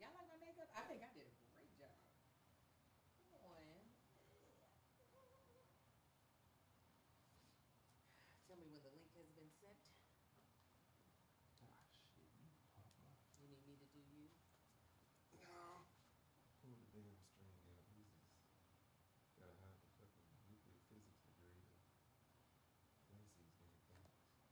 Y'all like my makeup? I think I did a great job. Come on. Tell me when the link has been sent. Ah, shit, you papa. You need me to do you? No. Pull the damn string out. This is gotta hide the fucking nuclear physics degree to place these damn things. Let me put my stuff in Do Not Disturb.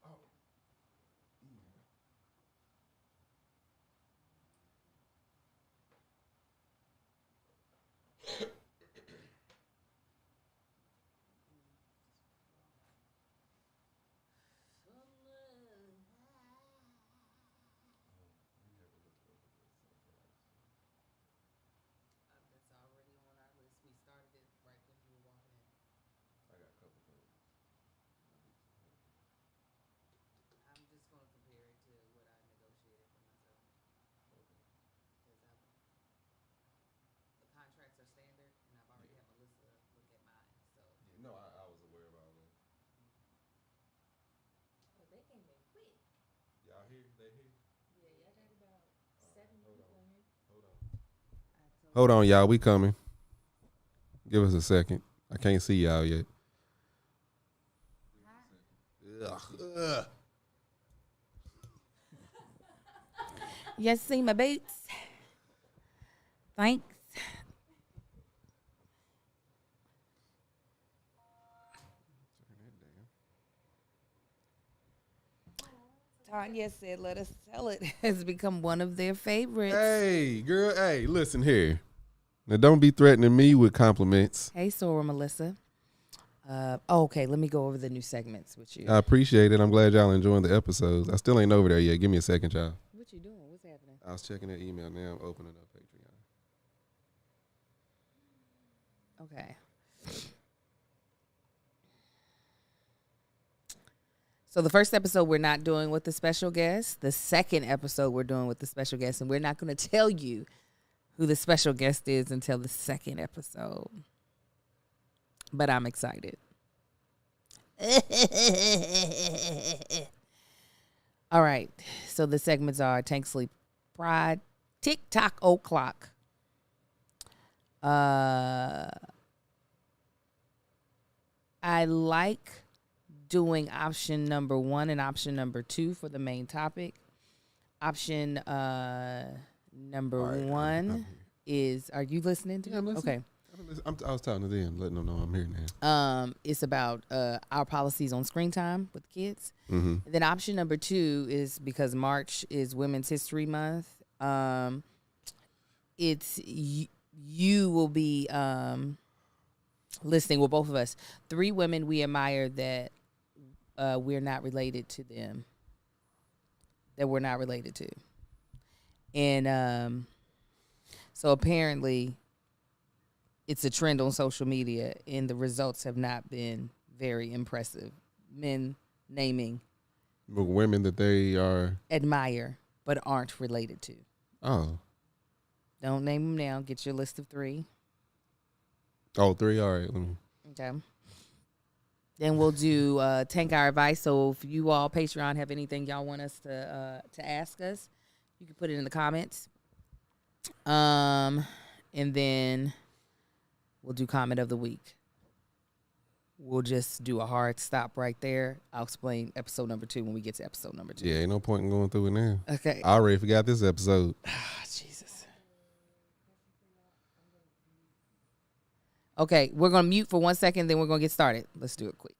Oh, email. Oh, we have to look over the sunflower seed. That's already on our list. We started it right when you were walking in. I got a couple things. I need some help with. I'm just going to compare it to what I negotiated for myself Okay. because the contracts are standard, and I've already Yeah. had Melissa look at mine. So, Yeah. No, I was aware of all that. Oh, they came in quick. Y'all here? They here? Yeah, y'all got about All right. 70 Hold people on. in here. Hold on. I Hold told on, y'all. We coming. Give us a second. I can't see y'all yet. Give us a second. Ugh. Ugh. you see my boots. Thanks. Turn that down. Tanya said, "Let us sell it." Has become one of their favorites. Hey, girl. Hey, listen here. Now, don't be threatening me with compliments. Hey, Sora Melissa. Okay, let me go over the new segments with you. I appreciate it. I'm glad y'all enjoying the episodes. I still ain't over there yet. Give me a second, y'all. What you doing? What's happening? I was checking that email now. I'm opening up Patreon. Okay. So the first episode we're not doing with the special guest. The second episode we're doing with the special guest, and we're not going to tell you who the special guest is until the second episode. But I'm excited. All right. So the segments are Tanksley Pride, TikTok O'Clock. I like doing option number 1 and option number 2 for the main topic. Option number All right, 1 is, are you listening to? Yeah, I'm listening. Okay. I was talking to them, letting them know I'm here now. It's about our policies on screen time with kids. Mm-hmm. And then option number 2 is because March is Women's History Month. It's you will be listening with both of us. 3 women we admire that we're not related to them. That we're not related to. And so apparently it's a trend on social media, and the results have not been very impressive. Men naming But women that they are. admire but aren't related to. Oh. Don't name them now. Get your list of 3. Oh, 3. All right. Let me. Okay. Then we'll do Tank Our Advice. So if you all Patreon have anything y'all want us to ask us, you can put it in the comments. And then we'll do Comment of the Week. We'll just do a hard stop right there. I'll explain episode number 2 when we get to episode number 2. Yeah, ain't no point in going through it now. Okay. I already forgot this episode. Jesus. Okay, we're going to mute for 1 second, then we're going to get started. Let's do it quick.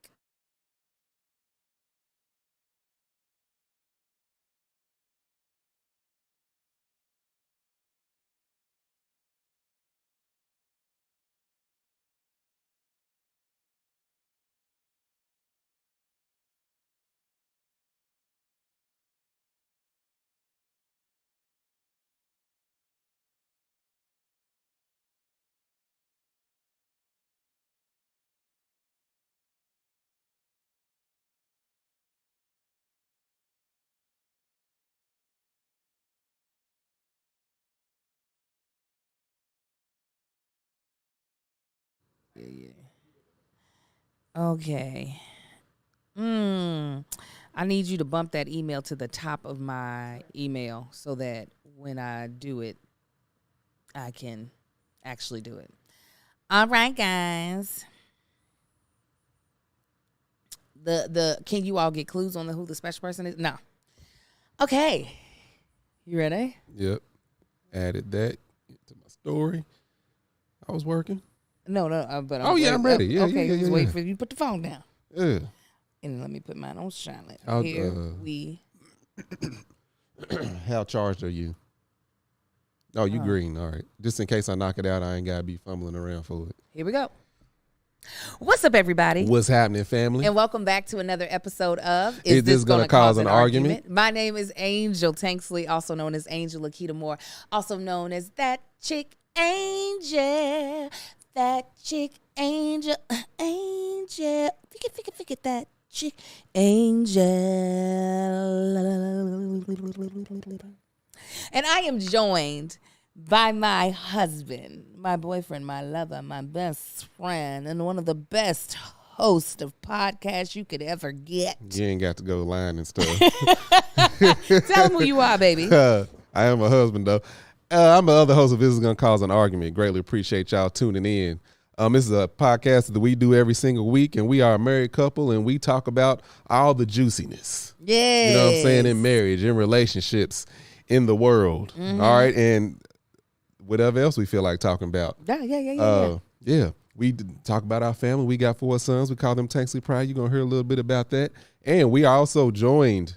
Yeah. Okay. I need you to bump that email to the top of my email so that when I do it, I can actually do it. All right, guys. Can you all get clues on who the special person is? No. Okay. You ready? Yep. Added that to my story. I was working. No, but I'm ready. Yeah, okay, yeah, just yeah. wait for you to put the phone down. Yeah. And let me put mine on silent. I'll, Here we. How charged are you? Oh, you green. All right. Just in case I knock it out, I ain't got to be fumbling around for it. Here we go. What's up, everybody? What's happening, family? And welcome back to another episode of Is This Gonna Cause an Argument? My name is Angel Tanksley, also known as Angel Akita Moore, also known as That Chick Angel. That Chick Angel. Angel. Figure that Chick Angel. And I am joined by my husband, my boyfriend, my lover, my best friend, and one of the best hosts of podcasts you could ever get. You ain't got to go line and stuff. Tell them who you are, baby. I am a husband, though. I'm the other host of This Is Gonna Cause an Argument. Greatly appreciate y'all tuning in. This is a podcast that we do every single week, and we are a married couple, and we talk about all the juiciness. Yeah. You know what I'm saying? In marriage, in relationships, in the world. All right? And whatever else we feel like talking about. Yeah. We talk about our family. We got 4 sons. We call them Tanksley Pride. You're going to hear a little bit about that. And we are also joined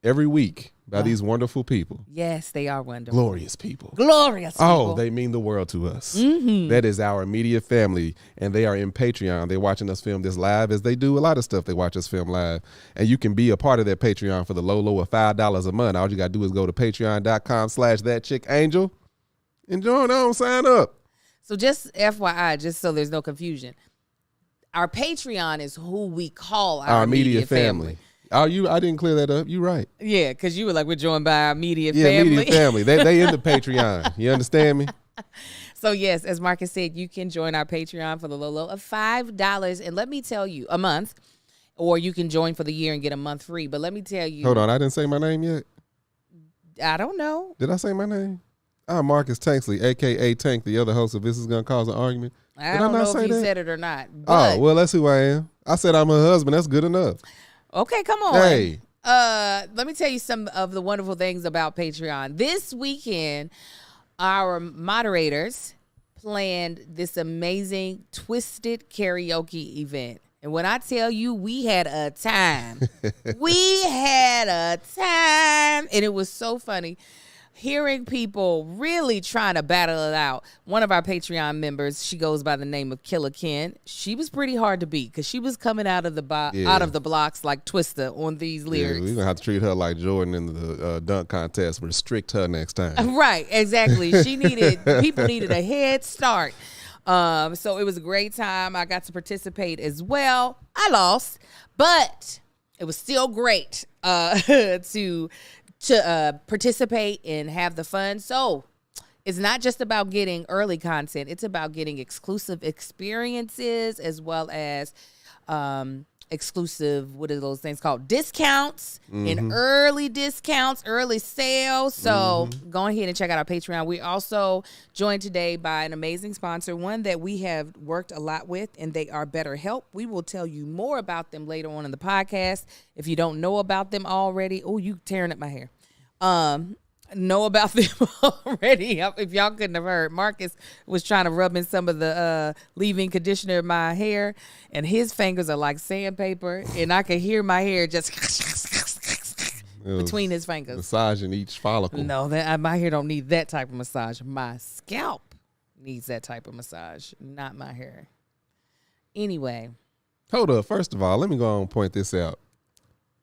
every week by these wonderful people. Yes, they are wonderful. Glorious people. Glorious people. Oh, they mean the world to us. That is our immediate family, and they are in Patreon. They're watching us film this live, as they do a lot of stuff. They watch us film live, and you can be a part of that Patreon for the low of $5 a month. All you got to do is go to patreon.com/thatchickangel and join on, sign up. So just FYI, just so there's no confusion, our Patreon is who we call our immediate family. Oh, I didn't clear that up. You're right. Yeah, because you were like, we're joined by our immediate Yeah, family. immediate family. They in the Patreon. You understand me? So yes, as Marcus said, you can join our Patreon for the low of $5. And let me tell you, a month, or you can join for the year and get a month free. But let me tell you. Hold on, I didn't say my name yet. I don't know. Did I say my name? I'm Marcus Tanksley, a.k.a. Tank, the other host of This Is Gonna Cause an Argument. I don't know if you said it or not. Oh, well, that's who I am. I said I'm her husband. That's good enough. Okay, come on. Hey. Let me tell you some of the wonderful things about Patreon. This weekend, our moderators planned this amazing Twisted karaoke event. And when I tell you we had a time, we had a time. And it was so funny hearing people really trying to battle it out. One of our Patreon members, she goes by the name of Killer Ken. She was pretty hard to beat because she was coming out of the blocks like Twista on these lyrics. Yeah, we're gonna have to treat her like Jordan in the dunk contest. Restrict her next time. Right, exactly. People needed a head start. So it was a great time. I got to participate as well. I lost, but it was still great to participate and have the fun. So it's not just about getting early content. It's about getting exclusive experiences as well as exclusive, what are those things called? Discounts and early discounts, early sales. So go ahead and check out our Patreon. We're also joined today by an amazing sponsor, one that we have worked a lot with, and they are BetterHelp. We will tell you more about them later on in the podcast. If you don't know about them already, oh, you tearing up my hair. Know about them already. If y'all couldn't have heard, Marcus was trying to rub in some of the leave-in conditioner in my hair, and his fingers are like sandpaper, and I could hear my hair just between his fingers. Massaging each follicle. No, my hair don't need that type of massage. My scalp needs that type of massage, not my hair. Anyway. Hold up. First of all, let me go on and point this out.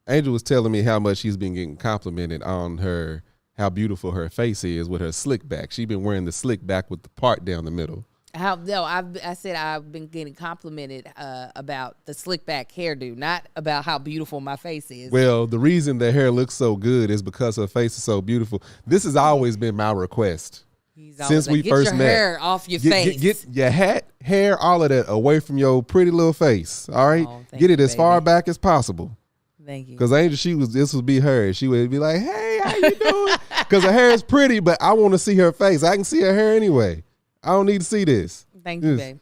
Angel was telling me how much she's been getting complimented on her, how beautiful her face is with her slick back. She's been wearing the slick back with the part down the middle. I said I've been getting complimented about the slick back hairdo, not about how beautiful my face is. Well, the reason the hair looks so good is because her face is so beautiful. This has always been my request. Since we first met. Get your hair off your face. Get your hat, hair, all of that away from your pretty little face. All right? Get it as far back as possible. Thank you. Because Angel, this would be her. She would be like, hey, how you doing? Because her hair is pretty, but I want to see her face. I can see her hair anyway. I don't need to see this. Thank you, babe.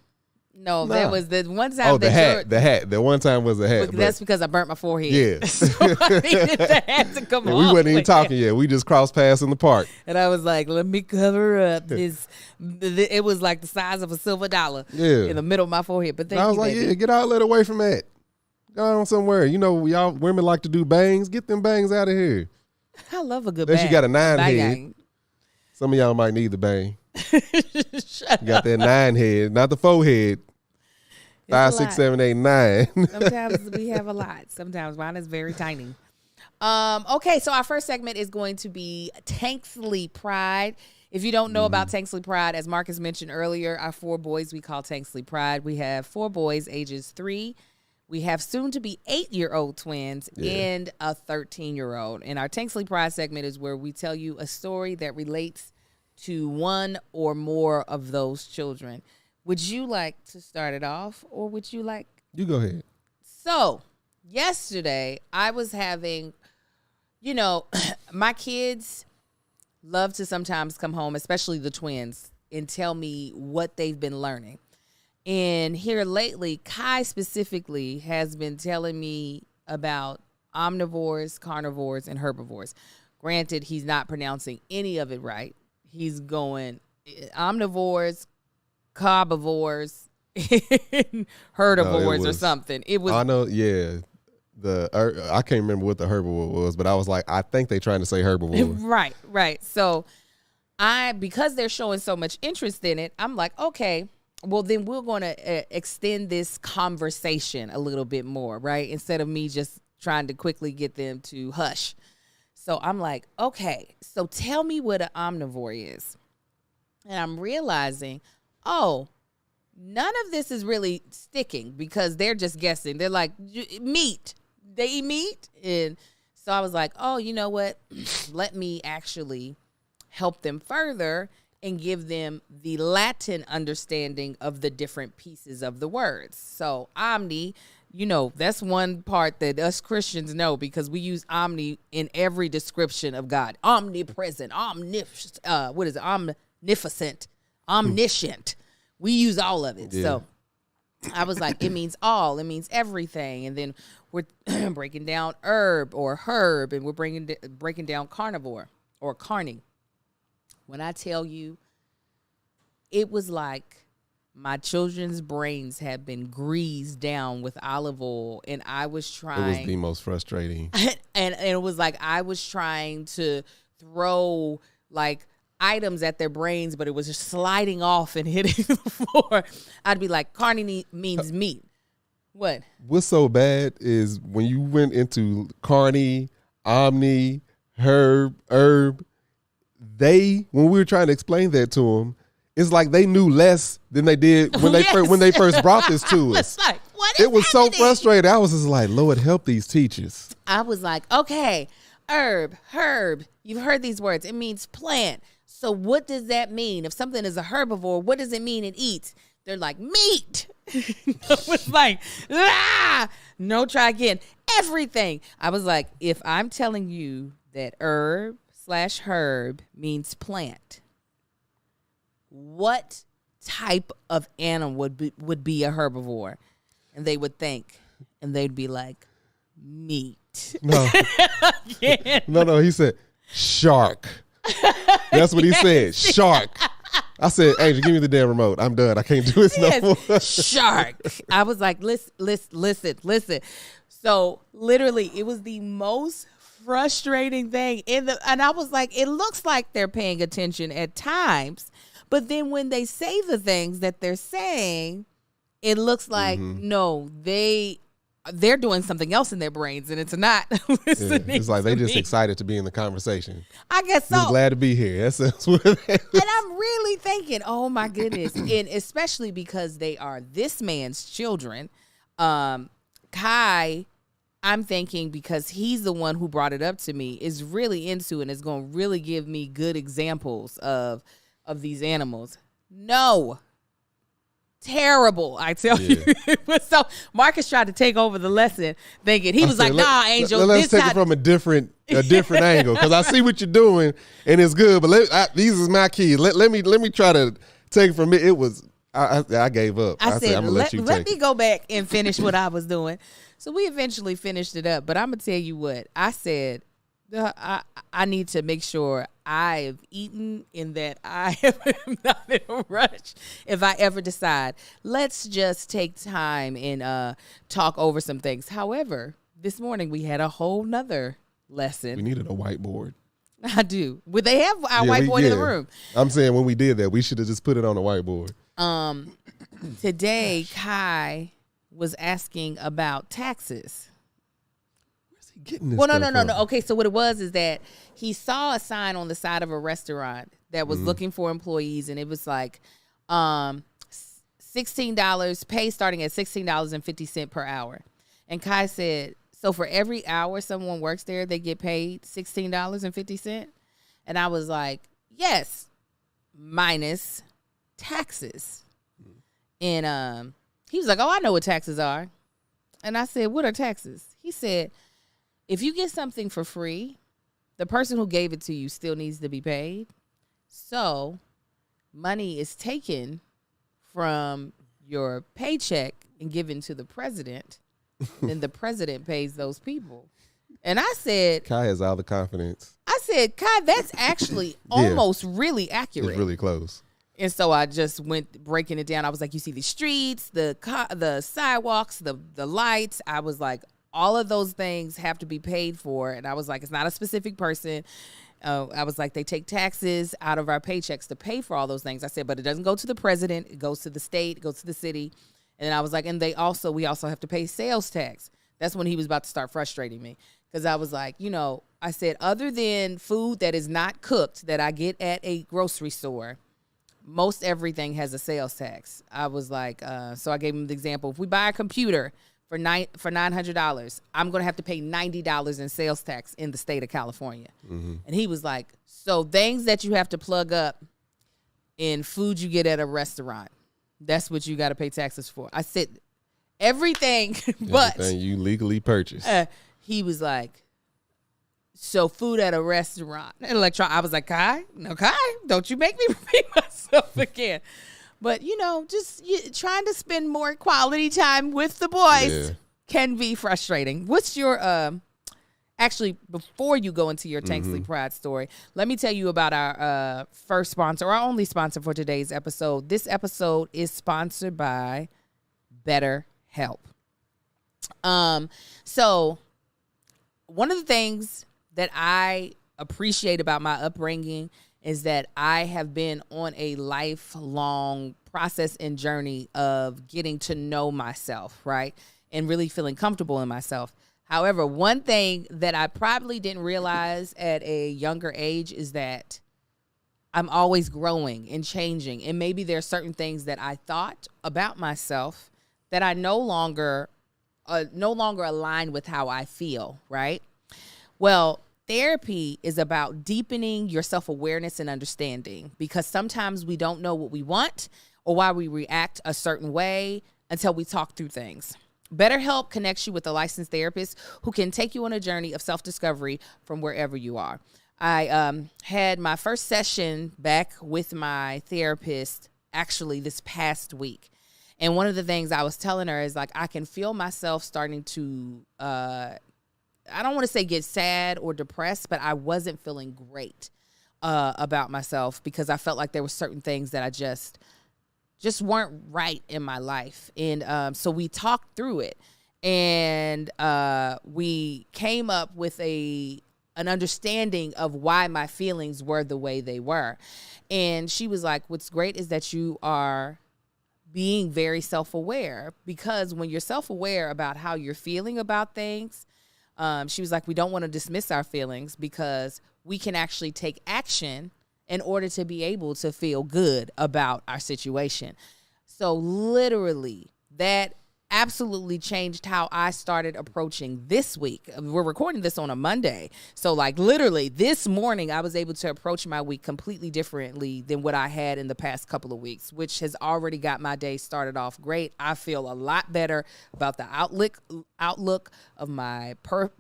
No, that was the one time. Oh, the hat. The one time was the hat. That's because I burnt my forehead. Yeah. So I needed the hat to come off. We wasn't even talking yet. We just crossed paths in the park. And I was like, let me cover up this. It was like the size of a silver dollar in the middle of my forehead. But I was like, yeah, get all that away from that. Go on somewhere. You know, y'all women like to do bangs. Get them bangs out of here. I love a good bang. Unless you got a 9 head. Some of y'all might need the bang. You got that 9 head, not the 4 head. 5, 6, 7, 8, 9. Sometimes we have a lot. Sometimes mine is very tiny. Okay, so our first segment is going to be Tanksley Pride. If you don't know about Tanksley Pride, as Marcus mentioned earlier, our 4 boys we call Tanksley Pride. We have 4 boys, ages 3. We have soon-to-be 8-year-old twins and a 13-year-old. And our Tanksley Pride segment is where we tell you a story that relates to one or more of those children. Would you like to start it off, or would you like? You go ahead. So, yesterday, I was having, my kids love to sometimes come home, especially the twins, and tell me what they've been learning. And here lately, Kai specifically has been telling me about omnivores, carnivores, and herbivores. Granted, he's not pronouncing any of it right. He's going omnivores, carbivores, herbivores, or something. It was. I know, yeah. I can't remember what the herbivore was, but I was like, I think they trying to say herbivore. Right. So because they're showing so much interest in it, I'm like, okay, well then we're going to extend this conversation a little bit more, right? Instead of me just trying to quickly get them to hush. So I'm like, okay, so tell me what an omnivore is. And I'm realizing, oh, none of this is really sticking because they're just guessing. They're like, meat. They eat meat? And so I was like, oh, you know what? Let me actually help them further and give them the Latin understanding of the different pieces of the words. So omni, that's one part that us Christians know because we use omni in every description of God. Omnipresent, omnificent, omniscient. We use all of it. Yeah. So I was like, it means all. It means everything. And then we're breaking down herb or herb, and we're breaking down carnivore or carny. When I tell you, it was like my children's brains had been greased down with olive oil, and I was trying. It was the most frustrating. and it was like I was trying to throw like items at their brains, but it was just sliding off and hitting the floor. I'd be like, carny means meat. What? What's so bad is when you went into carny, omni, herb, when we were trying to explain that to them, it's like they knew less than they did when they first brought this to us. Like, what is it was happening? So frustrating. I was just like, Lord, help these teachers. I was like, okay, herb. You've heard these words. It means plant. So what does that mean? If something is a herbivore, what does it mean it eats? They're like, meat. I was like, no, try again. Everything. I was like, if I'm telling you that herb/herb means plant, what type of animal would be a herbivore? And they would think, and they'd be like, meat. No, no, he said shark. That's what he said, shark. I said, Angel, give me the damn remote. I'm done. I can't do this no more. Shark. I was like, listen. So literally, it was the most frustrating thing and I was like, it looks like they're paying attention at times, but then when they say the things that they're saying, it looks like no, they're doing something else in their brains, and it's not listening. It's like they just excited to be in the conversation. I guess so. Just glad to be here. That's what it is. And I'm really thinking, oh my goodness, and especially because they are this man's children. Kai, I'm thinking because he's the one who brought it up to me, is really into and is going to really give me good examples of these animals. No. Terrible, I tell you. So Marcus tried to take over the lesson, thinking he was like, "Nah, Angel, let's take it from a different angle because I see what you're doing and it's good. But these is my kids. Let me try to take it from it. It was I gave up. I said, I'm gonna let you let me go back and finish what I was doing. So we eventually finished it up. But I'm gonna tell you what I said. I need to make sure I have eaten and that I am not in a rush. If I ever decide, let's just take time and talk over some things. However, this morning we had a whole nother lesson. We needed a whiteboard. I do. Would they have our whiteboard in the room? I'm saying when we did that, we should have just put it on the whiteboard. Today, Kai was asking about taxes. Getting this well, no. Okay, so what it was is that he saw a sign on the side of a restaurant that was looking for employees, and it was like $16 pay starting at $16.50 per hour. And Kai said, so for every hour someone works there, they get paid $16.50. And I was like, yes, minus taxes. And he was like, oh, I know what taxes are. And I said, what are taxes? He said, if you get something for free, the person who gave it to you still needs to be paid. So money is taken from your paycheck and given to the president, and the president pays those people. And I said, Kai has all the confidence. I said, Kai, that's actually almost really accurate. It's really close. And so I just went breaking it down. I was like, you see the streets, the sidewalks, the lights. I was like, all of those things have to be paid for. And I was like, it's not a specific person. I was like, they take taxes out of our paychecks to pay for all those things. I said, but it doesn't go to the president. It goes to the state. It goes to the city. And then I was like, and we also have to pay sales tax. That's when he was about to start frustrating me. Because I was like, I said, other than food that is not cooked that I get at a grocery store, most everything has a sales tax. I was like, so I gave him the example. If we buy a computer for $900, I'm going to have to pay $90 in sales tax in the state of California. Mm-hmm. And he was like, so things that you have to plug up in food you get at a restaurant, that's what you got to pay taxes for. I said, everything but. Everything you legally purchased. He was like, so food at a restaurant. I was like, Kai, don't you make me repeat myself again. But, just trying to spend more quality time with the boys can be frustrating. What's your, actually, before you go into your Tanksley Pride story, let me tell you about our first sponsor, our only sponsor for today's episode. This episode is sponsored by BetterHelp. So one of the things that I appreciate about my upbringing is that I have been on a lifelong process and journey of getting to know myself, right? And really feeling comfortable in myself. However, one thing that I probably didn't realize at a younger age is that I'm always growing and changing. And maybe there are certain things that I thought about myself that I no longer align with how I feel, right? Well, therapy is about deepening your self-awareness and understanding, because sometimes we don't know what we want or why we react a certain way until we talk through things. BetterHelp connects you with a licensed therapist who can take you on a journey of self-discovery from wherever you are. I had my first session back with my therapist actually this past week. And one of the things I was telling her is, like, I can feel myself starting to, I don't want to say get sad or depressed, but I wasn't feeling great about myself because I felt like there were certain things that I just weren't right in my life. And so we talked through it, and we came up with an understanding of why my feelings were the way they were. And she was like, what's great is that you are being very self-aware, because when you're self-aware about how you're feeling about things, she was like, we don't want to dismiss our feelings because we can actually take action in order to be able to feel good about our situation. So literally, that absolutely changed how I started approaching this week. We're recording this on a Monday. So like literally this morning, I was able to approach my week completely differently than what I had in the past couple of weeks, which has already got my day started off great. I feel a lot better about the outlook of my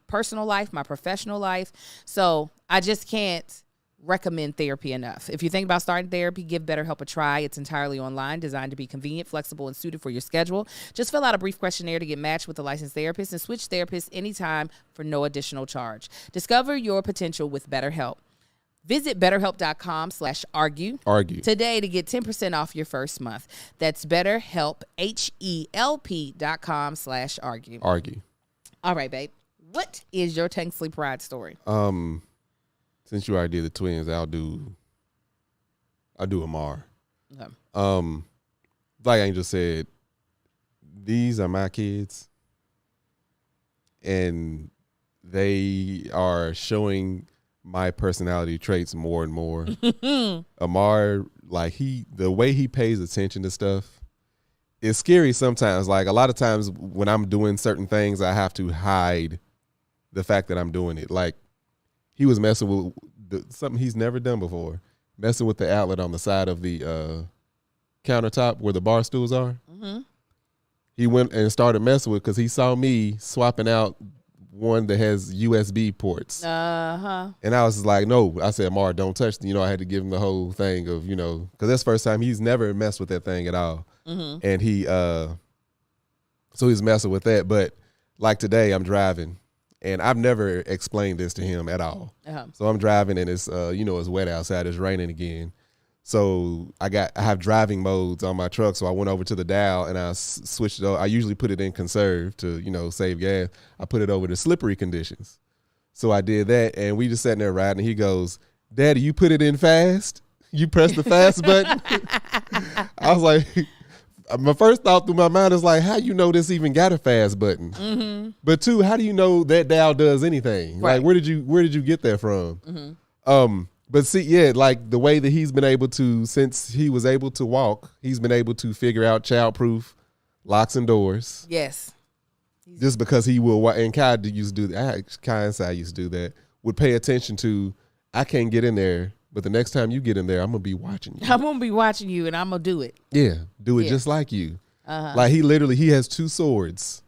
personal life, my professional life. So I just can't recommend therapy enough. If you think about starting therapy, give BetterHelp a try. It's entirely online, designed to be convenient, flexible, and suited for your schedule. Just fill out a brief questionnaire to get matched with a licensed therapist and switch therapists anytime for no additional charge. Discover your potential with BetterHelp. Visit BetterHelp.com/argue today to get 10% off your first month. That's BetterHelp, HELP.com/argue. Argue. All right, babe. What is your Tanksley Pride story? Since you already did the twins, I'll do Amar. Okay. Like Angel said, these are my kids, and they are showing my personality traits more and more. Amar, like the way he pays attention to stuff is scary sometimes. Like a lot of times when I'm doing certain things, I have to hide the fact that I'm doing it. Like, he was messing with something he's never done before, messing with the outlet on the side of the countertop where the bar stools are. Mm-hmm. He went and started messing with because he saw me swapping out one that has USB ports. Uh-huh. And I was just like, no. I said, Mar, don't touch. I had to give him the whole thing of, because that's the first time he's never messed with that thing at all. Mm-hmm. And so he's messing with that. But like today, I'm driving. And I've never explained this to him at all. Uh-huh. So I'm driving and it's, it's wet outside. It's raining again. So I have driving modes on my truck. So I went over to the dial and I switched it over. I usually put it in conserve to, save gas. I put it over to slippery conditions. So I did that, and we just sat there riding, and he goes, Daddy, you put it in fast? You press the fast button? I was like, my first thought through my mind is like, how you know this even got a fast button? Mm-hmm. But two, how do you know that dial does anything? Right. Like, where did you get that from? Mm-hmm. But see, yeah, like the way that he's been able to, since he was able to walk, he's been able to figure out childproof locks and doors. Yes. Just because he will, and Kai used to do that. Kai and I used to do that. Would pay attention to, I can't get in there, but the next time you get in there, I'm gonna be watching you. I'm gonna be watching you, and I'm gonna do it. Yeah, do it just like you. Like he has 2 swords.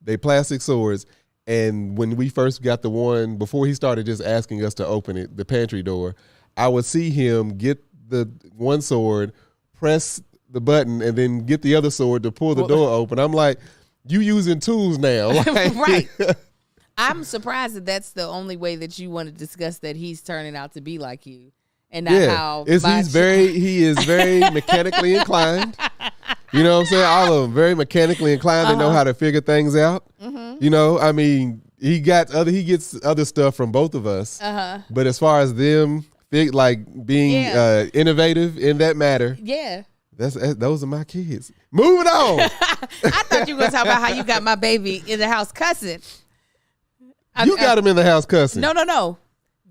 They plastic swords, and when we first got the one, before he started just asking us to open it, the pantry door, I would see him get the one sword, press the button, and then get the other sword to pull the door open. I'm like, you using tools now. Like, right. I'm surprised that that's the only way that you want to discuss that he's turning out to be like you, and not how he is very mechanically inclined. You know what I'm saying? All of them very mechanically inclined. They know how to figure things out. Mm-hmm. I mean, he gets other stuff from both of us. But as far as them being innovative in that matter, those are my kids. Moving on. I thought you were going to talk about how you got my baby in the house cussing. You got him in the house cussing. No.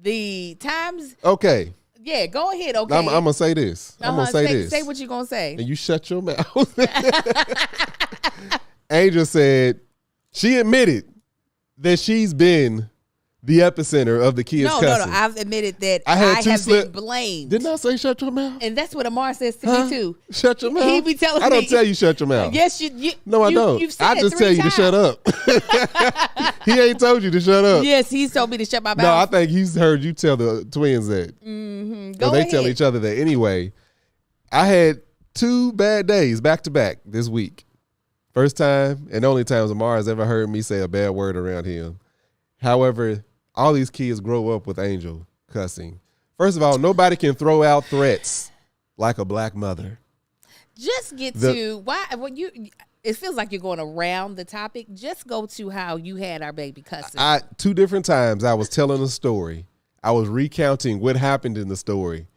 The times. Okay. Yeah, go ahead. Okay. I'm going to say this. I'm going to say this. Say what you're going to say. And you shut your mouth. Angel said she admitted that she's been the epicenter of the kids cussing. No. I've admitted that I have been blamed. Didn't I say shut your mouth? And that's what Amar says to me too. Shut your mouth? He be telling me. I don't tell you shut your mouth. Yes, you. No, I don't. You've said I just tell you times. to shut up. He ain't told you to shut up. Yes, he's told me to shut my mouth. No, I think he's heard you tell the twins that. Mm-hmm. Go ahead. They tell each other that. Anyway, I had 2 bad days back to back this week. First time and only time Amar has ever heard me say a bad word around him. However, all these kids grow up with Angel cussing. First of all, nobody can throw out threats like a black mother. Just get to why when you. It feels like you're going around the topic. Just go to how you had our baby cussing. 2 different times I was telling a story. I was recounting what happened in the story,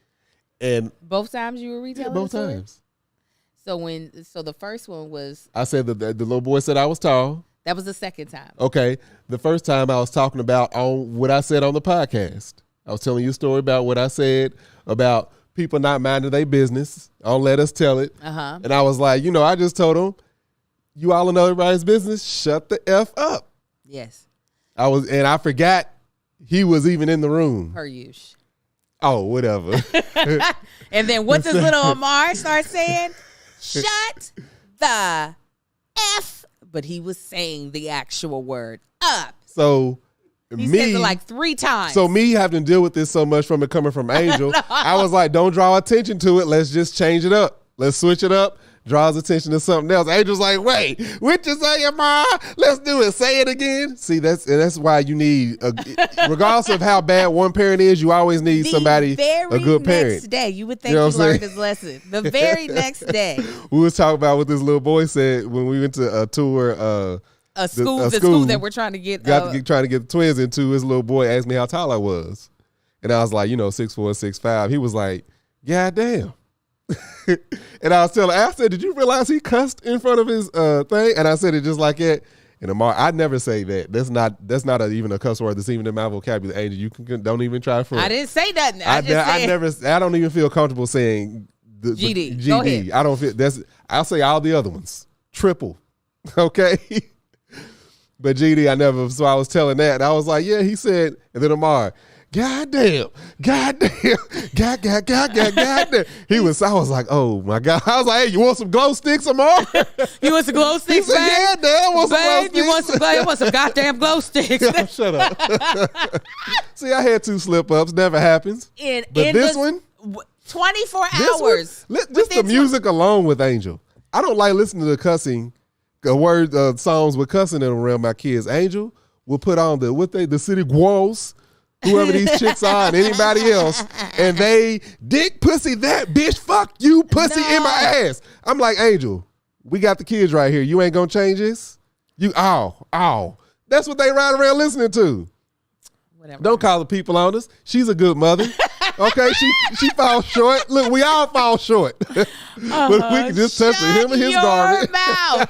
and both times you were retelling. Both the story? times. So the first one was. I said that the little boy said I was tall. That was the second time. Okay. The first time I was talking about on what I said on the podcast. I was telling you a story about what I said about people not minding their business. Don't let us tell it. And I was like, I just told them, you all in everybody's business, shut the F up. Yes. I forgot he was even in the room. Per use. Oh, whatever. And then what does little Amar start saying? Shut the F. But he was saying the actual word up. So he said it like 3 times. So me having to deal with this so much from it coming from Angel, no. I was like, don't draw attention to it. Let's just change it up. Let's switch it up. Draws attention to something else. Angel's like, wait, what you saying, Ma? Let's do it. Say it again. See, that's why you need, regardless of how bad one parent is, you always need somebody, a good parent. The very next day, you would think you learned his lesson. The very next day. We was talking about what this little boy said when we went to a tour. The school that we're trying to get. Trying to get the twins into. His little boy asked me how tall I was. And I was like, 6'4", 6'5". He was like, God damn. And I was telling, I said, did you realize he cussed in front of his thing? And I said it just like that. And Amar, I never say that. That's not even a cuss word that's even in my vocabulary. Angel, you don't even try for it. I didn't say nothing. I don't even feel comfortable saying the GD. Go ahead. I don't feel I'll say all the other ones. Triple. Okay. But GD, I never. So I was telling that. And I was like, yeah, he said, and then Amar, God damn. God damn. I was like, oh my God. I was like, hey, you want some glow sticks, Amar? You want some glow sticks, he said, yeah, Dad, I want some glow sticks. You want some goddamn glow sticks. Shut up. See, I had 2 slip-ups. Never happens. But this one? 24 hours. Just the music alone with Angel. I don't like listening to the cussing, songs with cussing in around my kids. Angel will put on the city walls, whoever these chicks are and anybody else, and they dick pussy that bitch, fuck you pussy in my ass. I'm like, Angel, we got the kids right here. You ain't gonna change this? You ow. That's what they ride around listening to. Whatever. Don't call the people on us. She's a good mother. Okay, she falls short. Look, we all fall short. But we can just touch him and his garment. Mouth.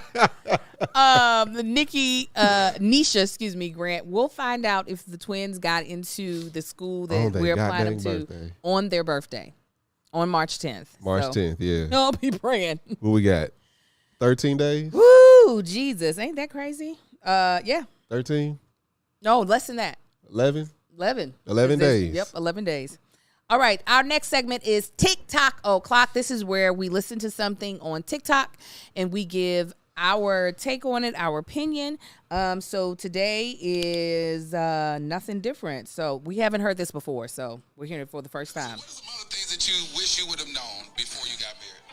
Nisha, Grant. We'll find out if the twins got into the school that we're applying them to on their birthday, on March 10th. March 10th, yeah. I'll be praying. What we got? 13 days? Woo, Jesus. Ain't that crazy? Yeah. 13? No, less than that. 11? 11 days. Yep, 11 days. All right, our next segment is TikTok O'Clock. This is where we listen to something on TikTok and we give our take on it, our opinion. So today is nothing different. So we haven't heard this before, so we're hearing it for the first time. What are some other things that you wish you would have known before you got married?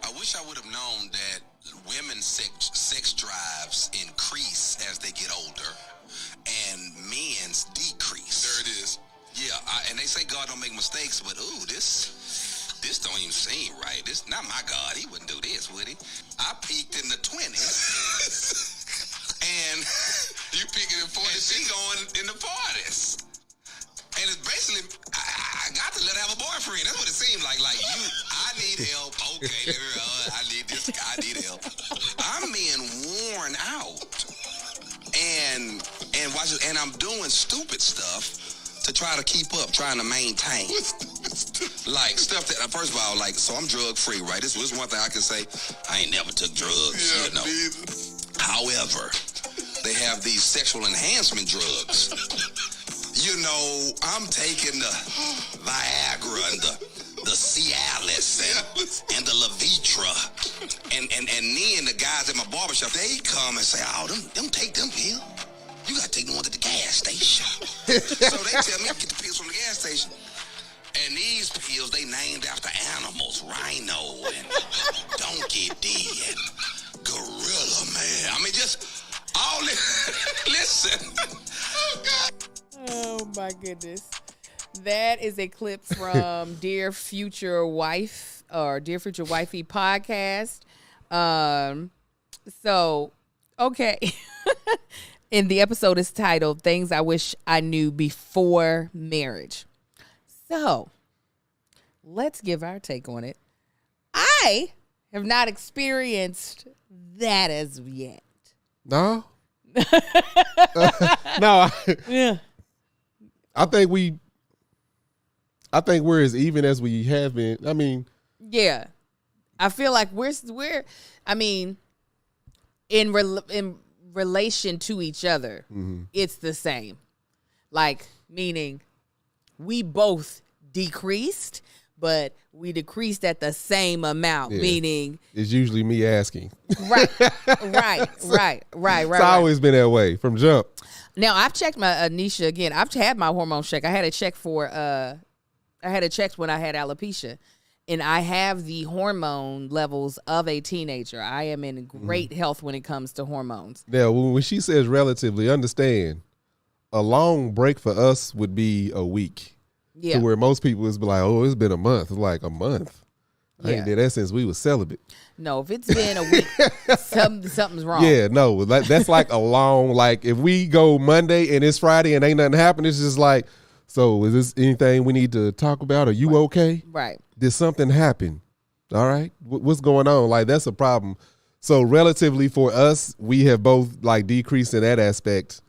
I wish I would have known that women's sex drives increase as they get older and men's decrease. There it is. Yeah, and they say God don't make mistakes, but this don't even seem right. This not my God. He wouldn't do this, would he? I peaked in the 20s, and you peaked in the 40s. She going in the 40s, and it's basically I got to let her have a boyfriend. That's what it seemed like. Like you, I need help. Okay, I need this. I need help. I'm being worn out, and watch it, and I'm doing stupid stuff to try to keep up, trying to maintain. Like stuff that, first of all, like, so I'm drug free, right? This was one thing I can say. I ain't never took drugs, you know. However, they have these sexual enhancement drugs. You know, I'm taking the Viagra and the Cialis and the Levitra. And then the guys at my barbershop, they come and say, oh, them take them pills. You gotta take the ones at the gas station. So they tell me get the pills from the gas station. And these pills, they named after animals. Rhino and Donkey D and Gorilla Man. I mean, just all this. Listen. Oh, God. Oh, my goodness. That is a clip from Dear Future Wife or Dear Future Wifey podcast. So, okay. And the episode is titled Things I Wish I Knew Before Marriage. So, let's give our take on it. I have not experienced that as of yet. No? No. Yeah. I think we're as even as we have been. I mean, yeah. I feel like we're I mean, in relation to each other, it's the same. Like, meaning we both decreased, but we decreased at the same amount, meaning it's usually me asking. Right. It's always been that way from jump. Now I've checked my Anisha again. I've had my hormone check. I had a check when I had alopecia. And I have the hormone levels of a teenager. I am in great health when it comes to hormones. Now, when she says relatively, understand, a long break for us would be a week. Yeah. To where most people would be like, oh, it's been a month. Like, a month? I ain't did that since we was celibate. No, if it's been a week, something's wrong. Yeah, no, that's like a long, like, if we go Monday and it's Friday and ain't nothing happened, it's just like, so is this anything we need to talk about? Are you okay? Right. Did something happen? All right. What's going on? Like, that's a problem. So relatively for us, we have both like decreased in that aspect.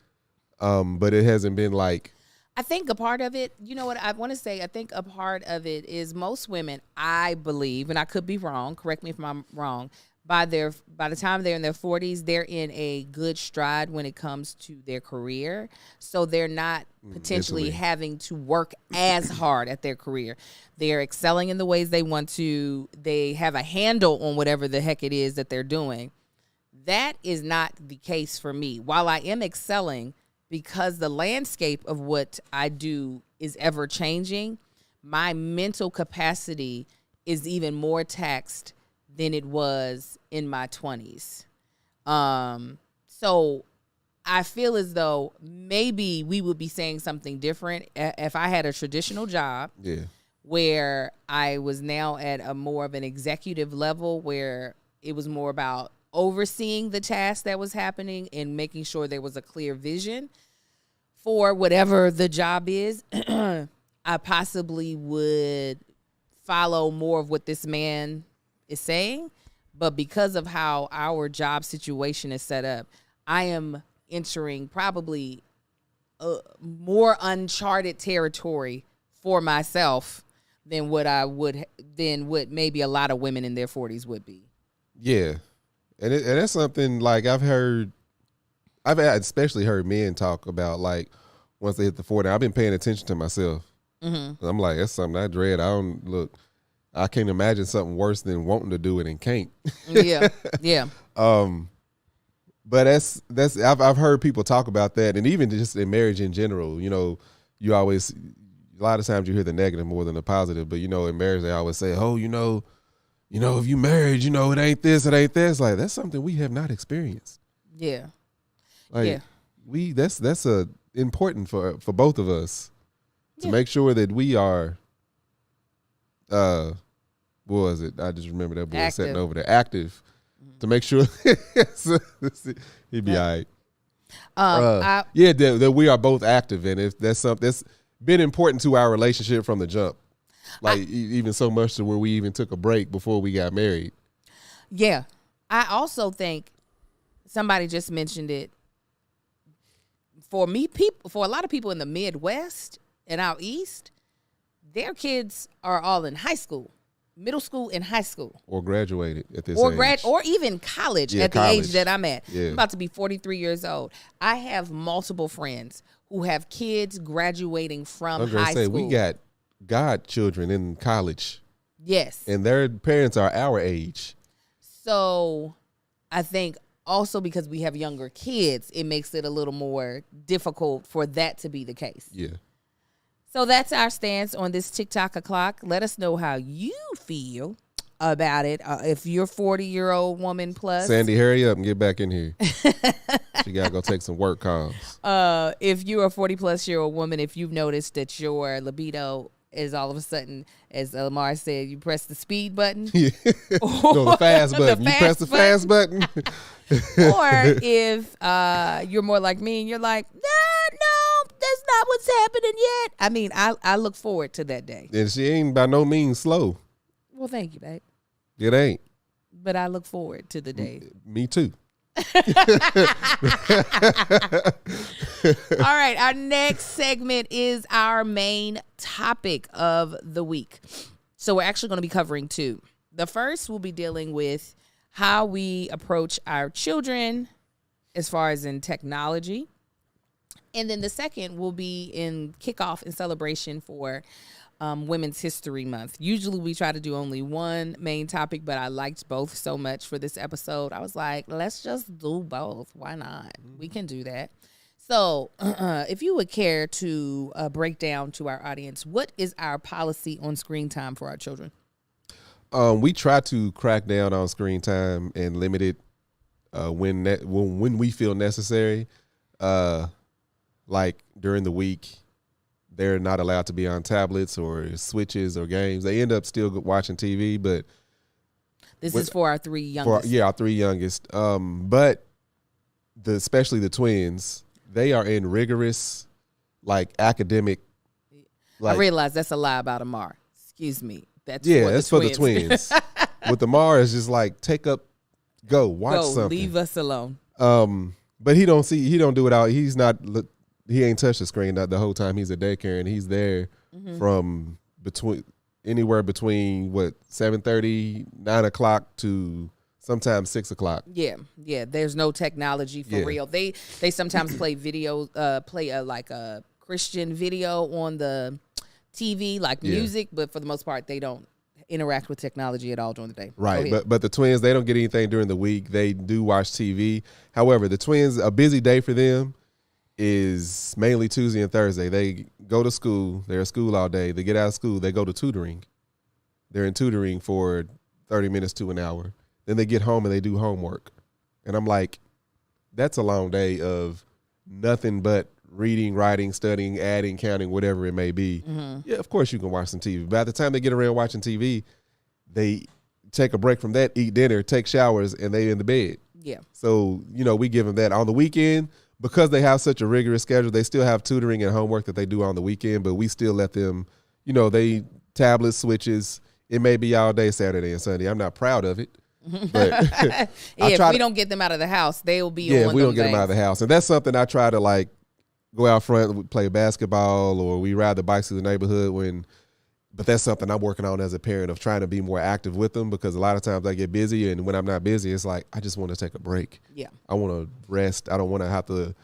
But it hasn't been like. I think a part of it, you know what I want to say? I think a part of it is most women, I believe, and I could be wrong, correct me if I'm wrong, by the time they're in their 40s, they're in a good stride when it comes to their career. So they're not potentially having to work as hard at their career. They're excelling in the ways they want to. They have a handle on whatever the heck it is that they're doing. That is not the case for me. While I am excelling, because the landscape of what I do is ever changing, my mental capacity is even more taxed than it was in my 20s. So I feel as though maybe we would be saying something different if I had a traditional job. Yeah. Where I was now at a more of an executive level where it was more about overseeing the task that was happening and making sure there was a clear vision for whatever the job is. I possibly would follow more of what this man is saying, but because of how our job situation is set up, I am entering probably more uncharted territory for myself than what maybe a lot of women in their 40s would be. Yeah. And that's something like I've especially heard men talk about, like, once they hit the 40. I've been paying attention to myself. Mm-hmm. I'm like, that's something I dread. I can't imagine something worse than wanting to do it and can't. Yeah. Yeah. But I've heard people talk about that, and even just in marriage in general, you always, a lot of times you hear the negative more than the positive, but in marriage they always say, oh, if you married, it ain't this, it ain't that. It's like, that's something we have not experienced. Yeah. Like, that's important for both of us to make sure that we are, what was it? I just remember that boy sitting over there, active, to make sure he'd be all right. That we are both active, and if that's something that's been important to our relationship from the jump, even so much to where we even took a break before we got married. Yeah, I also think somebody just mentioned it. For a lot of people in the Midwest and out east, their kids are all in high school, middle school, and high school, or graduated at this age, or even college at the age that I'm at. Yeah. I'm about to be 43 years old. I have multiple friends who have kids graduating from high school. We got godchildren in college. Yes, and their parents are our age. So, I think also because we have younger kids, it makes it a little more difficult for that to be the case. Yeah. So that's our stance on this TikTok clock. Let us know how you feel about it. If you're 40-year-old woman plus. Sandy, hurry up and get back in here. She got to go take some work calls. If you're a 40-plus-year-old woman, if you've noticed that your libido is all of a sudden, as Lamar said, you press the speed button. Yeah. No, the fast button. You press the fast button. Or if you're more like me and you're like, no, that's not what's happening yet. I mean, I look forward to that day. And she ain't by no means slow. Well, thank you, babe. It ain't. But I look forward to the day. Me too. All right, our next segment is our main topic of the week. So we're actually going to be covering two. The first will be dealing with how we approach our children as far as in technology. And then the second will be in kickoff and celebration for Women's History Month. Usually we try to do only one main topic, but I liked both so much for this episode. I was like, let's just do both. Why not? We can do that. So if you would care to break down to our audience, what is our policy on screen time for our children? We try to crack down on screen time and limit it when we feel necessary. Like during the week, they're not allowed to be on tablets or switches or games. They end up still watching TV, but this is for our three youngest. Our three youngest. But especially the twins, they are in rigorous, like academic. I realize that's a lie about Amar. Excuse me. That's for the twins. With Amar, it's just like watch something. Leave us alone. But he don't do it out. He ain't touched the screen the whole time he's at daycare, and he's there from anywhere between 7:30, 9 o'clock to sometimes 6 o'clock. Yeah. There's no technology for real. They sometimes play videos, play a Christian video on the TV, like music, but for the most part, they don't interact with technology at all during the day. Right, but the twins, they don't get anything during the week. They do watch TV. However, the twins, a busy day for them is mainly Tuesday and Thursday. They go to school. They're at school all day. They get out of school. They go to tutoring. They're in tutoring for 30 minutes to an hour. Then they get home and they do homework. And I'm like, that's a long day of nothing but reading, writing, studying, adding, counting, whatever it may be, yeah, of course you can watch some TV. By the time they get around watching TV, they take a break from that, eat dinner, take showers, and they in the bed. Yeah. So, we give them that on the weekend. Because they have such a rigorous schedule, they still have tutoring and homework that they do on the weekend, but we still let them, they tablet switches. It may be all day Saturday and Sunday. I'm not proud of it. But if we don't get them out of the house, they will be on. Yeah, if we don't get them out of the house. And that's something I try to like go out front, play basketball, or we ride the bikes through the neighborhood but that's something I'm working on as a parent of trying to be more active with them, because a lot of times I get busy, and when I'm not busy, it's like I just want to take a break. Yeah. I want to rest. I don't want to have to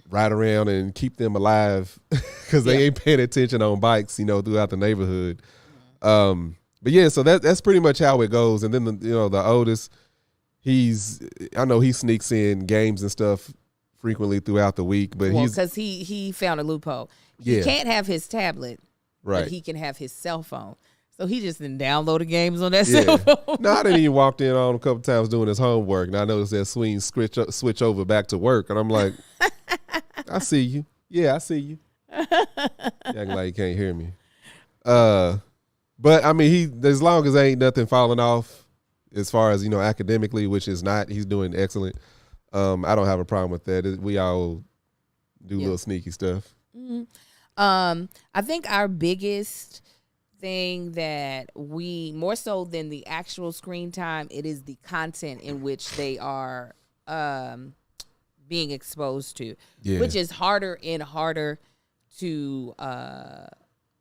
ride around and keep them alive because they ain't paying attention on bikes, throughout the neighborhood. But yeah, so that's pretty much how it goes. And then the oldest, I know he sneaks in games and stuff frequently throughout the week, but because he found a loophole. He can't have his tablet. Right. But he can have his cell phone. So he just didn't download the games on that cell phone. No, I didn't even walked in on a couple times doing his homework, and I noticed that switch over back to work, and I'm like, I see you. Yeah, I see you. Acting like you can't hear me. But I mean, as long as there ain't nothing falling off as far as, academically, which is not, he's doing excellent. I don't have a problem with that. We all do little sneaky stuff. Mm-hmm. I think our biggest thing that we, more so than the actual screen time, it is the content in which they are being exposed to, which is harder and harder to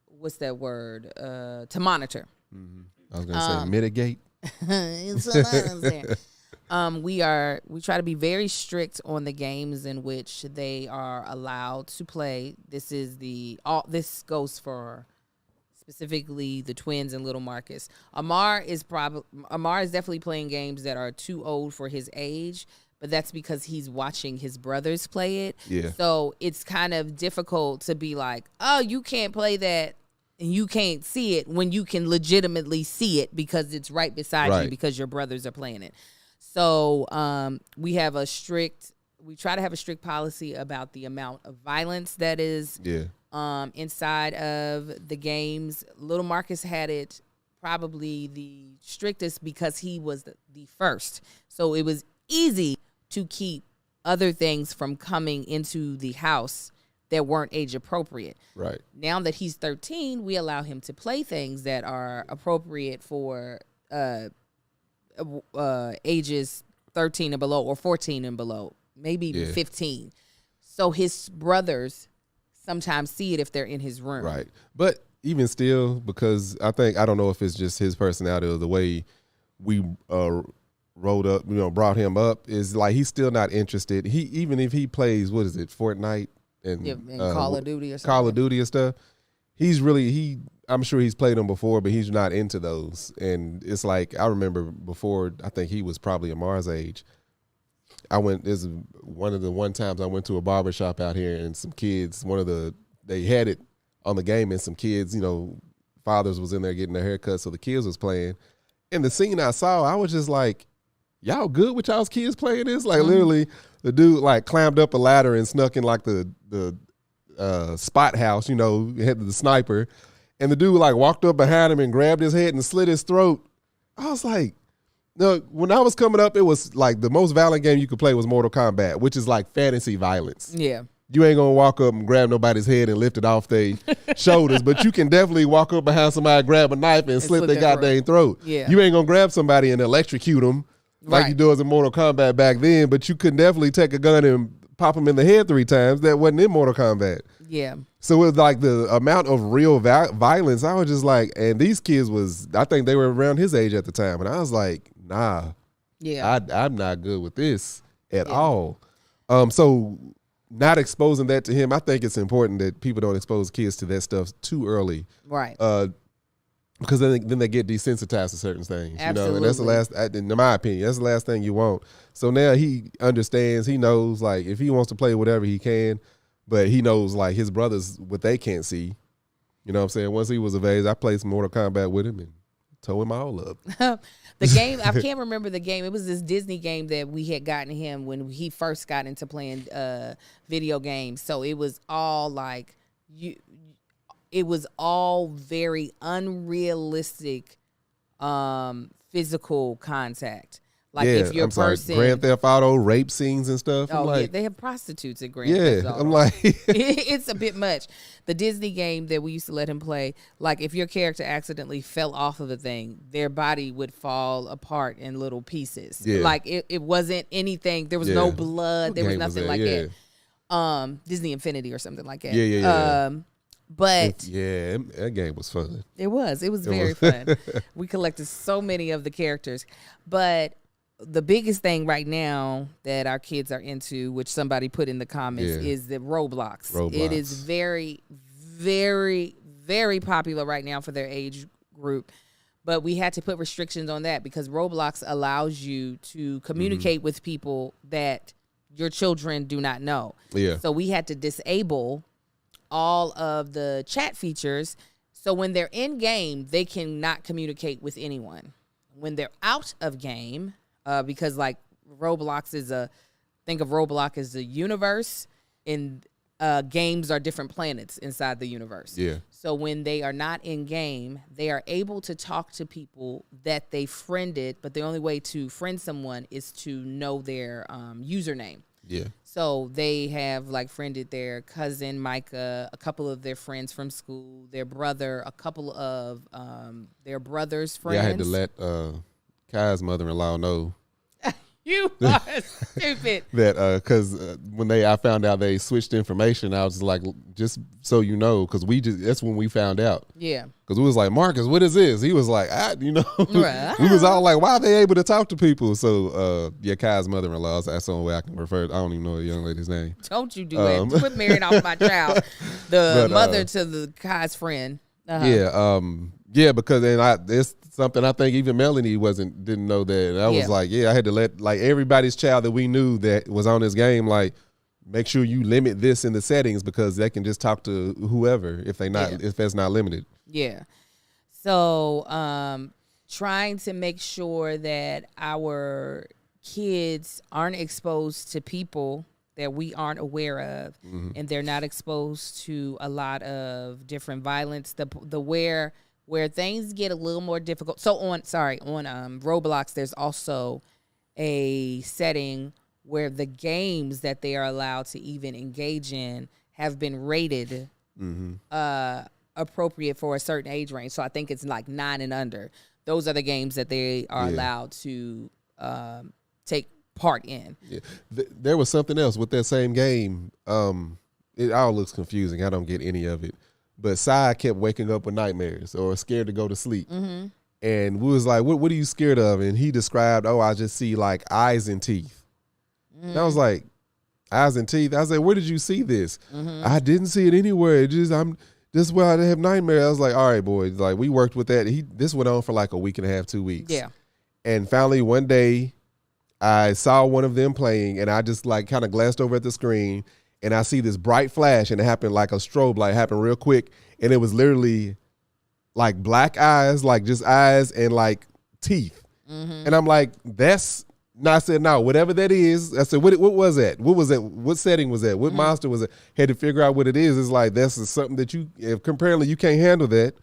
what's that word? To monitor. Mm-hmm. I was gonna say mitigate. We try to be very strict on the games in which they are allowed to play. This goes for specifically the twins and little Marcus. Amar is definitely playing games that are too old for his age, but that's because he's watching his brothers play it. Yeah. So it's kind of difficult to be like, oh, you can't play that and you can't see it when you can legitimately see it because it's right beside you because your brothers are playing it. So we try to have a strict policy about the amount of violence that is inside of the games. Little Marcus had it probably the strictest because he was the first. So it was easy to keep other things from coming into the house that weren't age appropriate. Right. Now that he's 13, we allow him to play things that are appropriate for ages 13 and below, or 14 and below, maybe even 15. So his brothers sometimes see it if they're in his room. Right. But even still, because I don't know if it's just his personality or the way we brought him up, is like he's still not interested. Even if he plays, what is it, Fortnite and Call of Duty or something. Call of Duty and stuff, I'm sure he's played them before, but he's not into those. And it's like, I remember before, I think he was probably Amar's age. This is one of the times I went to a barbershop out here, and some kids, they had it on the game, and some kids, fathers was in there getting their haircut, so the kids was playing. And the scene I saw, I was just like, y'all good with y'all's kids playing this? Like literally, the dude like climbed up a ladder and snuck in like the spot house, had the sniper. And the dude like walked up behind him and grabbed his head and slit his throat. I was like, no, when I was coming up, it was like the most violent game you could play was Mortal Kombat, which is like fantasy violence. Yeah. You ain't gonna walk up and grab nobody's head and lift it off their shoulders, but you can definitely walk up behind somebody, grab a knife and slit their goddamn throat. Yeah. You ain't gonna grab somebody and electrocute them like you do as in Mortal Kombat back then, but you could definitely take a gun and pop them in the head 3 times. That wasn't in Mortal Kombat. Yeah. So it was like the amount of real violence. I was just like, and these kids I think they were around his age at the time. And I was like, nah, I'm not good with this at all. So not exposing that to him, I think it's important that people don't expose kids to that stuff too early. Right. Because then they get desensitized to certain things. Absolutely. And that's the last, in my opinion, that's the last thing you want. So now he understands, he knows, like, if he wants to play whatever he can, but he knows, like, his brothers, what they can't see. You know what I'm saying? Once he was of age, I played some Mortal Kombat with him, and tore him all up. The game, I can't remember the game. It was this Disney game that we had gotten him when he first got into playing video games. So it was all like it was all very unrealistic physical contact. Like if your person Grand Theft Auto rape scenes and stuff. Oh, like, yeah, they have prostitutes at Grand Theft Auto. I'm like it's a bit much. The Disney game that we used to let him play, like if your character accidentally fell off of the thing, their body would fall apart in little pieces. Yeah. Like it wasn't anything. There was no blood. There was nothing like that. Disney Infinity or something like that. Yeah. But that game was fun. It was very fun. We collected so many of the characters. But the biggest thing right now that our kids are into, which somebody put in the comments, is the Roblox. It is very, very, very popular right now for their age group. But we had to put restrictions on that because Roblox allows you to communicate with people that your children do not know. Yeah. So we had to disable all of the chat features. So when they're in game, they cannot communicate with anyone. When they're out of game, because like Roblox is think of Roblox as a universe, and games are different planets inside the universe. Yeah. So when they are not in game, they are able to talk to people that they friended, but the only way to friend someone is to know their username. Yeah. So they have like friended their cousin Micah, a couple of their friends from school, their brother, a couple of their brother's friends. Yeah, I had to let Kai's mother-in-law know. You are stupid. That because when I found out they switched information, I was like, just so you know, because that's when we found out. Yeah. Because we was like, Marcus, what is this? He was like, we Right. was all like, why are they able to talk to people? So Kai's mother-in-law, that's the only way I can refer. I don't even know the young lady's name. Don't you do that? Quit marrying off my child. The mother to the Kai's friend. Uh-huh. Yeah, because then it's something I think even Melanie didn't know that. And I was like, I had to let like everybody's child that we knew that was on this game, like, make sure you limit this in the settings because they can just talk to whoever if that's not limited. Yeah. So trying to make sure that our kids aren't exposed to people that we aren't aware of, and they're not exposed to a lot of different violence. The where things get a little more difficult. So on Roblox, there's also a setting where the games that they are allowed to even engage in have been rated appropriate for a certain age range. So I think it's like 9 and under. Those are the games that they are allowed to take part in. Yeah. There was something else with that same game. It all looks confusing. I don't get any of it. But Sai kept waking up with nightmares or scared to go to sleep. Mm-hmm. And we was like, what are you scared of? And he described, I just see like eyes and teeth. And I was like, eyes and teeth? I said, where did you see this? Mm-hmm. I didn't see it anywhere. This is where I have nightmares. I was like, all right, boys. Like, we worked with that. This went on for like a week and a half, 2 weeks. Yeah. And finally, one day, I saw one of them playing, and I just like kind of glanced over at the screen, and I see this bright flash, and it happened like a strobe light, happened real quick, and it was literally like black eyes, like just eyes and like teeth. Mm-hmm. And I'm like, I said, no, whatever that is. I said, what was that? What was that? What setting was that? What monster was it? Had to figure out what it is. It's like, that's something that apparently you can't handle that.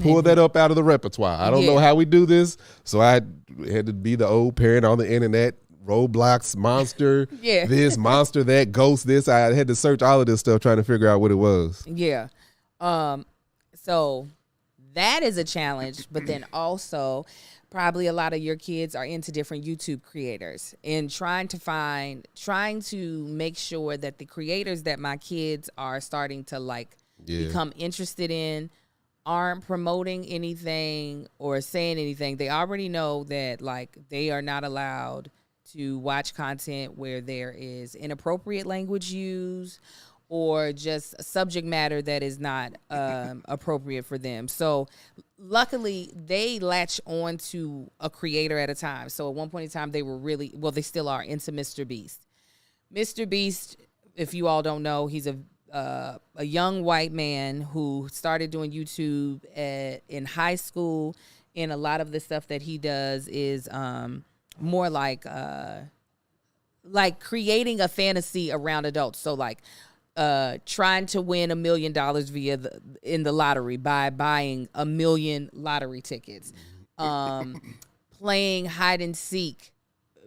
Pull that up out of the repertoire. I don't know how we do this. So I had to be the old parent on the internet, Roblox, monster, this, monster, that, ghost, this. I had to search all of this stuff trying to figure out what it was. Yeah. So that is a challenge, but then also probably a lot of your kids are into different YouTube creators and trying to make sure that the creators that my kids are starting to like become interested in aren't promoting anything or saying anything. They already know that like they are not allowed to watch content where there is inappropriate language used or just subject matter that is not appropriate for them. So luckily they latch on to a creator at a time. So at one point in time they were they still are into Mr. Beast. Mr. Beast, if you all don't know, he's a young white man who started doing YouTube in high school and a lot of the stuff that he does is more like creating a fantasy around adults. So like trying to win $1 million in the lottery by buying 1 million lottery tickets, playing hide and seek,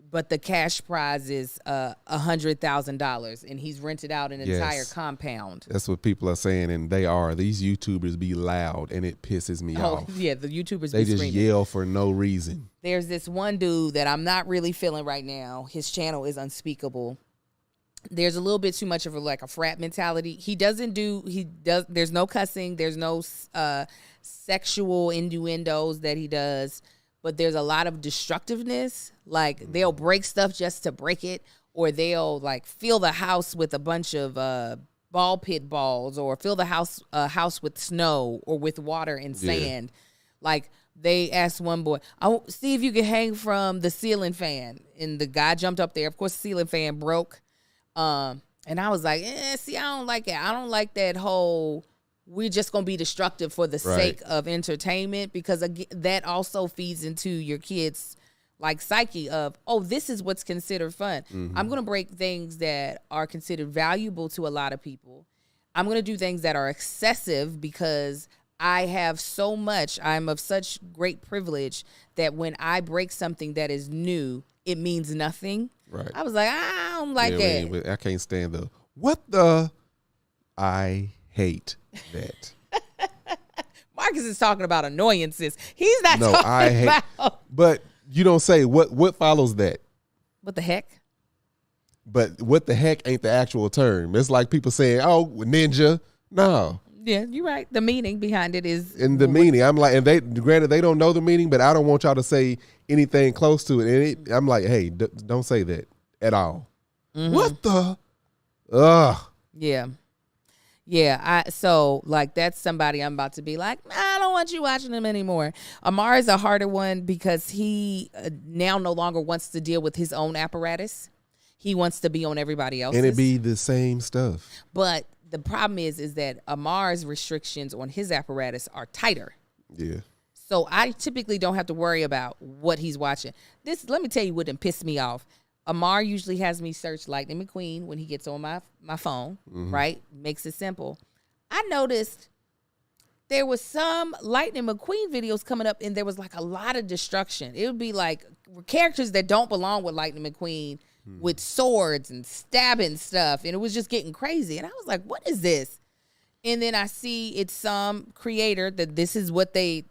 but the cash prize is $100,000, and he's rented out an entire compound. That's what people are saying, and these YouTubers be loud, and it pisses me off. Yeah, the YouTubers they be just screaming. yell for no reason. There's this one dude that I'm not really feeling right now. His channel is unspeakable. There's a little bit too much of a frat mentality. There's no cussing. There's no sexual innuendos that he does, but there's a lot of destructiveness. Like they'll break stuff just to break it, or they'll like fill the house with a bunch of ball pit balls, or fill the house with snow or with water and sand. Like they asked one boy, "I see if you can hang from the ceiling fan," and the guy jumped up there. Of course, the ceiling fan broke. And I was like, see, I don't like it. I don't like that whole, we're just going to be destructive for the sake of entertainment, because that also feeds into your kids' like psyche of, oh, this is what's considered fun. I'm going to break things that are considered valuable to a lot of people. I'm going to do things that are excessive because I have so much, I'm of such great privilege that when I break something that is new, it means nothing. Right. I was like, I don't like that. I can't stand I hate that. Marcus is talking about annoyances. He's not talking about. But you don't say what follows that. What the heck? But what the heck ain't the actual term. It's like people saying, oh, ninja. No. Yeah, you're right. The meaning behind it is. And the meaning, I'm like, and granted, they don't know the meaning, but I don't want y'all to say anything close to it. And I'm like, hey, don't say that at all. What the? Yeah. Yeah. So like that's somebody I'm about to be like, I don't want you watching him anymore. Amar is a harder one because he now no longer wants to deal with his own apparatus. He wants to be on everybody else's. And it be the same stuff. But the problem is that Amar's restrictions on his apparatus are tighter. Yeah. So I typically don't have to worry about what he's watching. Let me tell you what done pissed me off. Amar usually has me search Lightning McQueen when he gets on my phone, right? Makes it simple. I noticed there was some Lightning McQueen videos coming up, and there was like a lot of destruction. It would be like characters that don't belong with Lightning McQueen with swords and stabbing stuff, and it was just getting crazy. And I was like, what is this? And then I see it's some creator that this is what they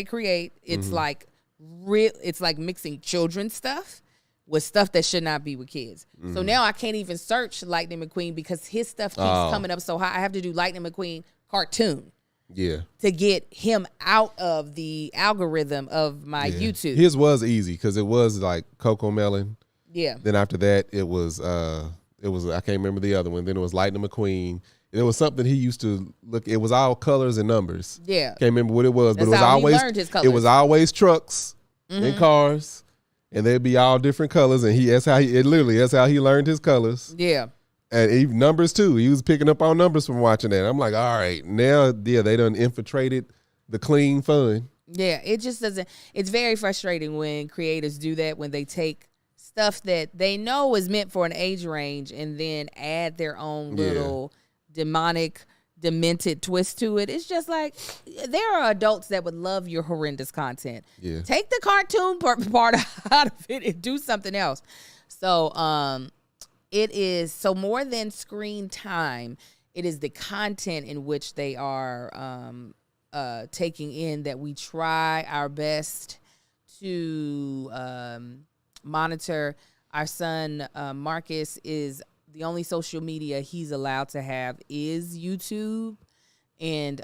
create. It's like it's like mixing children's stuff with stuff that should not be with kids. So now I can't even search Lightning McQueen because his stuff keeps coming up so high. I have to do Lightning McQueen cartoon. Yeah. To get him out of the algorithm of my YouTube. His was easy because it was like Coco Melon. Yeah. Then after that, it was I can't remember the other one. Then it was Lightning McQueen. It was something he used to look. It was all colors and numbers. Yeah. Can't remember what it was, but That's it was how he always learned his colors. It was always trucks and cars, and they'd be all different colors. And that's how he learned his colors. Yeah. And even numbers too. He was picking up on numbers from watching that. I'm like, all right, now they done infiltrated the clean fun. Yeah, it just doesn't. It's very frustrating when creators do that, when they take stuff that they know is meant for an age range and then add their own little demonic, demented twist to it. It's just like, there are adults that would love your horrendous content. Yeah. Take the cartoon part out of it and do something else. So, it is, so more than screen time, it is the content in which they are taking in that we try our best to monitor. Our son Marcus, is the only social media he's allowed to have is YouTube, and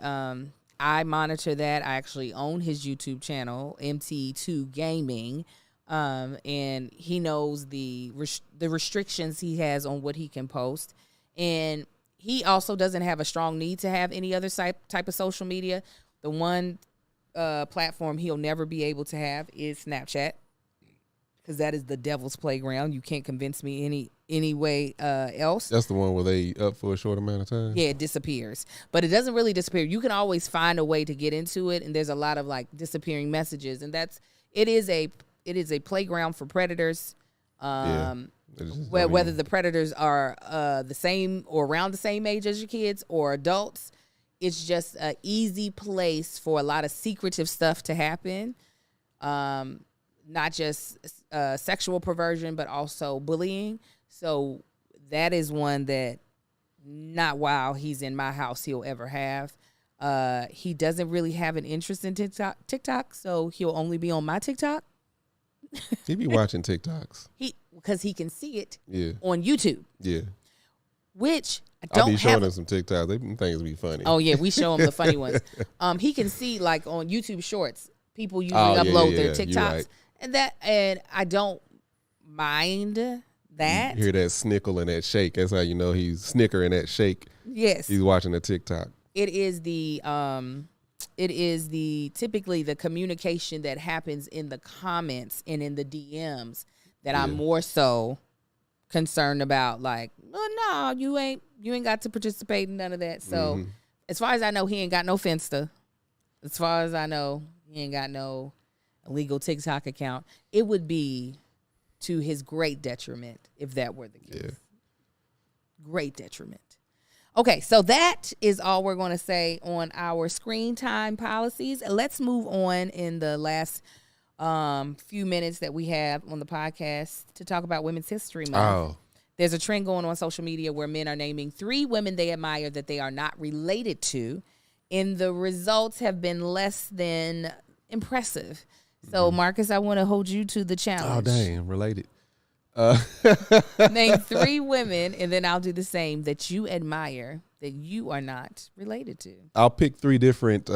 I monitor that. I actually own his YouTube channel, MT2 Gaming, and he knows the restrictions he has on what he can post, and he also doesn't have a strong need to have any other type of social media. The one platform he'll never be able to have is Snapchat, because that is the devil's playground. You can't convince me any way else. That's the one where they up for a short amount of time. Yeah, it disappears. But it doesn't really disappear. You can always find a way to get into it, and there's a lot of like disappearing messages, and it is a playground for predators. Whether the predators are the same or around the same age as your kids or adults, it's just an easy place for a lot of secretive stuff to happen. Not just sexual perversion, but also bullying. So that is one that not while he's in my house he'll ever have. He doesn't really have an interest in TikTok, so he'll only be on my TikTok. He be watching TikToks. Because he can see it Yeah. on YouTube. Yeah. Which I don't I'll be have. showing him some TikToks. They things be funny. Oh yeah, we show him the funny ones. He can see like on YouTube Shorts, people usually Oh, yeah, upload yeah, their yeah. TikToks, You're right. and I don't mind that. You hear that snickle and that shake. That's how you know he's snickering that shake. Yes, He's watching the TikTok. it is the typically the communication that happens in the comments and in the DMs that I'm more so concerned about. Like, oh no, you ain't got to participate in none of that. So as far as I know, he ain't got no Finsta. As far as I know, he ain't got no illegal TikTok account. It would be to his great detriment if that were the case. Yeah. Great detriment. Okay, so that is all we're going to say on our screen time policies. Let's move on in the last few minutes that we have on the podcast to talk about Women's History Month. Oh. There's a trend going on social media where men are naming 3 women they admire that they are not related to, and the results have been less than impressive. So, Marcus, I want to hold you to the challenge. Oh, dang. Related. Name 3 women, and then I'll do the same, that you admire that you are not related to. I'll pick 3 different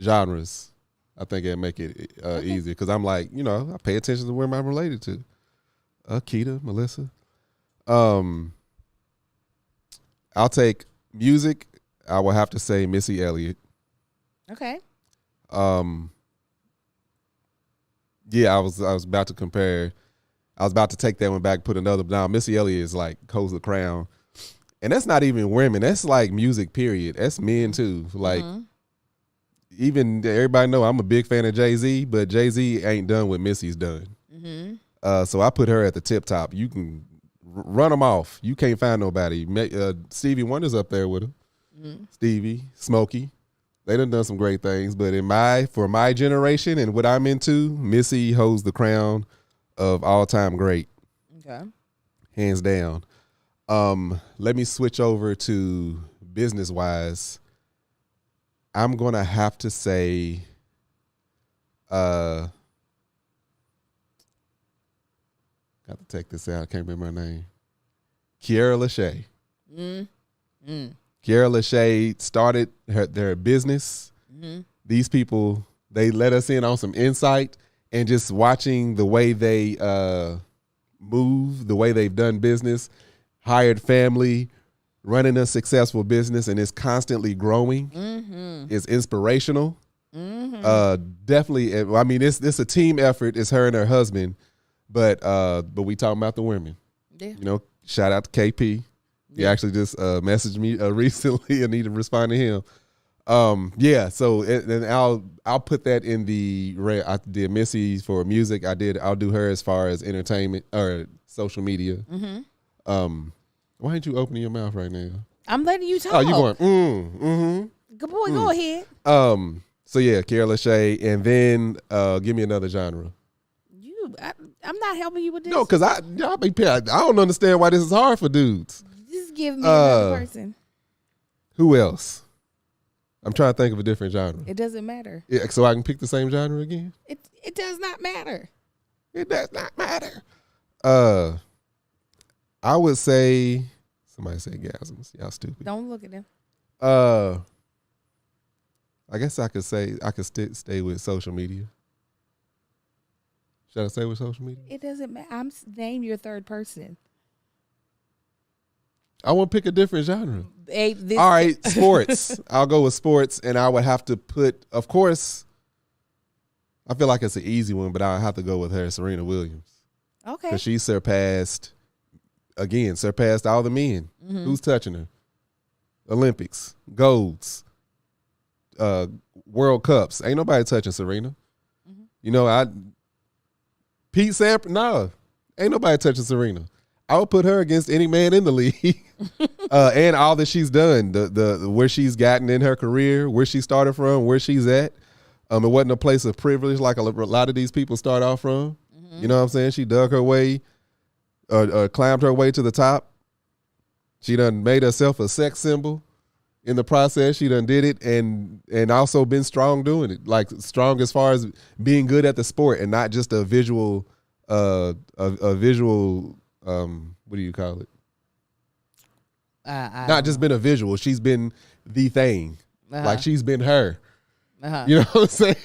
genres. I think it'll make it easier because I'm like, I pay attention to where I'm related to. Keita, Melissa. I'll take music. I will have to say Missy Elliott. Okay. Yeah, I was about to compare. I was about to take that one back, put another down. Missy Elliott is like holds the crown, and that's not even women. That's like music. Period. That's men too. Like even everybody know I'm a big fan of Jay-Z, but Jay-Z ain't done what Missy's done. So I put her at the tip top. You can run them off. You can't find nobody. Stevie Wonder's up there with her. Stevie, Smokey. They done some great things, but for my generation and what I'm into, Missy holds the crown of all-time great. Okay. Hands down. Let me switch over to business-wise. I'm going to have to say got to take this out. I can't remember her name. Kiara Lachey. Kiara Lachey started their business. These people, they let us in on some insight, and just watching the way they move, the way they've done business, hired family, running a successful business, and it's constantly growing. Is inspirational. Definitely. I mean, it's a team effort. It's her and her husband, but we talking about the women. Yeah. Shout out to KP. He actually just messaged me recently. I need to respond to him. So and I'll put that in the I did Missy for music. I'll do her as far as entertainment or social media. Why ain't you opening your mouth right now? I'm letting you talk. Oh, you going? Good boy, go ahead. So yeah, Kiara Lachey, and then give me another genre. I'm not helping you with this. No, because I don't understand why this is hard for dudes. Just give me another person. Who else? I'm trying to think of a different genre. It doesn't matter. Yeah, so I can pick the same genre again? It does not matter. It does not matter. I would say somebody say gasms. Y'all stupid. Don't look at them. I guess I could say I could stay with social media. Should I stay with social media? It doesn't matter. Name your third person. I want to pick a different genre. All All right, sports. I'll go with sports, and I would have to put, of course, I feel like it's an easy one, but I'll have to go with her, Serena Williams. Okay. Because she surpassed again, surpassed all the men. Who's touching her? Olympics, golds, World Cups. Ain't nobody touching Serena. You know, Pete Sampras, no, ain't nobody touching Serena. I would put her against any man in the league, and all that she's done, the where she's gotten in her career, where she started from, where she's at. It wasn't a place of privilege like a lot of these people start off from. You know what I'm saying? She dug her way, climbed her way to the top. She done made herself a sex symbol in the process. She done did it and also been strong doing it. Like strong as far as being good at the sport and not just a visual, what do you call it? Not just been a visual. She's been the thing. Like she's been her. You know what I'm saying?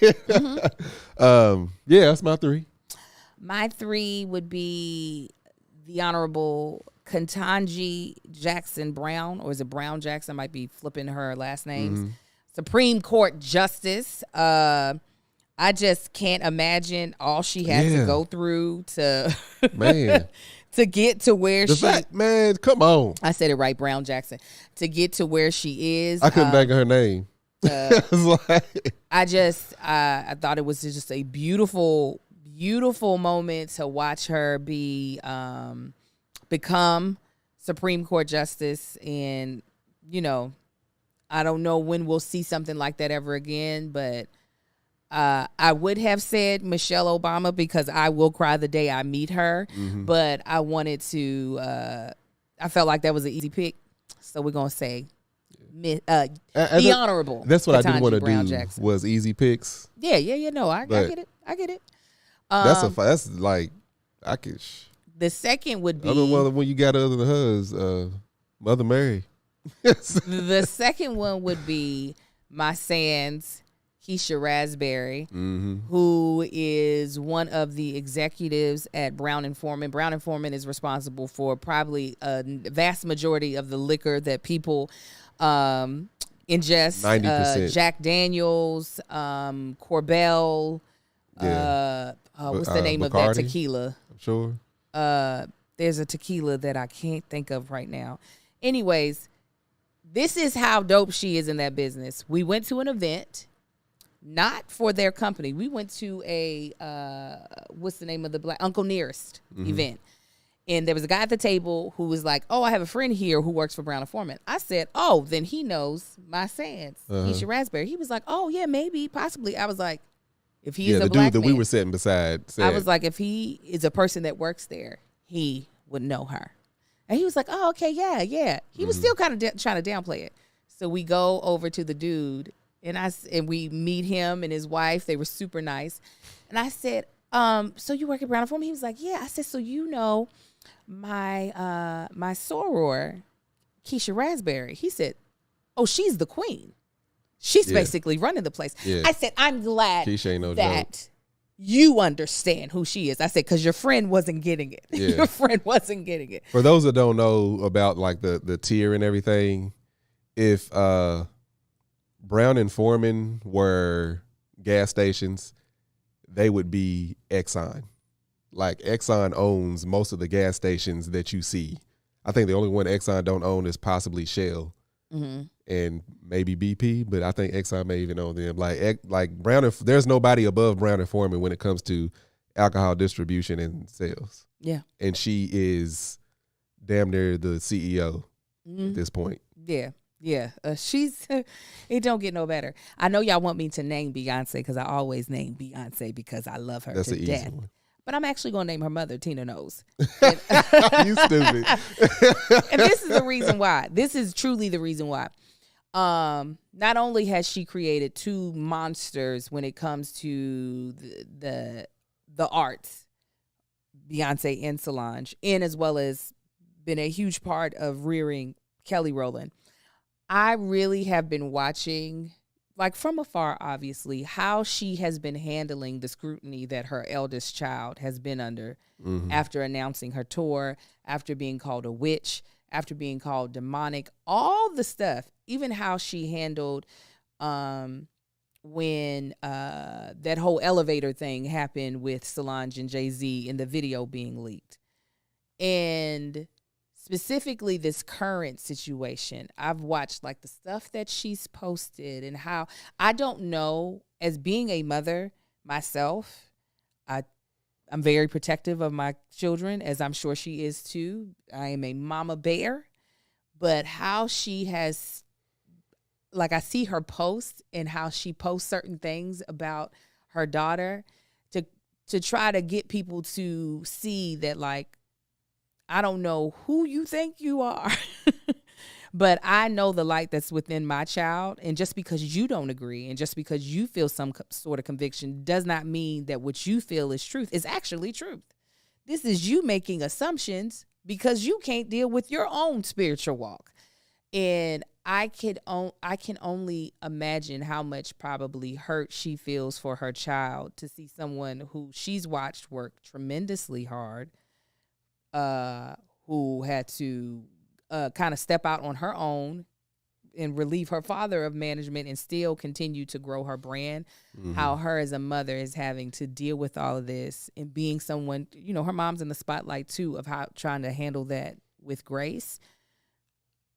Yeah, that's my 3. My 3 would be the Honorable Ketanji Jackson Brown, or is it Brown Jackson? I might be flipping her last names. Supreme Court Justice. I just can't imagine all she had to go through to man to get to where man, come on. I said it right, Brown Jackson. To get to where she is. I couldn't think of her name. I thought it was just a beautiful moment to watch her become Supreme Court Justice. And, you know, I don't know when we'll see something like that ever again, but I would have said Michelle Obama because I will cry the day I meet her, but I wanted to, I felt like that was an easy pick. So we're going to say the Honorable. That's what I didn't want to do Jackson. Was easy picks. Yeah. No, I get it. That's like I could. The second would be when you got other than hers, Mother Mary. The second one would be my sans Keisha Raspberry, who is one of the executives at Brown and Forman. Brown and Forman is responsible for probably a vast majority of the liquor that people ingest. 90%. Jack Daniels, Corbel. What's the name Bacardi? of that tequila? I'm sure. There's a tequila that I can't think of right now. Anyways, this is how dope she is in that business. We went to an event, not for their company. We went to a what's the name of the black Uncle Nearest event. And there was a guy at the table who was like, "Oh, I have a friend here who works for Brown and Forman." I said, "Oh, then he knows my sans, Keisha Raspberry." He was like, "Oh, yeah, maybe, possibly." I was like, if he's a the black dude that man, we were sitting beside said, I was like, if he is a person that works there, he would know her. And he was like, "Oh, okay, yeah." He was still kind of trying to downplay it. So we go over to the dude, and we meet him and his wife. They were super nice. And I said, "So you work at Brown and Forman?" He was like, "Yeah." I said, "So you know my soror, Keisha Raspberry?" He said, "Oh, she's the queen. She's basically running the place." Yeah. I said, "I'm glad Keisha ain't no that joke. you understand who she is." I said, because your friend wasn't getting it. Yeah. Your friend wasn't getting it. For those that don't know about like the tier and everything, if Brown and Forman were gas stations, they would be Exxon. Like Exxon owns most of the gas stations that you see. I think the only one Exxon don't own is possibly Shell and maybe BP, but I think Exxon may even own them. Like Brown and there's nobody above Brown and Forman when it comes to alcohol distribution and sales. Yeah. And she is damn near the CEO at this point. Yeah. She's it don't get no better. I know y'all want me to name Beyonce because I always name Beyonce because I love her That's to an death. easy one. But I'm actually going to name her mother Tina Knowles. You stupid. And this is the reason why. This is truly the reason why. Not only has she created two monsters when it comes to the arts, Beyonce and Solange, and as well as been a huge part of rearing Kelly Rowland. I really have been watching, like from afar, obviously, how she has been handling the scrutiny that her eldest child has been under after announcing her tour, after being called a witch, after being called demonic, all the stuff, even how she handled when that whole elevator thing happened with Solange and Jay-Z and the video being leaked. And specifically this current situation, I've watched like the stuff that she's posted and how I don't know, as being a mother myself, I'm very protective of my children, as I'm sure she is too. I am a mama bear, but how she has, like, I see her post and how she posts certain things about her daughter to try to get people to see that, like, I don't know who you think you are, but I know the light that's within my child. And just because you don't agree and just because you feel some sort of conviction does not mean that what you feel is truth. It's actually truth. This is you making assumptions because you can't deal with your own spiritual walk. And I can only imagine how much probably hurt she feels for her child to see someone who she's watched work tremendously hard, who had to kind of step out on her own and relieve her father of management and still continue to grow her brand. Mm-hmm. How her as a mother is having to deal with all of this and being someone, you know, her mom's in the spotlight too, of how trying to handle that with grace.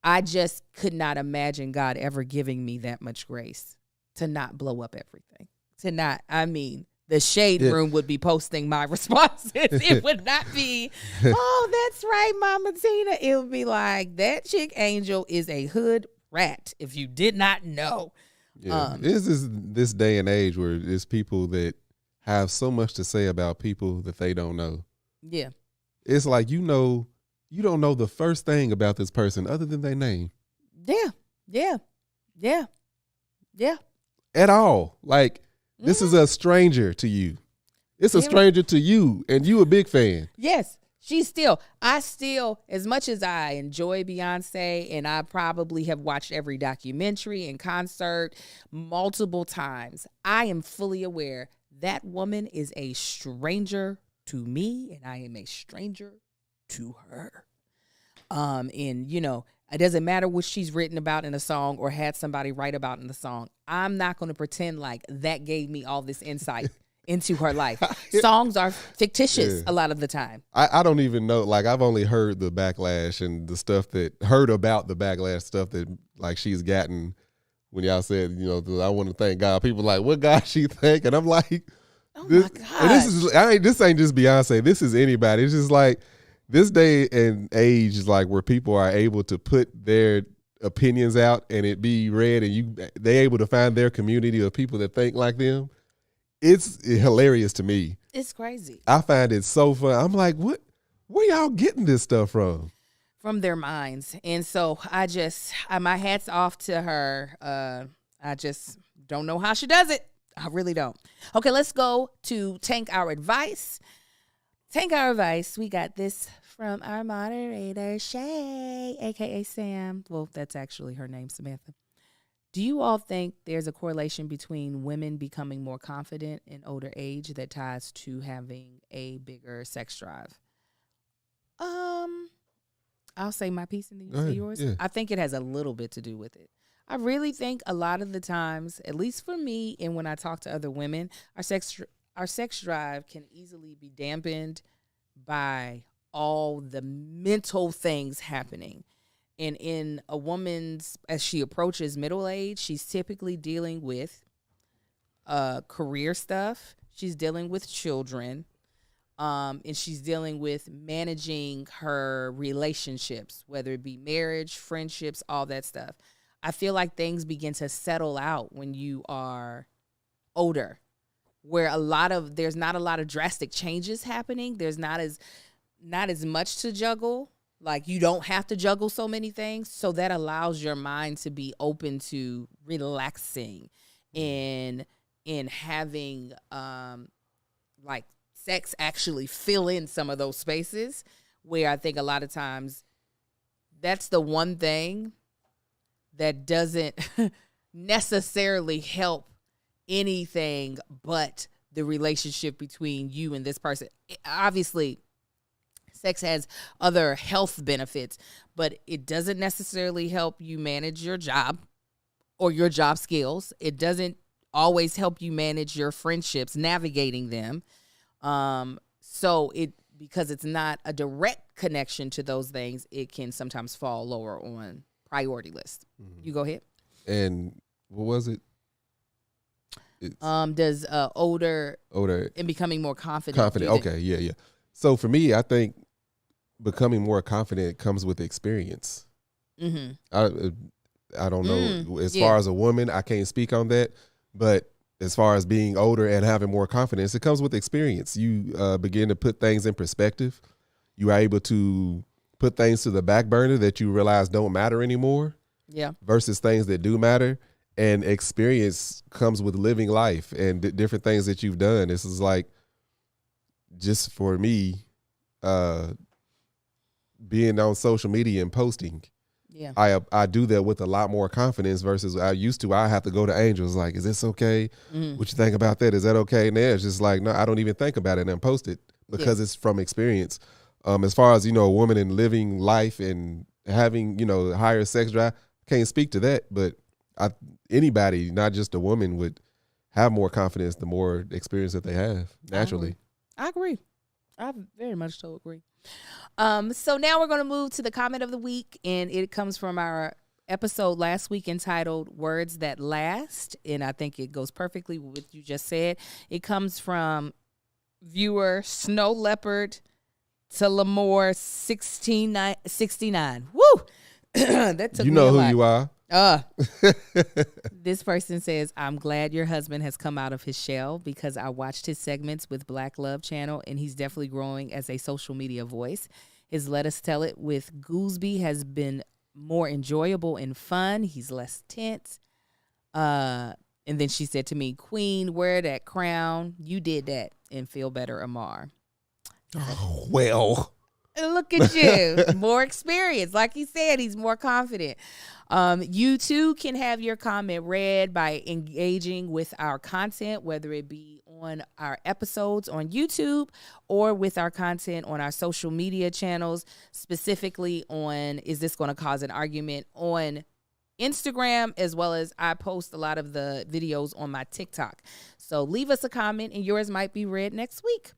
I just could not imagine God ever giving me that much grace to not blow up everything. The shade room would be posting my responses. It would not be, oh, that's right, Mama Tina. It would be like, that chick Angel is a hood rat, if you did not know. Yeah. This day and age where there's people that have so much to say about people that they don't know. Yeah. It's like, you don't know the first thing about this person other than their name. Yeah. At all. Like, this is a stranger to you. It's a stranger to you, and you a big fan. Yes. I still, as much as I enjoy Beyonce, and I probably have watched every documentary and concert multiple times, I am fully aware that woman is a stranger to me, and I am a stranger to her. And you know, it doesn't matter what she's written about in a song or had somebody write about in the song. I'm not going to pretend like that gave me all this insight into her life. Songs are fictitious a lot of the time. I don't even know. Like, I've only heard the backlash and heard about the backlash stuff that, like, she's gotten when y'all said, you know, I want to thank God. People like, what God she thank? And I'm like, oh my God. And this ain't just Beyonce. This is anybody. It's just like, this day and age is like where people are able to put their opinions out and it be read, and they're able to find their community of people that think like them. It's hilarious to me. It's crazy. I find it so fun. I'm like, where y'all getting this stuff from? From their minds. And so my hat's off to her. I just don't know how she does it. I really don't. Okay, let's go to Tank Our Advice. Tank Our Advice. We got this from our moderator, Shay, a.k.a. Sam. Well, that's actually her name, Samantha. Do you all think there's a correlation between women becoming more confident in older age that ties to having a bigger sex drive? I'll say my piece and then you say yours. Yeah. I think it has a little bit to do with it. I really think a lot of the times, at least for me, and when I talk to other women, our sex drive can easily be dampened by all the mental things happening. And in a woman's, as she approaches middle age, she's typically dealing with career stuff. She's dealing with children. And she's dealing with managing her relationships, whether it be marriage, friendships, all that stuff. I feel like things begin to settle out when you are older, where there's not a lot of drastic changes happening. There's not as much to juggle. Like, you don't have to juggle so many things. So that allows your mind to be open to relaxing and having like sex actually fill in some of those spaces, where I think a lot of times that's the one thing that doesn't necessarily help anything but the relationship between you and this person. Obviously, sex has other health benefits, but it doesn't necessarily help you manage your job or your job skills. It doesn't always help you manage your friendships, navigating them. So because it's not a direct connection to those things, it can sometimes fall lower on priority list. You go ahead. And what was it? It's Does older and becoming more confident. Okay, yeah. So for me, I think becoming more confident comes with experience. I don't know. As far as a woman, I can't speak on that. But as far as being older and having more confidence, it comes with experience. You begin to put things in perspective. You are able to put things to the back burner that you realize don't matter anymore. Yeah. Versus things that do matter. And experience comes with living life and different things that you've done. This is like, just for me, being on social media and posting. Yeah. I do that with a lot more confidence versus I used to. I have to go to angels like, is this okay? What you think about that? Is that okay? And it's just like, no, I don't even think about it and post it because it's from experience. As far as, a woman and living life and having, higher sex drive, can't speak to that, but anybody, not just a woman, would have more confidence the more experience that they have naturally. I agree. I very much so agree. So now we're going to move to the comment of the week, and it comes from our episode last week entitled Words That Last, and I think it goes perfectly with what you just said. It comes from viewer Snow Leopard to Lamore 1669. Woo! That took me a lot. You know who you are. This person says, I'm glad your husband has come out of his shell because I watched his segments with Black Love Channel and he's definitely growing as a social media voice. His Let Us Tell It with Goolsby has been more enjoyable and fun. He's less tense. And then she said to me, Queen, wear that crown. You did that and feel better, Amar. Oh, well. Look at you. More experience. Like he said, he's more confident. You too can have your comment read by engaging with our content, whether it be on our episodes on YouTube or with our content on our social media channels, specifically on Is This Going to Cause an Argument on Instagram, as well as I post a lot of the videos on my TikTok. So leave us a comment and yours might be read next week.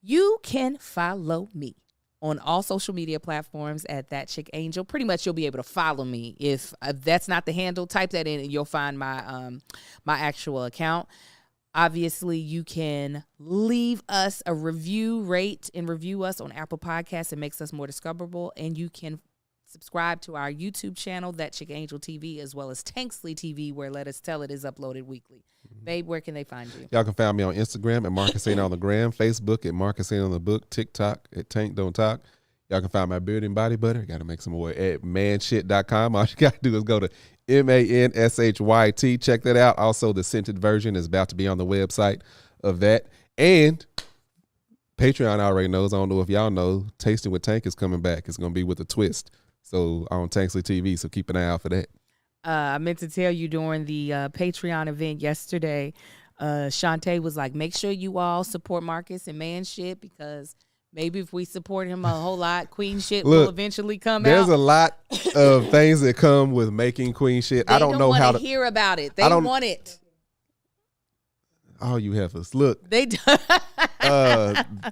You can follow me on all social media platforms at That Chick Angel. Pretty much you'll be able to follow me. If that's not the handle, type that in and you'll find my my actual account. Obviously, you can leave us a review, rate and review us on Apple Podcasts. It makes us more discoverable. And you can subscribe to our YouTube channel, That Chick Angel TV, as well as Tanksley TV, where Let Us Tell It is uploaded weekly. Babe, where can they find you? Y'all can find me on Instagram at Marcus Ain't on the Gram, Facebook at Marcus Ain't on the Book, TikTok at Tank Don't Talk. Y'all can find my beard and body butter. Got to make some more at manshit.com. All you got to do is go to MANSHYT. Check that out. Also, the scented version is about to be on the website of that. And Patreon already knows. I don't know if y'all know. Tasting with Tank is coming back. It's going to be with a twist. So on Tanksley TV. So keep an eye out for that. I meant to tell you during the Patreon event yesterday, Shantae was like, make sure you all support Marcus and Man Shit, because maybe if we support him a whole lot, Queen Shit will eventually come out. There's a lot of things that come with making Queen Shit. They I don't know how to hear about it. They want it. All you have is look. They do.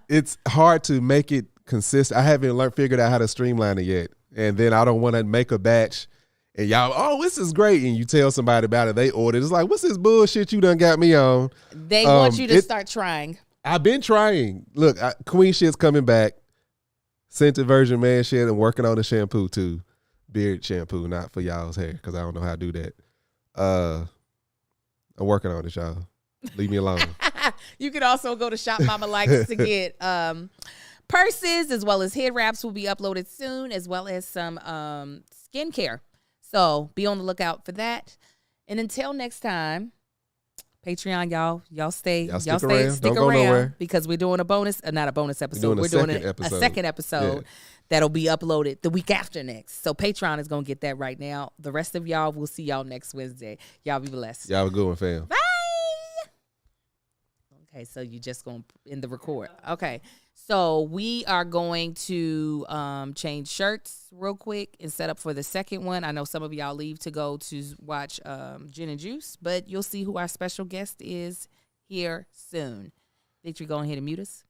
It's hard to make it consistent. I haven't figured out how to streamline it yet. And then I don't want to make a batch and y'all, oh, this is great. And you tell somebody about it, they order. It's like, what's this bullshit you done got me on? They want you to start trying. I've been trying. Look, Queen Shit's coming back. Scented version Man Shit, and working on the shampoo too. Beard shampoo, not for y'all's hair, because I don't know how to do that. I'm working on it, y'all. Leave me alone. You can also go to Shop Mama Likes to get purses, as well as head wraps will be uploaded soon, as well as some skincare. So be on the lookout for that. And until next time, Patreon, y'all stay, stick around because we're doing a bonus, not a bonus episode. We're doing a second episode that'll be uploaded the week after next. So Patreon is gonna get that right now. The rest of y'all, we'll see y'all next Wednesday. Y'all be blessed. Y'all have a good one, fam. Bye. Okay, so you just gonna end the record. Okay. So we are going to change shirts real quick and set up for the second one. I know some of y'all leave to go to watch Gin and Juice, but you'll see who our special guest is here soon. Victory, go ahead and mute us.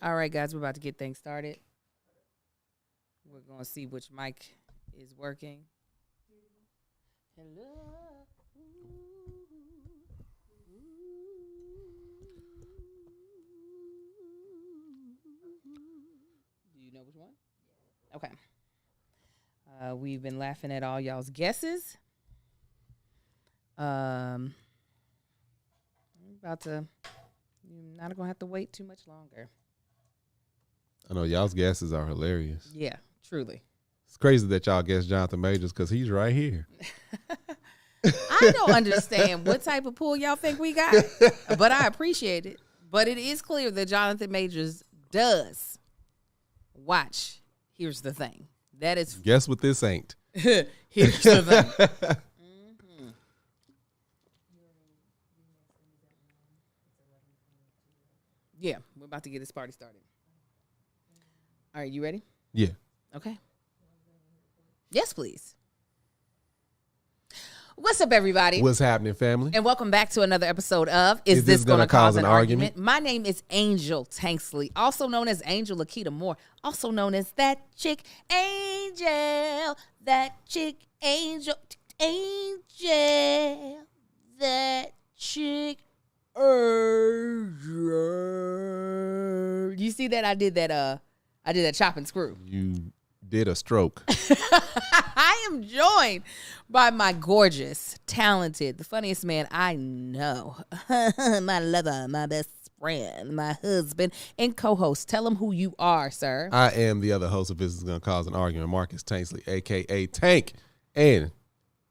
All right, guys, we're about to get things started. We're going to see which mic is working. Hello. Do you know which one? Okay. We've been laughing at all y'all's guesses. I'm about to. You're not going to have to wait too much longer. I know y'all's guesses are hilarious. Yeah, truly. It's crazy that y'all guessed Jonathan Majors because he's right here. I don't understand what type of pool y'all think we got, but I appreciate it. But it is clear that Jonathan Majors does watch. Here's the thing. That is. Guess what this ain't. Here's the thing. Yeah, we're about to get this party started. All right, you ready? Yeah. Okay. Yes, please. What's up, everybody? What's happening, family? And welcome back to another episode of Is This Gonna Cause an Argument? My name is Angel Tanksley, also known as Angel Lakita Moore, also known as That Chick Angel, That Chick Angel, Angel, That Chick Angel. You see that? I did that chop and screw. You did a stroke. I am joined by my gorgeous, talented, the funniest man I know, my lover, my best friend, my husband, and co-host. Tell him who you are, sir. I am the other host of This Is Gonna Cause an Argument, Marcus Tanksley, a.k.a. Tank. And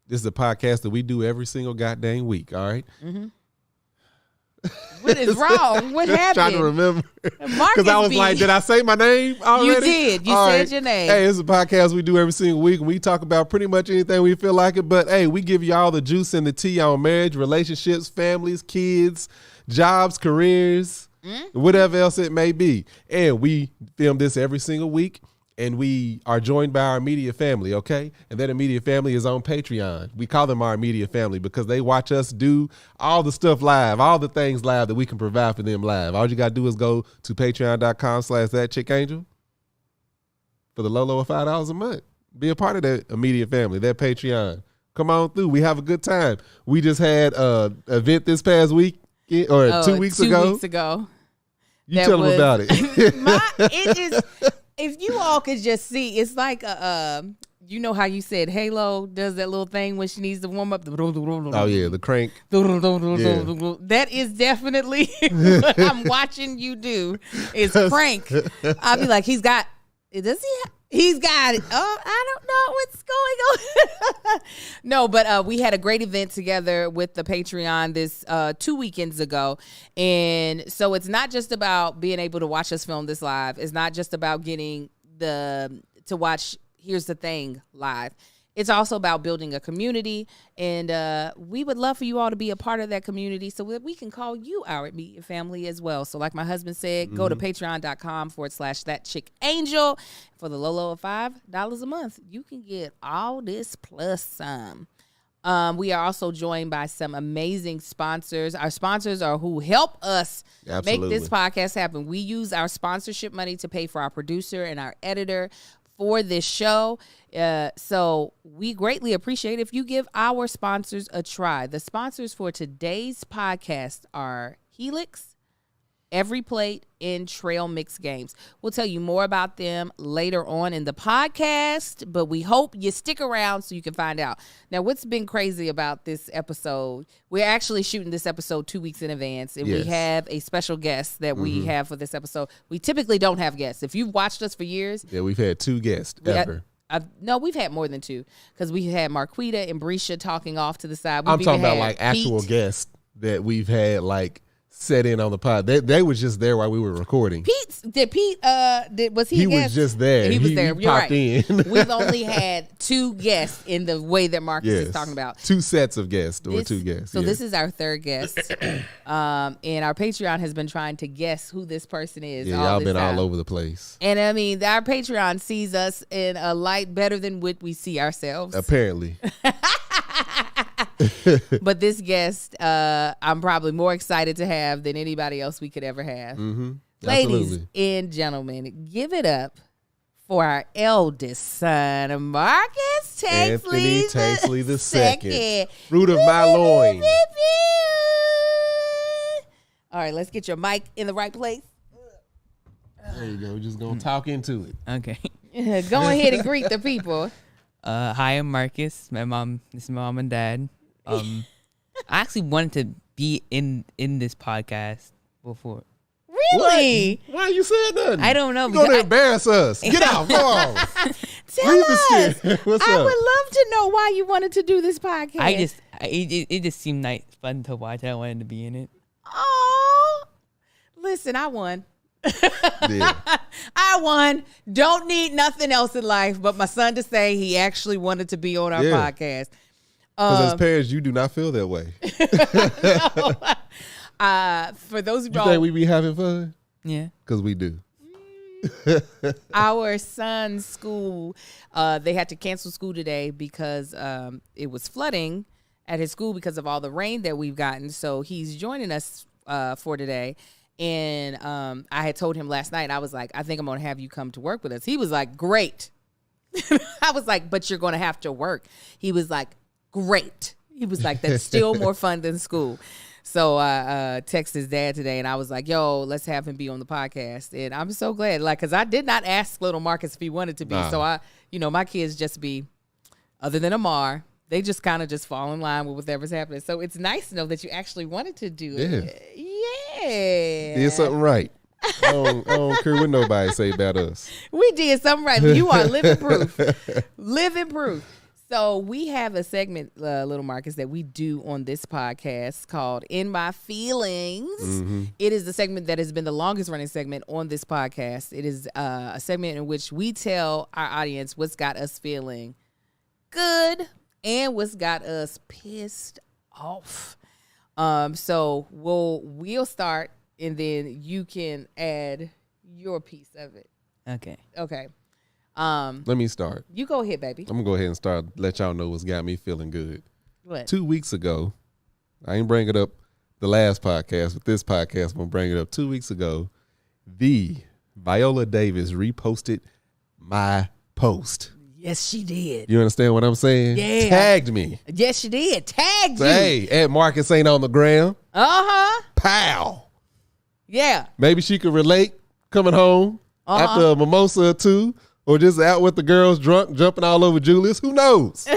this is a podcast that we do every single goddamn week, all right? Mm-hmm. What is wrong? What happened? Trying to remember. Because I was like, did I say my name already? You did. You all said right. your name. Hey, it's a podcast we do every single week, and we talk about pretty much anything we feel like it. But, hey, we give you all the juice and the tea on marriage, relationships, families, kids, jobs, careers, whatever else it may be. And we film this every single week. And we are joined by our immediate family, okay? And that immediate family is on Patreon. We call them our immediate family because they watch us do all the stuff live, all the things live that we can provide for them live. All you got to do is go to patreon.com/thatchickangel for the low of $5 a month. Be a part of that immediate family, that Patreon. Come on through. We have a good time. We just had an event this past week, or 2 weeks ago. 2 weeks ago. You tell them about it. It is... If you all could just see, it's like you know how you said Halo does that little thing when she needs to warm up. Oh yeah, the crank. Yeah. That is definitely what I'm watching you do. Is crank. I'll be like, he's got it. Does he? He's got it. Oh, I don't know what's going on. No, but we had a great event together with the Patreon this 2 weekends ago. And so it's not just about being able to watch us film this live. It's not just about getting to watch Here's the Thing live. It's also about building a community, and we would love for you all to be a part of that community so that we can call you our immediate family as well. So like my husband said, go to patreon.com/thatchickangel. For the low of $5 a month, you can get all this plus some. We are also joined by some amazing sponsors. Our sponsors are who help us make this podcast happen. We use our sponsorship money to pay for our producer and our editor for this show. So we greatly appreciate if you give our sponsors a try. The sponsors for today's podcast are Helix, Every Plate, and Trail Mix Games. We'll tell you more about them later on in the podcast, but we hope you stick around so you can find out. Now, what's been crazy about this episode, we're actually shooting this episode 2 weeks in advance, and we have a special guest that we have for this episode. We typically don't have guests. If you've watched us for years. Yeah, we've had 2 guests ever. No, we've had more than 2 because we had Marquita and Brescia talking off to the side. I'm talking about like actual guests that we've had like set in on the pod. They was just there while we were recording. Was he was just there. He was there. He You're popped right. in. We've only had 2 guests in the way that Marcus is talking about. 2 sets of guests or 2 guests. So this is our 3rd guest. And our Patreon has been trying to guess who this person is. Yeah, y'all been all over the place. And I mean, our Patreon sees us in a light better than what we see ourselves. Apparently. But this guest, I'm probably more excited to have than anybody else we could ever have. Ladies Absolutely. and gentlemen, give it up for our eldest son, Marcus Anthony Tanksley the second. II. Fruit of my loins. All right, let's get your mic in the right place. There you go. We're just going to talk into it. Okay. Go ahead and greet the people. Hi, I'm Marcus. This is my mom and dad. I actually wanted to be in this podcast before. Really? Why you said nothing? I don't know. You're going to embarrass us. Get out. Go on. Tell Leave the us. shit. What's I up? would love to know why you wanted to do this podcast. It just seemed nice, fun to watch. I wanted to be in it. Oh, listen, I won. Yeah. I won. Don't need nothing else in life but my son to say he actually wanted to be on our Yeah. podcast. Because as parents, you do not feel that way. For those who You think don't, we be having fun? Yeah. Because we do. our son's school, they had to cancel school today because it was flooding at his school because of all the rain that we've gotten. So he's joining us for today. And I had told him last night, I was like, I think I'm going to have you come to work with us. He was like, great. I was like, but you're going to have to work. He was like, great. He was like, that's still more fun than school. So I texted his dad today and I was like, yo, let's have him be on the podcast. And I'm so glad, like, because I did not ask little Marcus if he wanted to be. Nah. So my kids just be, other than Amar, they just kind of just fall in line with whatever's happening. So it's nice to know that you actually wanted to do it. Yeah. Did something right. I don't care what nobody say about us. We did something right. You are living proof. Living proof. So we have a segment, Little Marcus, that we do on this podcast called In My Feelings. Mm-hmm. It is the segment that has been the longest running segment on this podcast. It is a segment in which we tell our audience what's got us feeling good and what's got us pissed off. So we'll start and then you can add your piece of it. Okay. Okay. Let me start. You go ahead, baby. I'm going to go ahead and start. Let y'all know what's got me feeling good. What? 2 weeks ago, I ain't bring it up the last podcast, but this podcast, I'm going to bring it up. 2 weeks ago, the Viola Davis reposted my post. Yes, she did. You understand what I'm saying? Yeah. Tagged me. Yes, she did. Tagged you. Hey, at Marcus ain't on the gram. Uh-huh. Pow. Yeah. Maybe she could relate coming home after a mimosa or two, or just out with the girls drunk, jumping all over Julius. Who knows?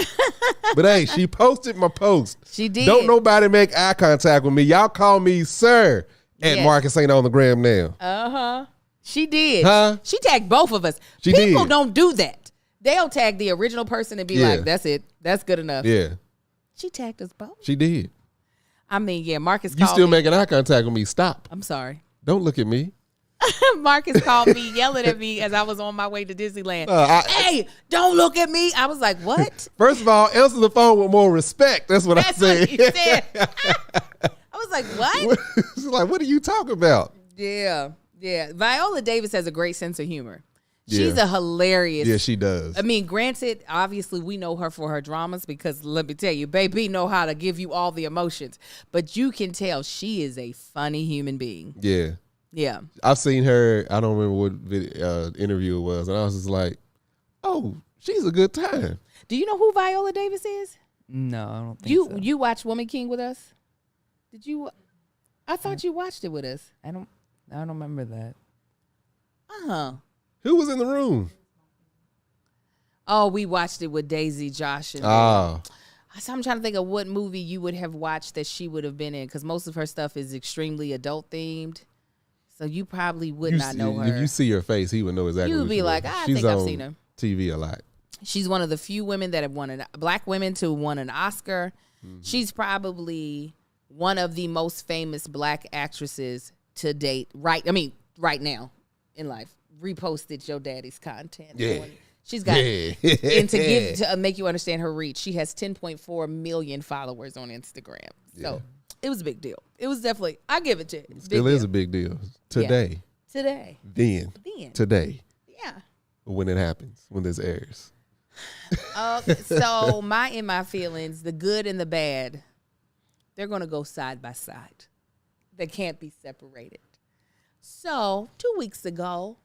But hey, she posted my post. She did. Don't nobody make eye contact with me. Y'all call me sir at Yes. Marcus ain't on the gram now. Uh-huh. She did. Huh? She tagged both of us. She People did. don't do that. They'll tag the original person and be Yeah. like, that's it. That's good enough. Yeah, She tagged us both. she did. I mean, yeah, Marcus You called still me. making eye contact with me. Stop. I'm sorry. Don't look at me. Marcus called me, yelling at me as I was on my way to Disneyland. I- Hey, don't look at me. I was like, what? First of all, answer the phone with more respect. That's what That's I said. what you said. I was like, what? She's like, what are you talking about? Yeah. Viola Davis has a great sense of humor. She's Yeah. a hilarious. Yeah, she does. I mean, granted, obviously we know her for her dramas because let me tell you, baby know how to give you all the emotions. But you can tell she is a funny human being. Yeah. Yeah. I've seen her, I don't remember what interview it was, and I was just like, oh, she's a good time. Do you know who Viola Davis is? No, I don't think so. You watched Woman King with us? Did you? I thought you watched it with us. I don't remember that. Uh-huh. Who was in the room? Oh, we watched it with Daisy, Josh, and So I'm trying to think of what movie you would have watched that she would have been in, because most of her stuff is extremely adult themed. So you probably would not know her. If you see her face, he would know exactly. You would who be she like, was. I She's think I've on seen her. TV a lot. She's one of the few women that have won black women to won an Oscar. Mm-hmm. She's probably one of the most famous black actresses to date. Right now in life. Reposted your daddy's content. Yeah. She's got Yeah. and to make you understand her reach, she has 10.4 million followers on Instagram. So it was a big deal. It was definitely, I give it to you. Still is a big deal. Today. Today. Then. Today. Yeah. When it happens. When this airs. So in my feelings, the good and the bad, they're going to go side by side. They can't be separated. So 2 weeks ago,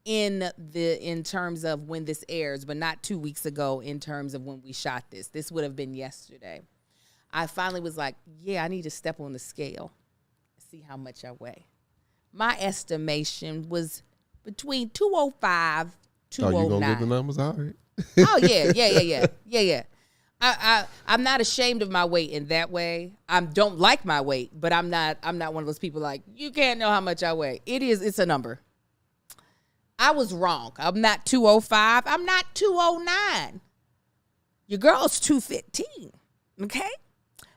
in terms of when this airs, but not 2 weeks ago in terms of when we shot this. This would have been yesterday. I finally was like, yeah, I need to step on the scale, see how much I weigh. My estimation was between 205, 209. Oh, you gonna get the numbers? All right. Oh yeah. I'm not ashamed of my weight in that way. I don't like my weight, but I'm not one of those people like, you can't know how much I weigh. It's a number. I was wrong. I'm not 205. I'm not 209. Your girl's 215. Okay?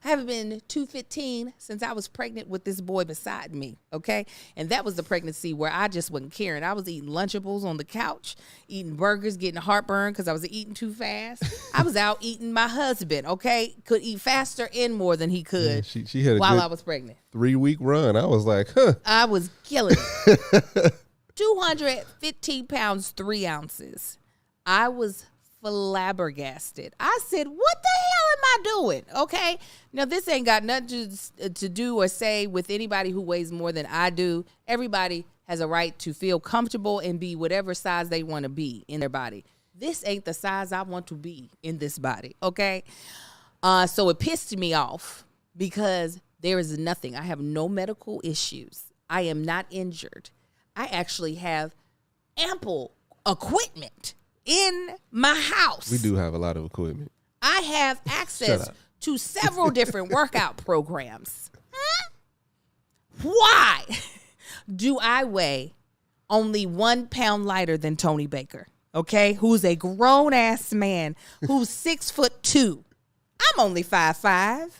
I haven't been 215 since I was pregnant with this boy beside me, okay? And that was the pregnancy where I just wasn't caring. I was eating Lunchables on the couch, eating burgers, getting heartburn because I was eating too fast. I was out eating my husband, okay? Could eat faster and more than he could she had a while good I was pregnant. 3-week run. I was like, huh. I was killing it. 215 pounds, 3 ounces. I was flabbergasted. I said, what the hell am I doing? Okay. Now, this ain't got nothing to do or say with anybody who weighs more than I do. Everybody has a right to feel comfortable and be whatever size they want to be in their body. This ain't the size I want to be in this body. Okay. So it pissed me off because there is nothing. I have no medical issues. I am not injured. I actually have ample equipment in my house. We do have a lot of equipment. I have access to several different workout programs. Why do I weigh only 1 pound lighter than Tony Baker? Okay, who's a grown ass man who's 6'2". I'm only 5'5".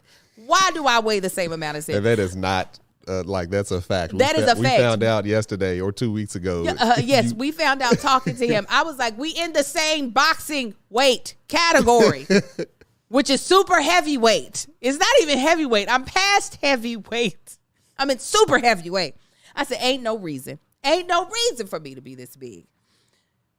Why do I weigh the same amount as him? And that is not. That's a fact. That is a fact. We found out yesterday or 2 weeks ago. Yes, we found out talking to him. I was like, we in the same boxing weight category, which is super heavyweight. It's not even heavyweight. I'm past heavyweight. I'm in super heavyweight. I said, ain't no reason for me to be this big.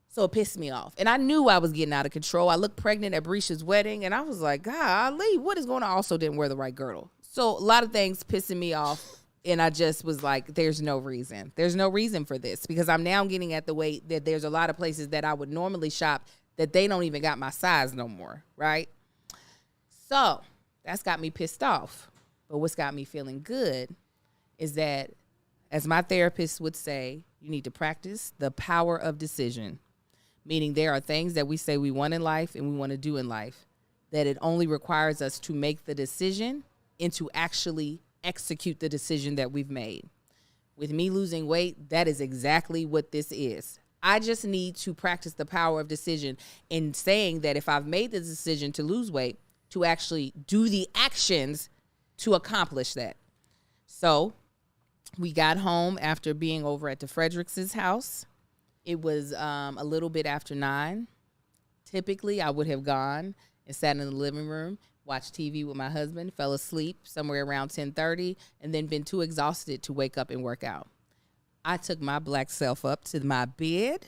So it pissed me off. And I knew I was getting out of control. I looked pregnant at Brisha's wedding, and I was like, golly, what is going on? I also didn't wear the right girdle. So a lot of things pissing me off. And I just was like, there's no reason. There's no reason for this because I'm now getting at the weight that there's a lot of places that I would normally shop that they don't even got my size no more, right? So that's got me pissed off. But what's got me feeling good is that, as my therapist would say, you need to practice the power of decision, meaning there are things that we say we want in life and we want to do in life, that it only requires us to make the decision and to actually execute the decision that we've made. With me losing weight, that is exactly what this is. I just need to practice the power of decision in saying that if I've made the decision to lose weight, to actually do the actions to accomplish that. So we got home after being over at the Fredericks' house. It was a little bit after 9. Typically, I would have gone and sat in the living room, watched TV with my husband, fell asleep somewhere around 10:30, and then been too exhausted to wake up and work out. I took my black self up to my bed.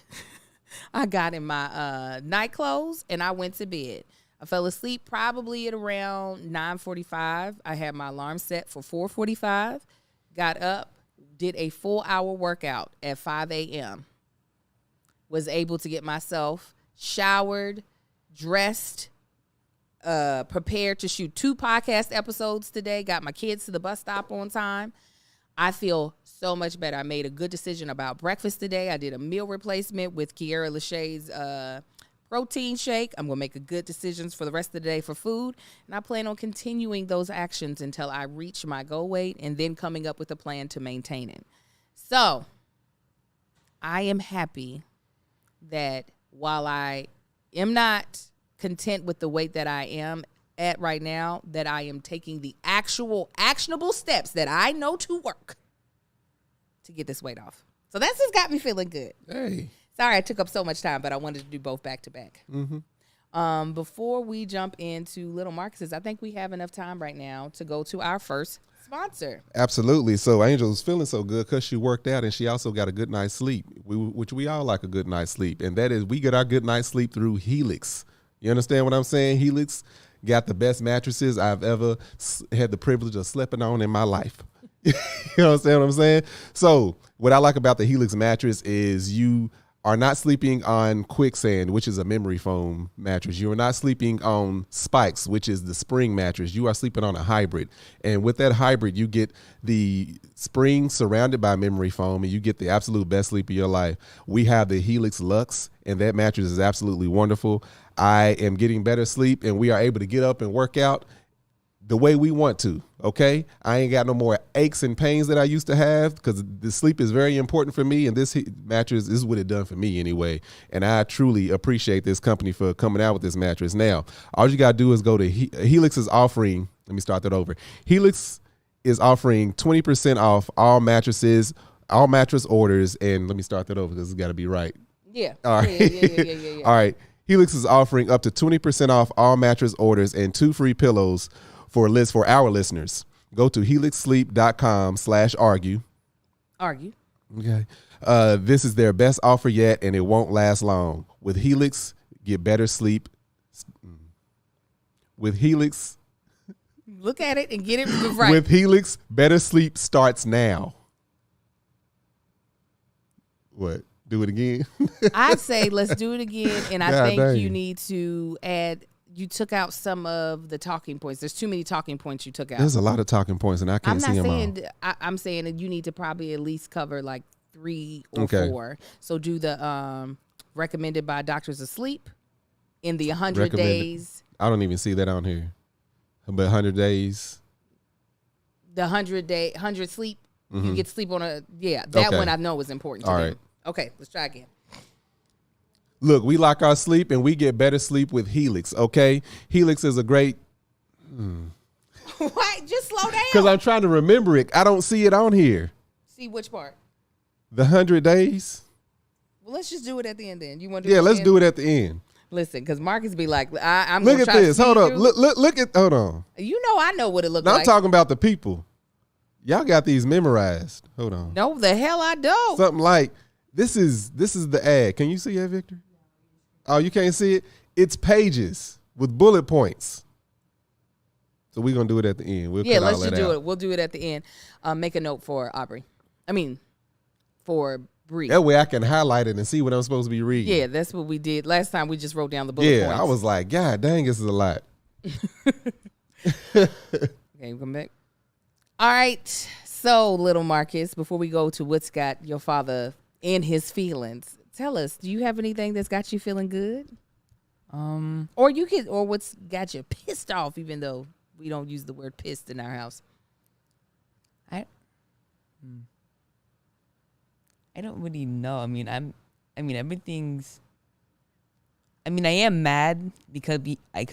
I got in my night clothes, and I went to bed. I fell asleep probably at around 9:45. I had my alarm set for 4:45. Got up, did a full hour workout at 5 a.m. Was able to get myself showered, dressed, prepared to shoot 2 podcast episodes today. Got my kids to the bus stop on time. I feel so much better. I made a good decision about breakfast today. I did a meal replacement with Kiara Lachey's protein shake. I'm going to make a good decisions for the rest of the day for food. And I plan on continuing those actions until I reach my goal weight and then coming up with a plan to maintain it. So I am happy that while I am not content with the weight that I am at right now, that I am taking the actual actionable steps that I know to work to get this weight off. So that's just got me feeling good. Hey. Sorry I took up so much time, but I wanted to do both back to back. Before we jump into Little Marcus's, I think we have enough time right now to go to our first sponsor. Absolutely. So Angel's feeling so good because she worked out and she also got a good night's sleep, which we all like a good night's sleep. And that is, we get our good night's sleep through Helix. You understand what I'm saying? Helix got the best mattresses I've ever had the privilege of sleeping on in my life. You understand what I'm saying? So what I like about the Helix mattress is you are not sleeping on quicksand, which is a memory foam mattress. You are not sleeping on spikes, which is the spring mattress. You are sleeping on a hybrid. And with that hybrid, you get the spring surrounded by memory foam, and you get the absolute best sleep of your life. We have the Helix Luxe, and that mattress is absolutely wonderful. I am getting better sleep, and we are able to get up and work out the way we want to, okay? I ain't got no more aches and pains that I used to have because the sleep is very important for me, and this mattress is what it done for me anyway. And I truly appreciate this company for coming out with this mattress. Now, all you got to do is go to Helix is offering, let me start that over. Helix is offering 20% off all mattresses, all mattress orders, and let me start that over because it's got to be right. Yeah. All right. Yeah. All right. Helix is offering up to 20% off all mattress orders and 2 free pillows for our listeners. Go to helixsleep.com/argue. Argue. Okay. This is their best offer yet, and it won't last long. With Helix, get better sleep. With Helix. Look at it and get it right. With Helix, better sleep starts now. What? Do it again? I say let's do it again, and I God think dang. you need to add. You took out some of the talking points. There's too many talking points you took out. There's a lot of talking points, and I I'm can't not see them all. saying. I'm saying that you need to probably at least cover like 3 or Okay. 4. So do the recommended by doctors of sleep in the 100 Recommended. days. I don't even see that on here. But 100 days. The 100 sleep. You Mhm. get sleep on that Okay. one I know is important to All them. right. Okay, let's try again. Look, we like our sleep, and we get better sleep with Helix, okay? Helix is a great... Why? Just slow Because down. I'm trying to remember it. I don't see it on here. See which part. The 100 days? Well, let's just do it at the end then. You want to do Yeah, it let's again? do it at the end. Listen, because Marcus be like, I'm Look gonna at try this. To Hold see up. you. Look at... Hold on. You know I know what it looks Now, like. I'm talking about the people. Y'all got these memorized. Hold on. No, the hell I don't. Something like... This is the ad. Can you see that, Victor? Oh, you can't see it? It's pages with bullet points. So we're going to do it at the end. We'll cut Let's all just that do out. it. We'll do it at the end. Make a note for Aubrey. For Bree. That way I can highlight it and see what I'm supposed to be reading. Yeah, that's what we did. Last time we just wrote down the bullet points. I was like, God dang, this is a lot. Okay, come back. All right. So, little Marcus, before we go to what's got your father in his feelings, tell us, do you have anything that's got you feeling good? Or what's got you pissed off, even though we don't use the word pissed in our house. I don't really know. I am mad because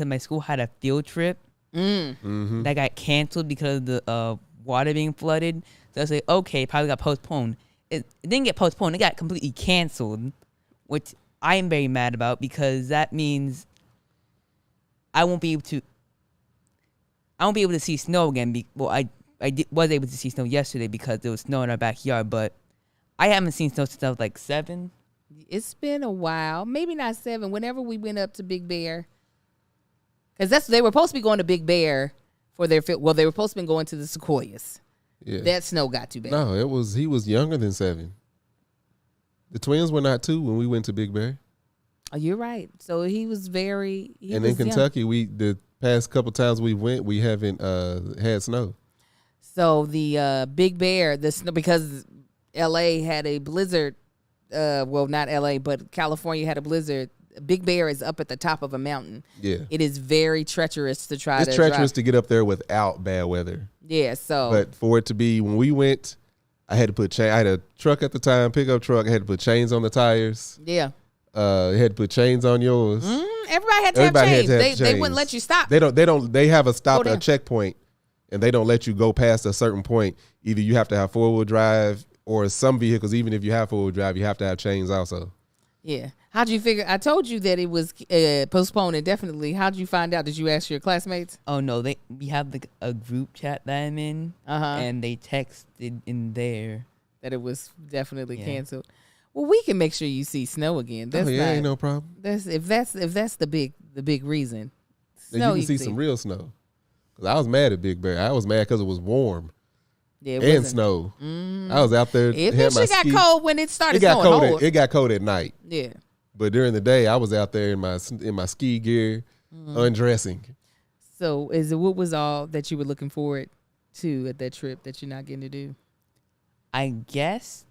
my school had a field trip that got canceled because of the water being flooded. So I was like, okay, probably got postponed. It didn't get postponed. It got completely canceled, which I am very mad about because that means I won't be able to see snow again. I was able to see snow yesterday because there was snow in our backyard, but I haven't seen snow since I was like 7. It's been a while. Maybe not 7. Whenever we went up to Big Bear. Because they were supposed to be going to Big Bear for their field. Well, they were supposed to be going to the Sequoias. Yeah. That snow got too bad. No, he was younger than 7. The twins were not 2 when we went to Big Bear. Oh, you're right. So he was very. And in Kentucky, the past couple times we went, we haven't had snow. So the Big Bear, the snow, because L.A. had a blizzard. Well, not L.A., but California had a blizzard. Big Bear is up at the top of a mountain. Yeah. It is very treacherous to try It's treacherous to get up there without bad weather. Yeah, so. But for it to be, when we went, I had to put I had a truck at the time, pickup truck. I had to put chains on the tires. Yeah. I had to put chains on yours. Everybody had to have chains. They wouldn't let you stop. They have a stop, down. a checkpoint, and they don't let you go past a certain point. Either you have to have 4-wheel drive, or some vehicles, even if you have 4-wheel drive, you have to have chains also. Yeah. How'd you figure? I told you that it was postponed indefinitely. How'd you find out? Did you ask your classmates? Oh no, we have a group chat that I'm in, and they texted in there that it was definitely canceled. Well, we can make sure you see snow again. That's ain't no problem. That's if that's the big reason. Now you can see some real snow. 'Cause I was mad at Big Bear. I was mad because it was warm. Yeah, it and wasn't. snow. I was out there. It had my got ski. cold when it started It got snowing cold. hard. It got cold at night, Yeah. but during the day, I was out there in my ski gear, undressing. So what was all that you were looking forward to at that trip that you're not getting to do? I guess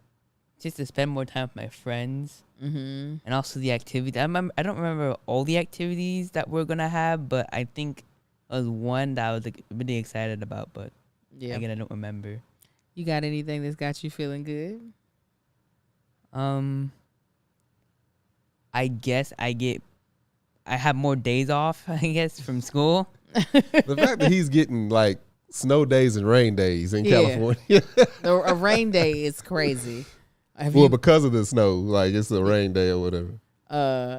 just to spend more time with my friends, and also the activity. I don't remember all the activities that we're gonna have, but I think there was one that I was like really excited about. But Yeah. again, I don't remember. You got anything that's got you feeling good? I guess I have more days off. I guess from school. The fact that he's getting like snow days and rain days in Yeah. California. A rain day is crazy. Well, because of the snow, like it's a rain day or whatever.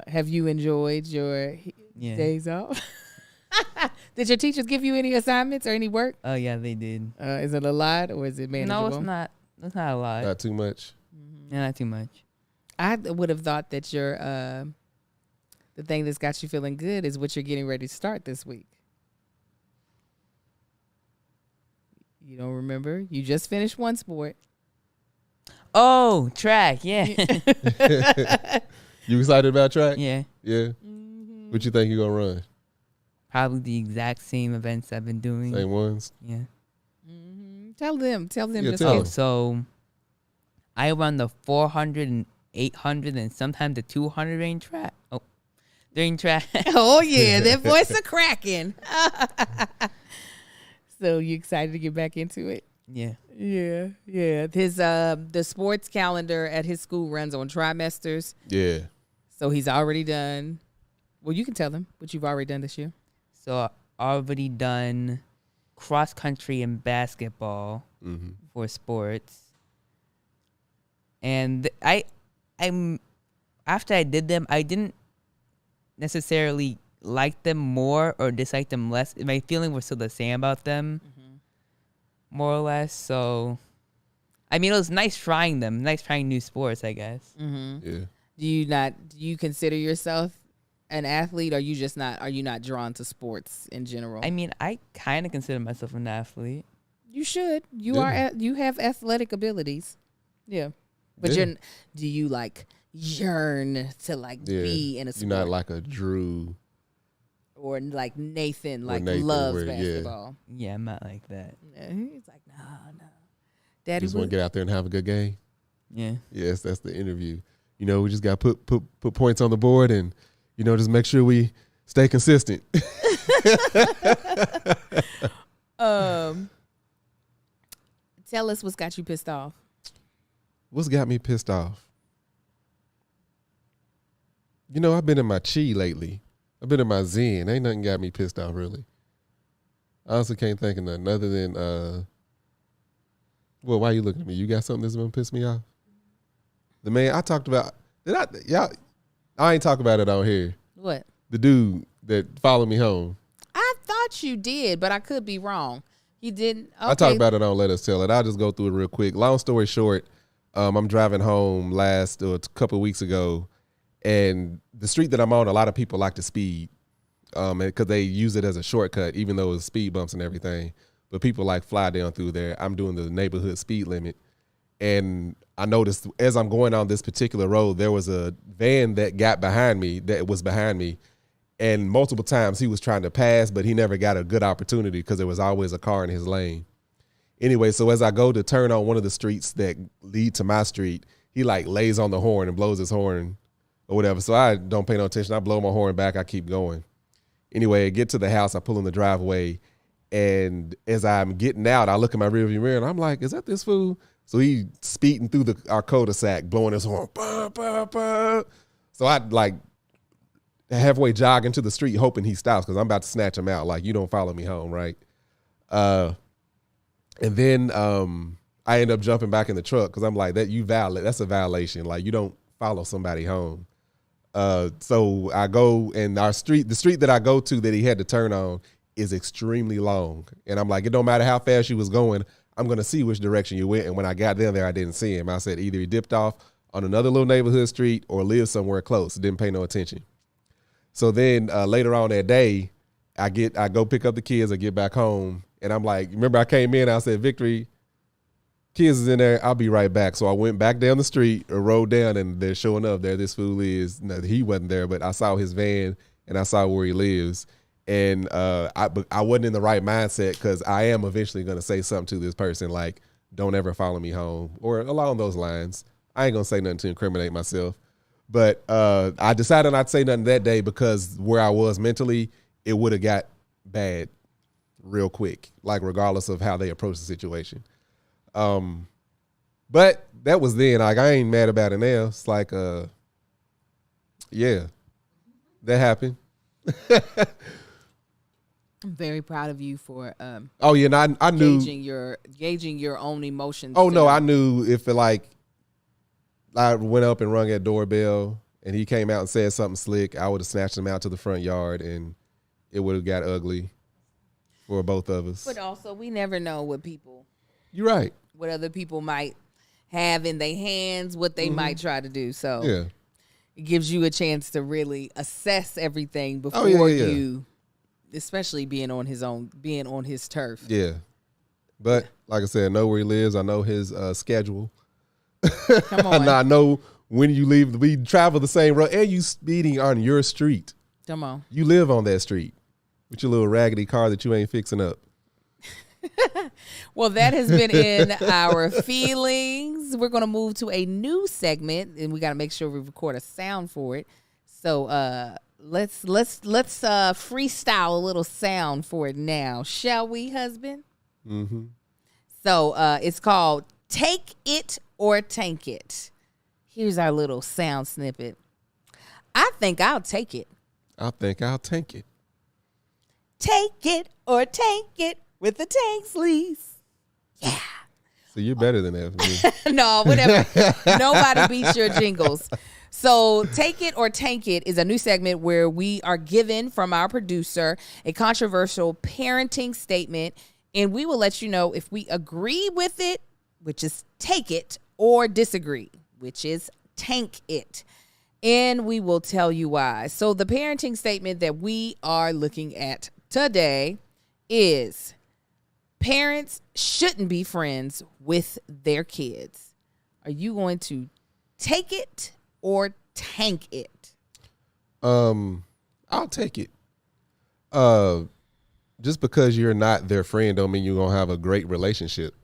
Have you enjoyed your Yeah. days off? Did your teachers give you any assignments or any work? Oh yeah, they did. Is it a lot or is it manageable? No, it's not. It's not a lot. Not too much. Yeah, not too much. I would have thought that your the thing that's got you feeling good is what you're getting ready to start this week. You don't remember? You just finished one sport. Oh, track. Yeah. You excited about track? Yeah. Yeah. What you think you're gonna run? Probably the exact same events I've been doing. Same ones? Yeah. Tell them. Yeah, just tell in- them. So I run the 400 and 800 and sometimes the 200 range track. Oh, during track. Oh yeah, that voice is cracking. So you excited to get back into it? Yeah. Yeah. His the sports calendar at his school runs on trimesters. Yeah. So he's already done. Well, you can tell them what you've already done this year. So I already done cross country and basketball for sports. And I'm after I did them, I didn't necessarily like them more or dislike them less. My feeling was still the same about them, more or less. So, I mean, it was nice trying them, nice trying new sports, I guess. Yeah. Do you consider yourself an athlete, or you just not? Are you not drawn to sports in general? I mean, I kind of consider myself an athlete. You should. You Yeah. you have athletic abilities. Yeah. But Yeah. do you like yearn to like Yeah. be in a sport? You're not like a Drew. or like Nathan, like Nathan, loves where- yeah. basketball. Yeah, I'm not like that. Yeah, he's like, no. Daddy, Just want to get out there and have a good game. Yeah. Yes, that's the interview. You know, we just got to put points on the board and, you know, just make sure we stay consistent. Tell us what's got you pissed off. What's got me pissed off? You know, I've been in my chi lately. I've been in my zen. Ain't nothing got me pissed off, really. I honestly can't think of nothing other than, well, why you looking at me? You got something that's going to piss me off? The man I talked about, I ain't talk about it on here. What? The dude that followed me home. I thought you did, but I could be wrong. You didn't. Okay. I talked about it on Let Us Tell It. I'll just go through it real quick. Long story short, I'm driving home a couple of weeks ago, and the street that I'm on, a lot of people like to speed because they use it as a shortcut, even though it's speed bumps and everything. But people like fly down through there. I'm doing the neighborhood speed limit, and I noticed as I'm going on this particular road, there was a van that was behind me, and multiple times he was trying to pass, but he never got a good opportunity because there was always a car in his lane. Anyway, so as I go to turn on one of the streets that lead to my street, he like lays on the horn and blows his horn or whatever. So I don't pay no attention. I blow my horn back. I keep going. Anyway, I get to the house. I pull in the driveway. And as I'm getting out, I look in my rearview mirror and I'm like, is that this fool? So he speeding through our cul-de-sac, blowing his horn. Bah, bah, bah. So I like halfway jog into the street hoping he stops because I'm about to snatch him out. Like, you don't follow me home, right? And then I end up jumping back in the truck because I'm like, that's a violation. Like, you don't follow somebody home. So I go, and the street that I go to that he had to turn on is extremely long. And I'm like, it don't matter how fast you was going, I'm going to see which direction you went. And when I got down there, I didn't see him. I said either he dipped off on another little neighborhood street or lived somewhere close. Didn't pay no attention. So then later on that day, I go pick up the kids. I get back home. And I'm like, remember I came in, I said, Victory, kids is in there. I'll be right back. So I went back down the street or rode down, and they're showing up there. This fool is. No, he wasn't there, but I saw his van and I saw where he lives. And I wasn't in the right mindset because I am eventually going to say something to this person like, don't ever follow me home or along those lines. I ain't going to say nothing to incriminate myself. But I decided not to say nothing that day because where I was mentally, it would have got bad real quick, like regardless of how they approach the situation. But that was then. Like, I ain't mad about it now. It's like, yeah, that happened. I'm very proud of you for Oh yeah, and I knew gauging your own emotions. Oh no, I knew if it like I went up and rung that doorbell and he came out and said something slick, I would have snatched him out to the front yard and it would have got ugly for both of us. But also, we never know what You're right. What other people might have in their hands, what they might try to do. So Yeah, it gives you a chance to really assess everything before yeah. you, especially being on his turf. Yeah. But like I said, I know where he lives. I know his schedule. Come on. I know when you leave. We travel the same road, and you speeding on your street. Come on. You live on that street with your little raggedy car that you ain't fixing up. Well, that has been in our feelings. We're going to move to a new segment, and we got to make sure we record a sound for it. So let's freestyle a little sound for it now, shall we, husband? Mm-hmm. So it's called Take It or Tank It. Here's our little sound snippet. I think I'll take it. I think I'll tank it. Take it or tank it with the Tanksleys. Yeah. So you're better than that for me. No, whatever. Nobody beats your jingles. So Take It or Tank It is a new segment where we are given from our producer a controversial parenting statement, and we will let you know if we agree with it, which is take it, or disagree, which is tank it. And we will tell you why. So the parenting statement that we are looking at today is parents shouldn't be friends with their kids. Are you going to take it or tank it? I'll take it. Just because you're not their friend don't mean you're gonna have a great relationship.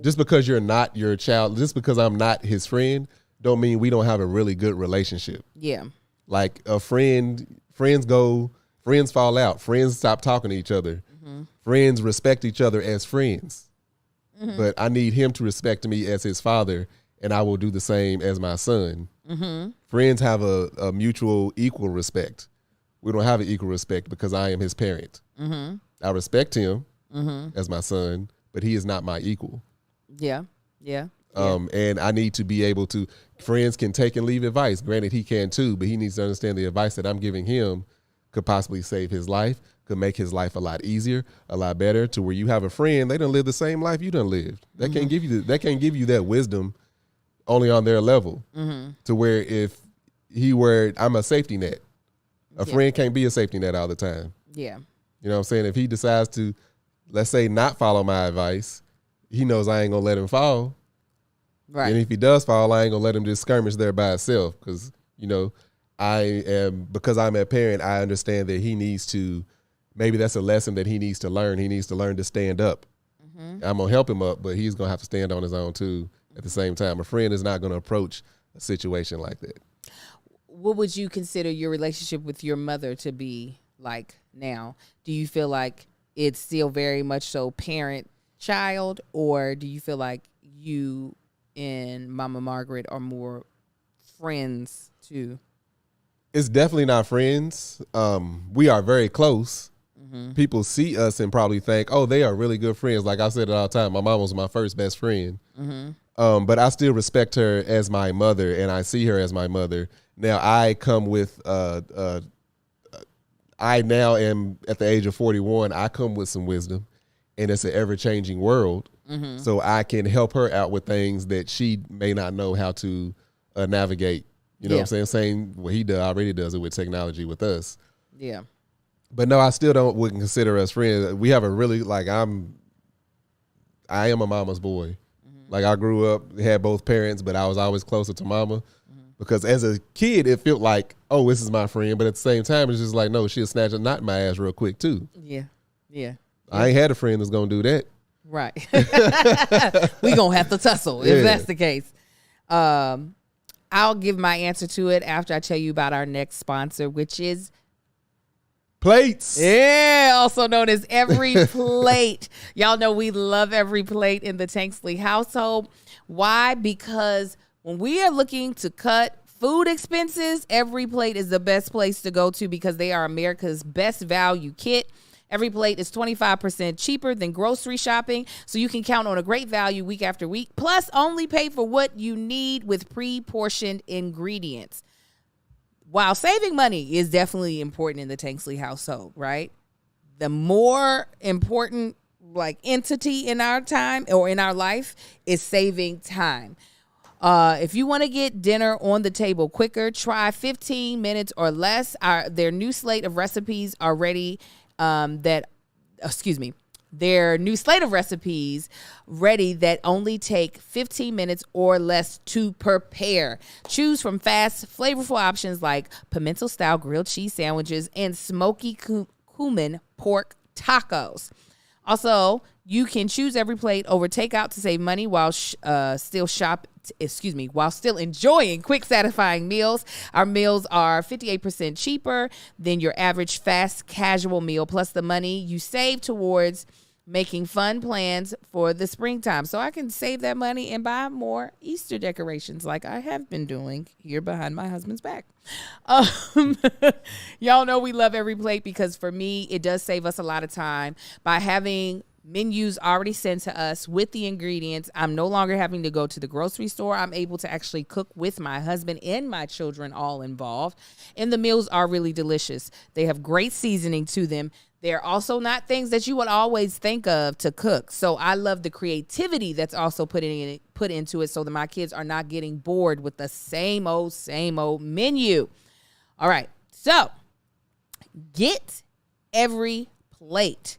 Just because you're not your child, just because I'm not his friend, don't mean we don't have a really good relationship. Yeah. Like a friends fall out, friends stop talking to each other. Mm-hmm. Friends respect each other as friends. Mm-hmm. But I need him to respect me as his father, and I will do the same as my son. Mm-hmm. Friends have a mutual equal respect. We don't have an equal respect because I am his parent. Mm-hmm. I respect him as my son, but he is not my equal. Yeah, yeah. And I need to be able to, friends can take and leave advice. Granted, he can too, but he needs to understand the advice that I'm giving him could possibly save his life, could make his life a lot easier, a lot better, to where you have a friend, they done live the same life you done lived. They can't give you that wisdom only on their level. To where if I'm a safety net. A friend can't be a safety net all the time. Yeah. You know what I'm saying? If he decides to, let's say, not follow my advice, he knows I ain't gonna let him fall. Right. And if he does fall, I ain't gonna let him just skirmish there by himself. Because, because I'm a parent, I understand that he needs to, maybe that's a lesson that he needs to learn. He needs to learn to stand up. Mm-hmm. I'm gonna help him up, but he's gonna have to stand on his own too at the same time. A friend is not gonna approach a situation like that. What would you consider your relationship with your mother to be like now? Do you feel like it's still very much so parent-child, or do you feel like you and Mama Margaret are more friends too? It's definitely not friends. We are very close. Mm-hmm. People see us and probably think, oh, they are really good friends. Like I said it all the time, my mom was my first best friend. Mm-hmm. But I still respect her as my mother, and I see her as my mother. Now, I come with, I now am at the age of 41, I come with some wisdom, and it's an ever-changing world. Mm-hmm. So I can help her out with things that she may not know how to navigate. You know what I'm saying? Same what he already does it with technology with us. Yeah. But no, I still wouldn't consider us friends. We have a really, I I am a mama's boy. Like I grew up, had both parents, but I was always closer to mama. Because as a kid, it felt like, oh, this is my friend. But at the same time, it's just like, no, she'll snatch a knot in my ass real quick, too. Yeah. I ain't had a friend that's going to do that. Right. We going to have to tussle if that's the case. I'll give my answer to it after I tell you about our next sponsor, which is Plates. Yeah, also known as Every Plate. Y'all know we love Every Plate in the Tanksley household. Why? Because when we are looking to cut food expenses, Every Plate is the best place to go to because they are America's best value kit. Every Plate is 25% cheaper than grocery shopping, so you can count on a great value week after week, plus only pay for what you need with pre-portioned ingredients. While saving money is definitely important in the Tanksley household, right? The more important entity in our time or in our life is saving time. If you want to get dinner on the table quicker, try 15 minutes or less. Their new slate of recipes are ready. Their new slate of recipes ready that only take 15 minutes or less to prepare. Choose from fast, flavorful options like pimento-style grilled cheese sandwiches and smoky cumin pork tacos. Also, you can choose Every Plate over takeout to save money while still enjoying quick, satisfying meals. Our meals are 58% cheaper than your average fast casual meal, plus the money you save towards making fun plans for the springtime. So I can save that money and buy more Easter decorations like I have been doing here behind my husband's back. Y'all know we love Every Plate because for me, it does save us a lot of time by having menus already sent to us with the ingredients. I'm no longer having to go to the grocery store. I'm able to actually cook with my husband and my children all involved. And the meals are really delicious. They have great seasoning to them. They're also not things that you would always think of to cook. So I love the creativity that's also put into it so that my kids are not getting bored with the same old menu. All right. So get Every Plate.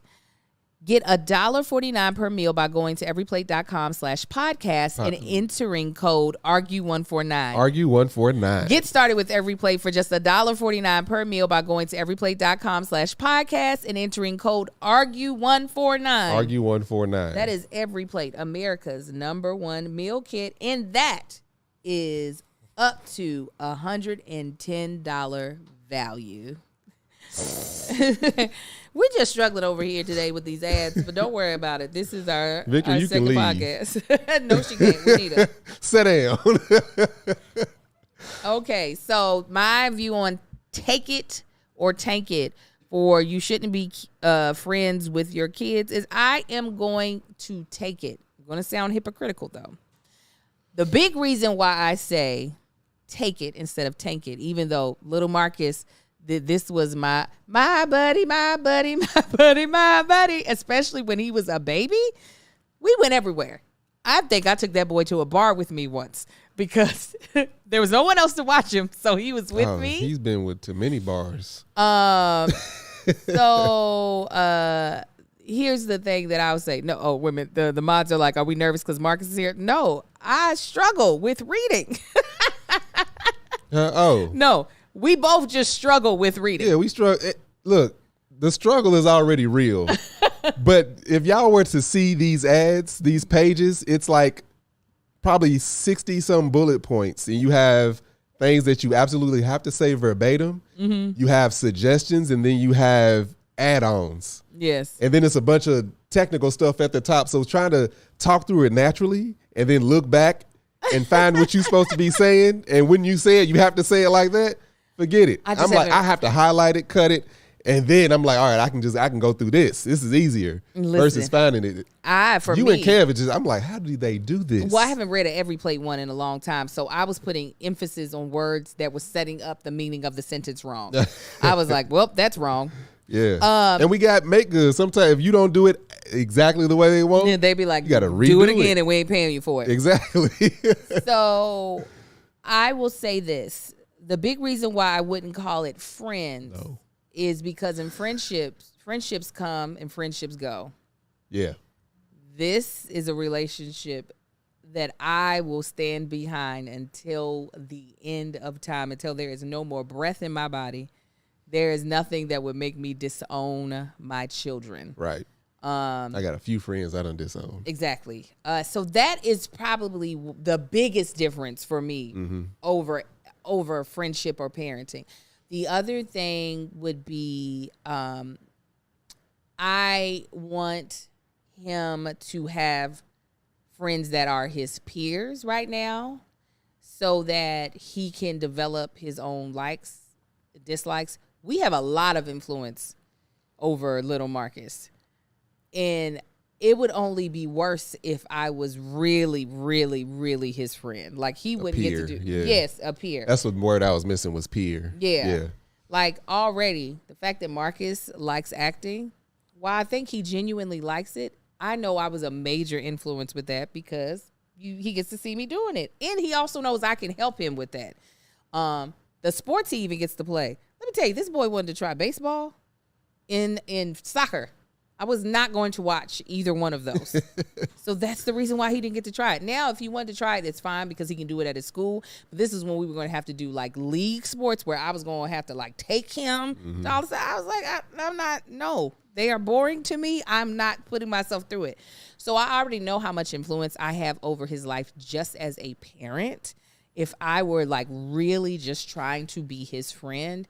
Get $1.49 per meal by going to everyplate.com/podcast and entering code ARGUE149. ARGUE149. Get started with Every Plate for just $1.49 per meal by going to everyplate.com/podcast and entering code ARGUE149. ARGUE149. That is Every Plate, America's #1 meal kit, and that is up to $110 value. We're just struggling over here today with these ads, but don't worry about it. This is our second podcast. No, she can't. We need her. Sit down. Okay, so my view on take it or tank it for you shouldn't be friends with your kids is I am going to take it. I'm going to sound hypocritical, though. The big reason why I say take it instead of tank it, even though little Marcus... This was my buddy, especially when he was a baby. We went everywhere. I think I took that boy to a bar with me once because there was no one else to watch him, so he was with me. He's been with too many bars. So here's the thing that I would say. No, women, the mods are like, are we nervous because Marcus is here? No, I struggle with reading. No. We both just struggle with reading. Yeah, we struggle. Look, the struggle is already real. But if y'all were to see these ads, these pages, it's like probably 60-some bullet points. And you have things that you absolutely have to say verbatim. Mm-hmm. You have suggestions, and then you have add-ons. Yes. And then it's a bunch of technical stuff at the top. So trying to talk through it naturally and then look back and find what you're supposed to be saying. And when you say it, you have to say it like that. Forget it. I have to highlight it, cut it, and then I'm like, all right, I can go through this. This is easier versus finding it. And Kev, I'm like, how do they do this? Well, I haven't read an Every Plate one in a long time, so I was putting emphasis on words that was setting up the meaning of the sentence wrong. I was like, well, that's wrong. Yeah. And we got make good. Sometimes if you don't do it exactly the way they want, yeah, they be like, you got to do it again and we ain't paying you for it. Exactly. So I will say this. The big reason why I wouldn't call it friends is because in friendships come and friendships go. Yeah. this is a relationship that I will stand behind until the end of time, until there is no more breath in my body. There is nothing that would make me disown my children. Right. I got a few friends I done disown. Exactly. So that is probably the biggest difference for me over friendship or parenting. The other thing would be I want him to have friends that are his peers right now so that he can develop his own likes, dislikes. We have a lot of influence over little Marcus. And it would only be worse if I was really, really, really his friend. Like he wouldn't get to do. Yeah. Yes, a peer. That's what word I was missing was peer. Yeah. Like already, the fact that Marcus likes acting, while I think he genuinely likes it, I know I was a major influence with that because he gets to see me doing it. And he also knows I can help him with that. The sports he even gets to play. Let me tell you, this boy wanted to try baseball in soccer. I was not going to watch either one of those. So that's the reason why he didn't get to try it. Now, if he wanted to try it, it's fine because he can do it at his school. But this is when we were going to have to do like league sports where I was going to have to like take him. To all the I was like, I'm not, no. They are boring to me. I'm not putting myself through it. So I already know how much influence I have over his life just as a parent. If I were like really just trying to be his friend,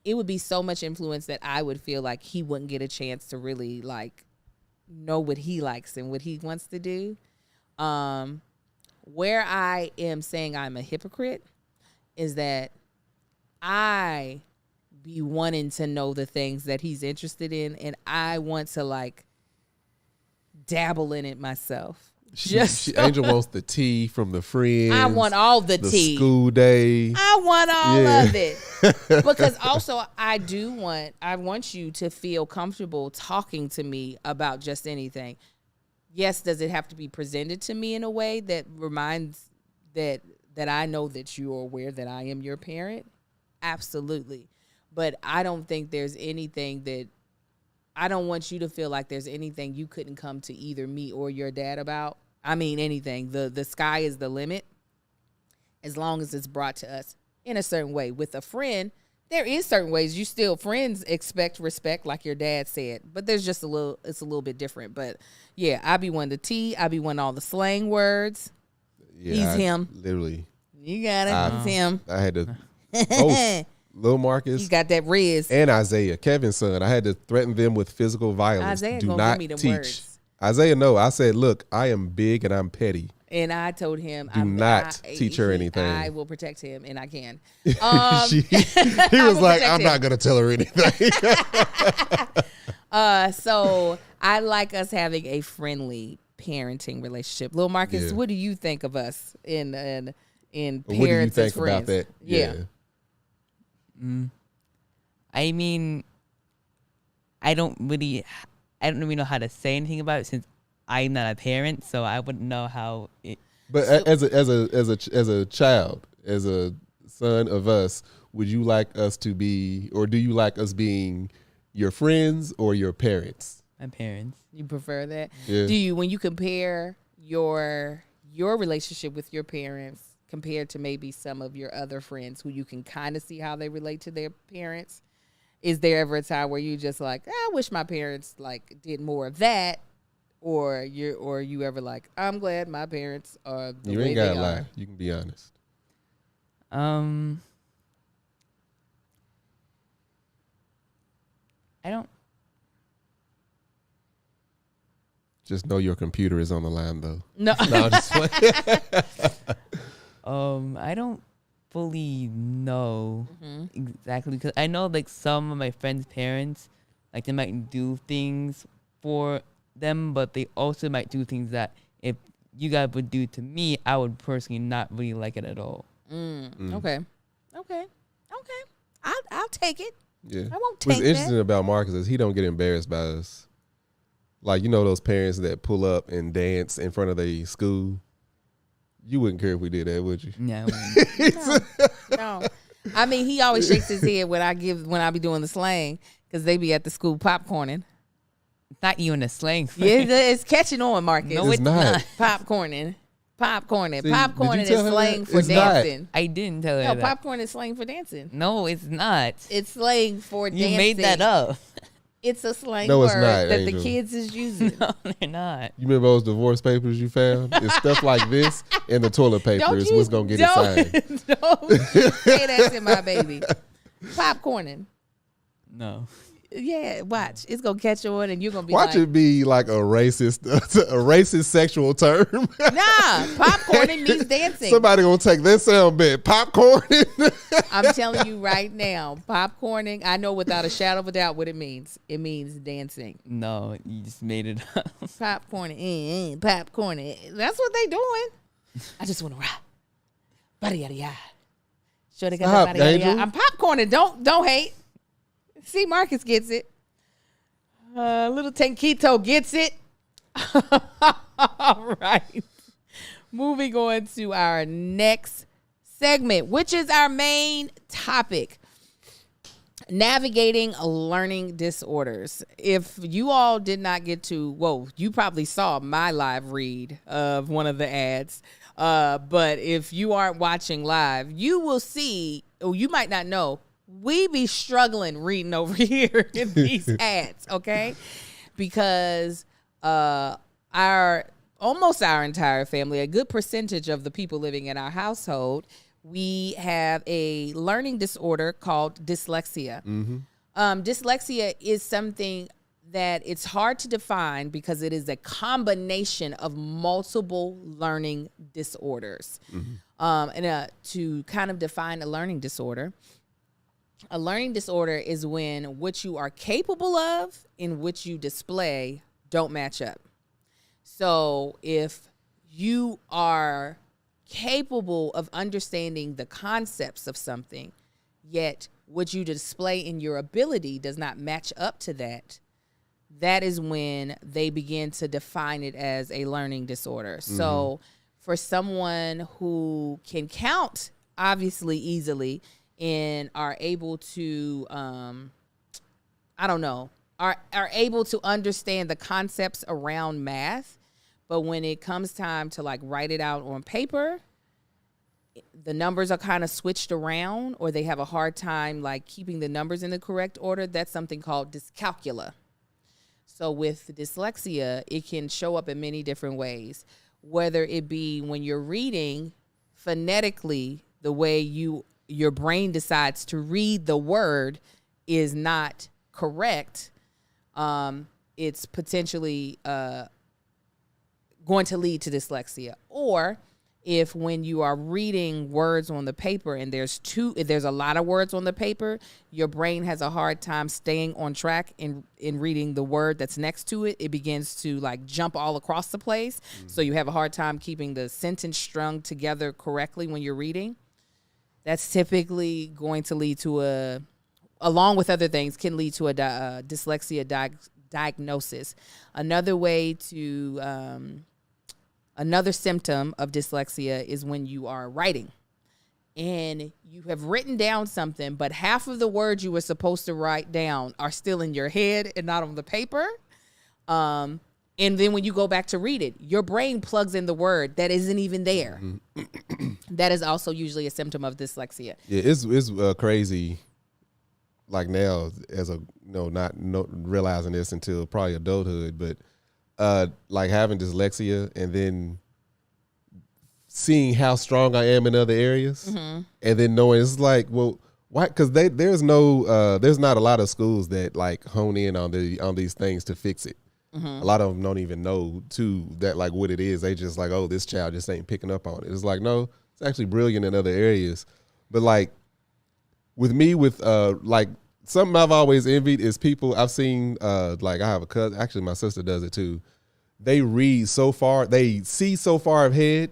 it would be so much influence that I would feel like he wouldn't get a chance to really like know what he likes and what he wants to do. Where I am saying I'm a hypocrite is that I be wanting to know the things that he's interested in, and I want to like dabble in it myself. Angel wants the tea from the friends. I want all the tea. School day. I want all of it. Because also I want you to feel comfortable talking to me about just anything. Yes, does it have to be presented to me in a way that reminds that I know that you are aware that I am your parent? Absolutely. But I don't think there's anything that I don't want you to feel like there's anything you couldn't come to either me or your dad about. I mean, anything. The sky is the limit as long as it's brought to us in a certain way. With a friend, there is certain ways you still friends expect respect, like your dad said. But there's just it's a little bit different. But yeah, I be one the tea. I be one all the slang words. Yeah, He's him. Literally. You got it. He's him. I had to both Lil Marcus He's got that Riz. and Isaiah, Kevin's son. I had to threaten them with physical violence. Isaiah Do gonna not give me them teach. words. Isaiah, no. I said, look, I am big and I'm petty. And I told him, Do not teach her anything. I will protect him, and I can. He I was will like, protect I'm him. not going to tell her anything. So I like us having a friendly parenting relationship. Lil Marcus, Yeah. what do you think of us in parents What do you as think friends? about that? Yeah. I mean, I don't really know how to say anything about it since I'm not a parent, so I wouldn't know how it. But as a child, as a son of us, would you like us to be, or do you like us being your friends or your parents? My parents. You prefer that? Yeah. Do you, when you compare your relationship with your parents compared to maybe some of your other friends who you can kind of see how they relate to their parents, is there ever a time where you just like, I wish my parents like did more of that, or you ever like, I'm glad my parents are the You way ain't they gotta are? lie. You can be honest. I don't. Just know your computer is on the line, though. No, No, I'm just playing. I don't fully know exactly because I know like some of my friends' parents, like they might do things for them, but they also might do things that if you guys would do to me, I would personally not really like it at all. Okay. I'll take it. Yeah. I won't What's take interesting that. about Marcus is he don't get embarrassed by us. Like, you know those parents that pull up and dance in front of their school? You wouldn't care if we did that, would you? Yeah. I wouldn't. No. I mean, he always shakes his head when I be doing the slang because they be at the school popcorning. Not even a slang for Yeah, it. it's catching on, Marcus. No, It's it's not. not. Popcorning. Popcorning. See, did Popcorning you is tell her slang that? for It's not. dancing. I didn't tell her No, that. popcorn is slang for dancing. No, it's not. It's slang for You dancing. made that up. It's a slang No, word it's not, that Angel. the kids is using. No, they're not. You remember those divorce papers you found? It's stuff like this and the toilet paper Don't is you what's gonna get it signed. don't you say that to my baby. Popcorning. No. Yeah, watch. It's gonna catch on, and you're gonna be Watch like, it be like a racist sexual term. "Nah, popcorning means dancing." Somebody gonna take that sound bit. Popcorn. I'm telling you right now, popcorning. I know without a shadow of a doubt what it means. It means dancing. No, you just made it up. Popcorning, popcorning. That's what they doing. I just want to rock. Body yada yada. Sure they got Stop, that body yada Angel. yada. I'm popcorning. Don't hate. See, Marcus gets it. Little Tankito gets it. All right. Moving on to our next segment, which is our main topic. Navigating learning disorders. If you all did not get to, you probably saw my live read of one of the ads. But if you aren't watching live, you will see, or you might not know, we be struggling reading over here in these ads, okay? Because almost our entire family, a good percentage of the people living in our household, we have a learning disorder called dyslexia. Dyslexia is something that it's hard to define because it is a combination of multiple learning disorders. To kind of define a learning disorder is when what you are capable of and what you display don't match up. So if you are capable of understanding the concepts of something, yet what you display in your ability does not match up to that, that is when they begin to define it as a learning disorder. So for someone who can count obviously easily and are able to, are able to understand the concepts around math, but when it comes time to like write it out on paper, the numbers are kind of switched around, or they have a hard time like keeping the numbers in the correct order. That's something called dyscalculia. So with dyslexia, it can show up in many different ways, whether it be when you're reading phonetically, the way your brain decides to read the word is not correct. It's potentially going to lead to dyslexia. Or if when you are reading words on the paper and there's a lot of words on the paper, your brain has a hard time staying on track in reading the word that's next to it. It begins to like jump all across the place. So you have a hard time keeping the sentence strung together correctly when you're reading. That's typically going to lead to along with other things, can lead to a dyslexia diagnosis. Another symptom of dyslexia is when you are writing and you have written down something, but half of the words you were supposed to write down are still in your head and not on the paper. And then when you go back to read it, your brain plugs in the word that isn't even there. That is also usually a symptom of dyslexia. Yeah, it's crazy. Like now, as not realizing this until probably adulthood, but like having dyslexia and then seeing how strong I am in other areas, and then knowing it's like, well, why? Because there's not a lot of schools that like hone in on these things to fix it. A lot of them don't even know too that like what it is. They just like, oh, this child just ain't picking up on it. It's like, no, it's actually brilliant in other areas. But like with me, like something I've always envied is people I've seen. Like I have a cousin. Actually, my sister does it too. They read so far. They see so far ahead.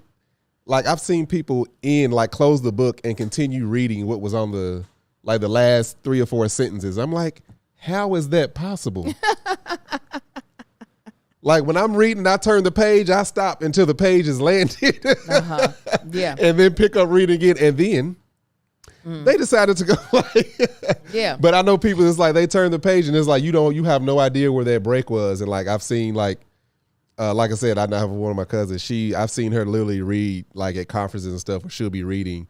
Like I've seen people close the book and continue reading what was on the last 3 or 4 sentences. I'm like, how is that possible? Like when I'm reading, I turn the page, I stop until the page is landed. Yeah. And then pick up reading again. And then They decided to go like, Yeah. But I know people, it's like they turn the page and it's like you have no idea where that break was. And like I've seen like I said, I have one of my cousins. I've seen her literally read like at conferences and stuff, where she'll be reading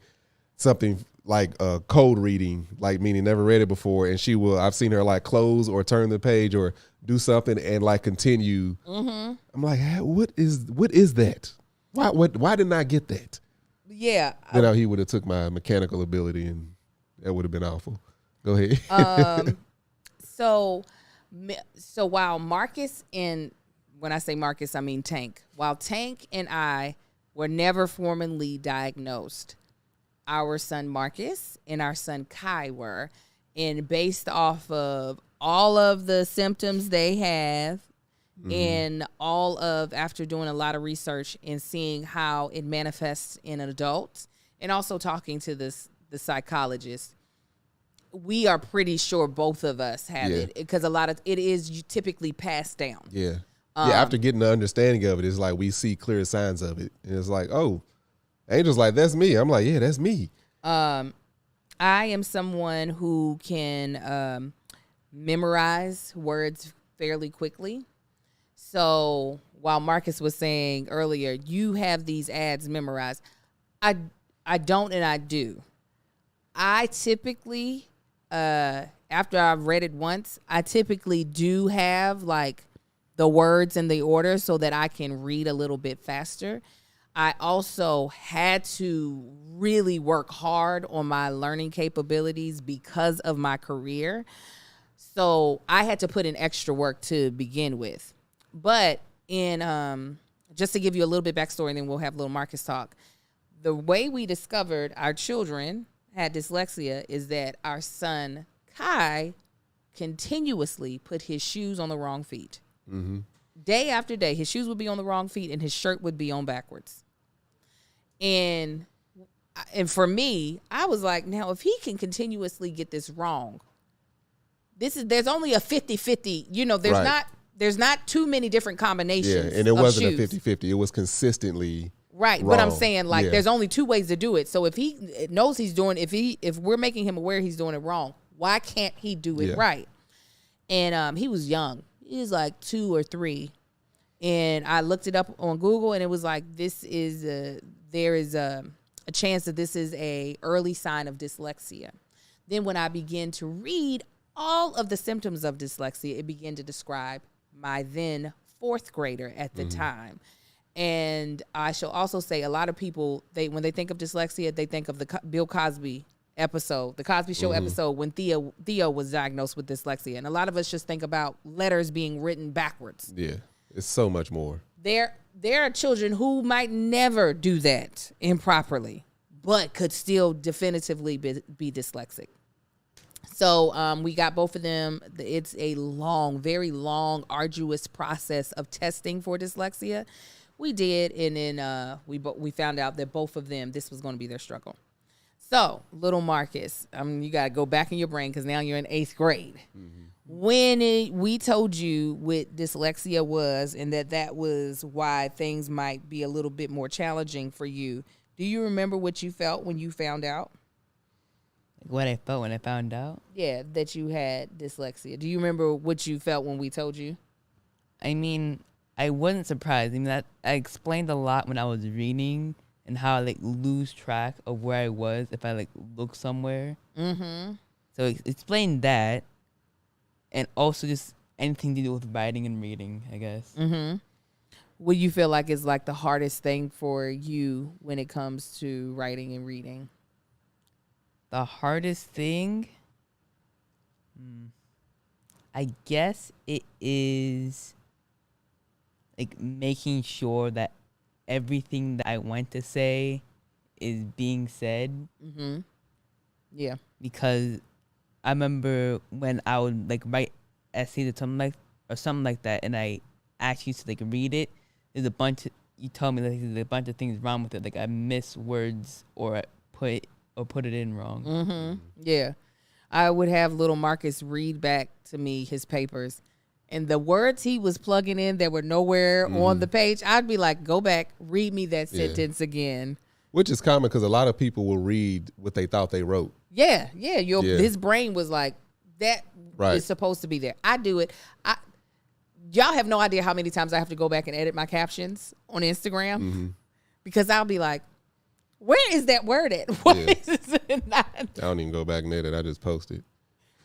something like code reading, like meaning never read it before, and I've seen her like close or turn the page or do something and like continue. I'm like, hey, what is that? Why didn't I get that? Yeah. Then he would have took my mechanical ability, and that would have been awful. Go ahead. So while Marcus and when I say Marcus, I mean Tank. While Tank and I were never formally diagnosed, our son Marcus and our son Kai were, and based off of all of the symptoms they have, and after doing a lot of research and seeing how it manifests in adults, and also talking to the psychologist, we are pretty sure both of us have it, because it is typically passed down. Yeah. After getting the understanding of it, it's like we see clear signs of it. And it's like, oh, Angel's like, that's me. I'm like, yeah, that's me. I am someone who can memorize words fairly quickly. So while Marcus was saying earlier, you have these ads memorized, I don't, and I do. I typically, after I've read it once, I typically do have like the words in the order so that I can read a little bit faster. I also had to really work hard on my learning capabilities because of my career. So I had to put in extra work to begin with. But just to give you a little bit backstory, and then we'll have little Marcus talk. The way we discovered our children had dyslexia is that our son Kai continuously put his shoes on the wrong feet. Day after day, his shoes would be on the wrong feet and his shirt would be on backwards. And for me, I was like, now if he can continuously get this wrong, there's only a 50-50, there's not too many different combinations. Yeah, and it wasn't shoes. a 50-50. It was consistently right. wrong. But I'm saying there's only two ways to do it. So if he knows he's doing, if we're making him aware he's doing it wrong, why can't he do it right? And he was young. He was like 2 or 3. And I looked it up on Google, and it was like, there is a chance that this is a early sign of dyslexia. Then when I began to read all of the symptoms of dyslexia, it began to describe my then 4th grader at the time. And I shall also say, a lot of people, when they think of dyslexia, they think of the Bill Cosby episode, the Cosby Show episode when Theo was diagnosed with dyslexia. And a lot of us just think about letters being written backwards. Yeah, it's so much more. There are children who might never do that improperly, but could still definitively be dyslexic. So we got both of them. It's a long, very long, arduous process of testing for dyslexia. We did, and then we found out that both of them, this was going to be their struggle. So, little Marcus, you got to go back in your brain because now you're in 8th grade. When we told you what dyslexia was and that was why things might be a little bit more challenging for you, do you remember what you felt when you found out? What I felt when I found out? Yeah, that you had dyslexia. Do you remember what you felt when we told you? I mean, I wasn't surprised. I mean, I explained a lot when I was reading and how I lose track of where I was if I look somewhere. So explain that, and also just anything to do with writing and reading, I guess. What do you feel like is the hardest thing for you when it comes to writing and reading? The hardest thing, I guess it is making sure that everything that I want to say is being said. Yeah. Because I remember when I would write essays or something like that, and I actually used to read it. There's a bunch. You told me there's a bunch of things wrong with it. I miss words or I put it in wrong. Yeah. I would have little Marcus read back to me his papers, and the words he was plugging in that were nowhere on the page, I'd be like, go back, read me that sentence again. Which is common because a lot of people will read what they thought they wrote. Yeah. His brain was like, that is supposed to be there. I do it. Y'all have no idea how many times I have to go back and edit my captions on Instagram because I'll be like, where is that word at? Why is it not? I don't even go back and edit. I just post it.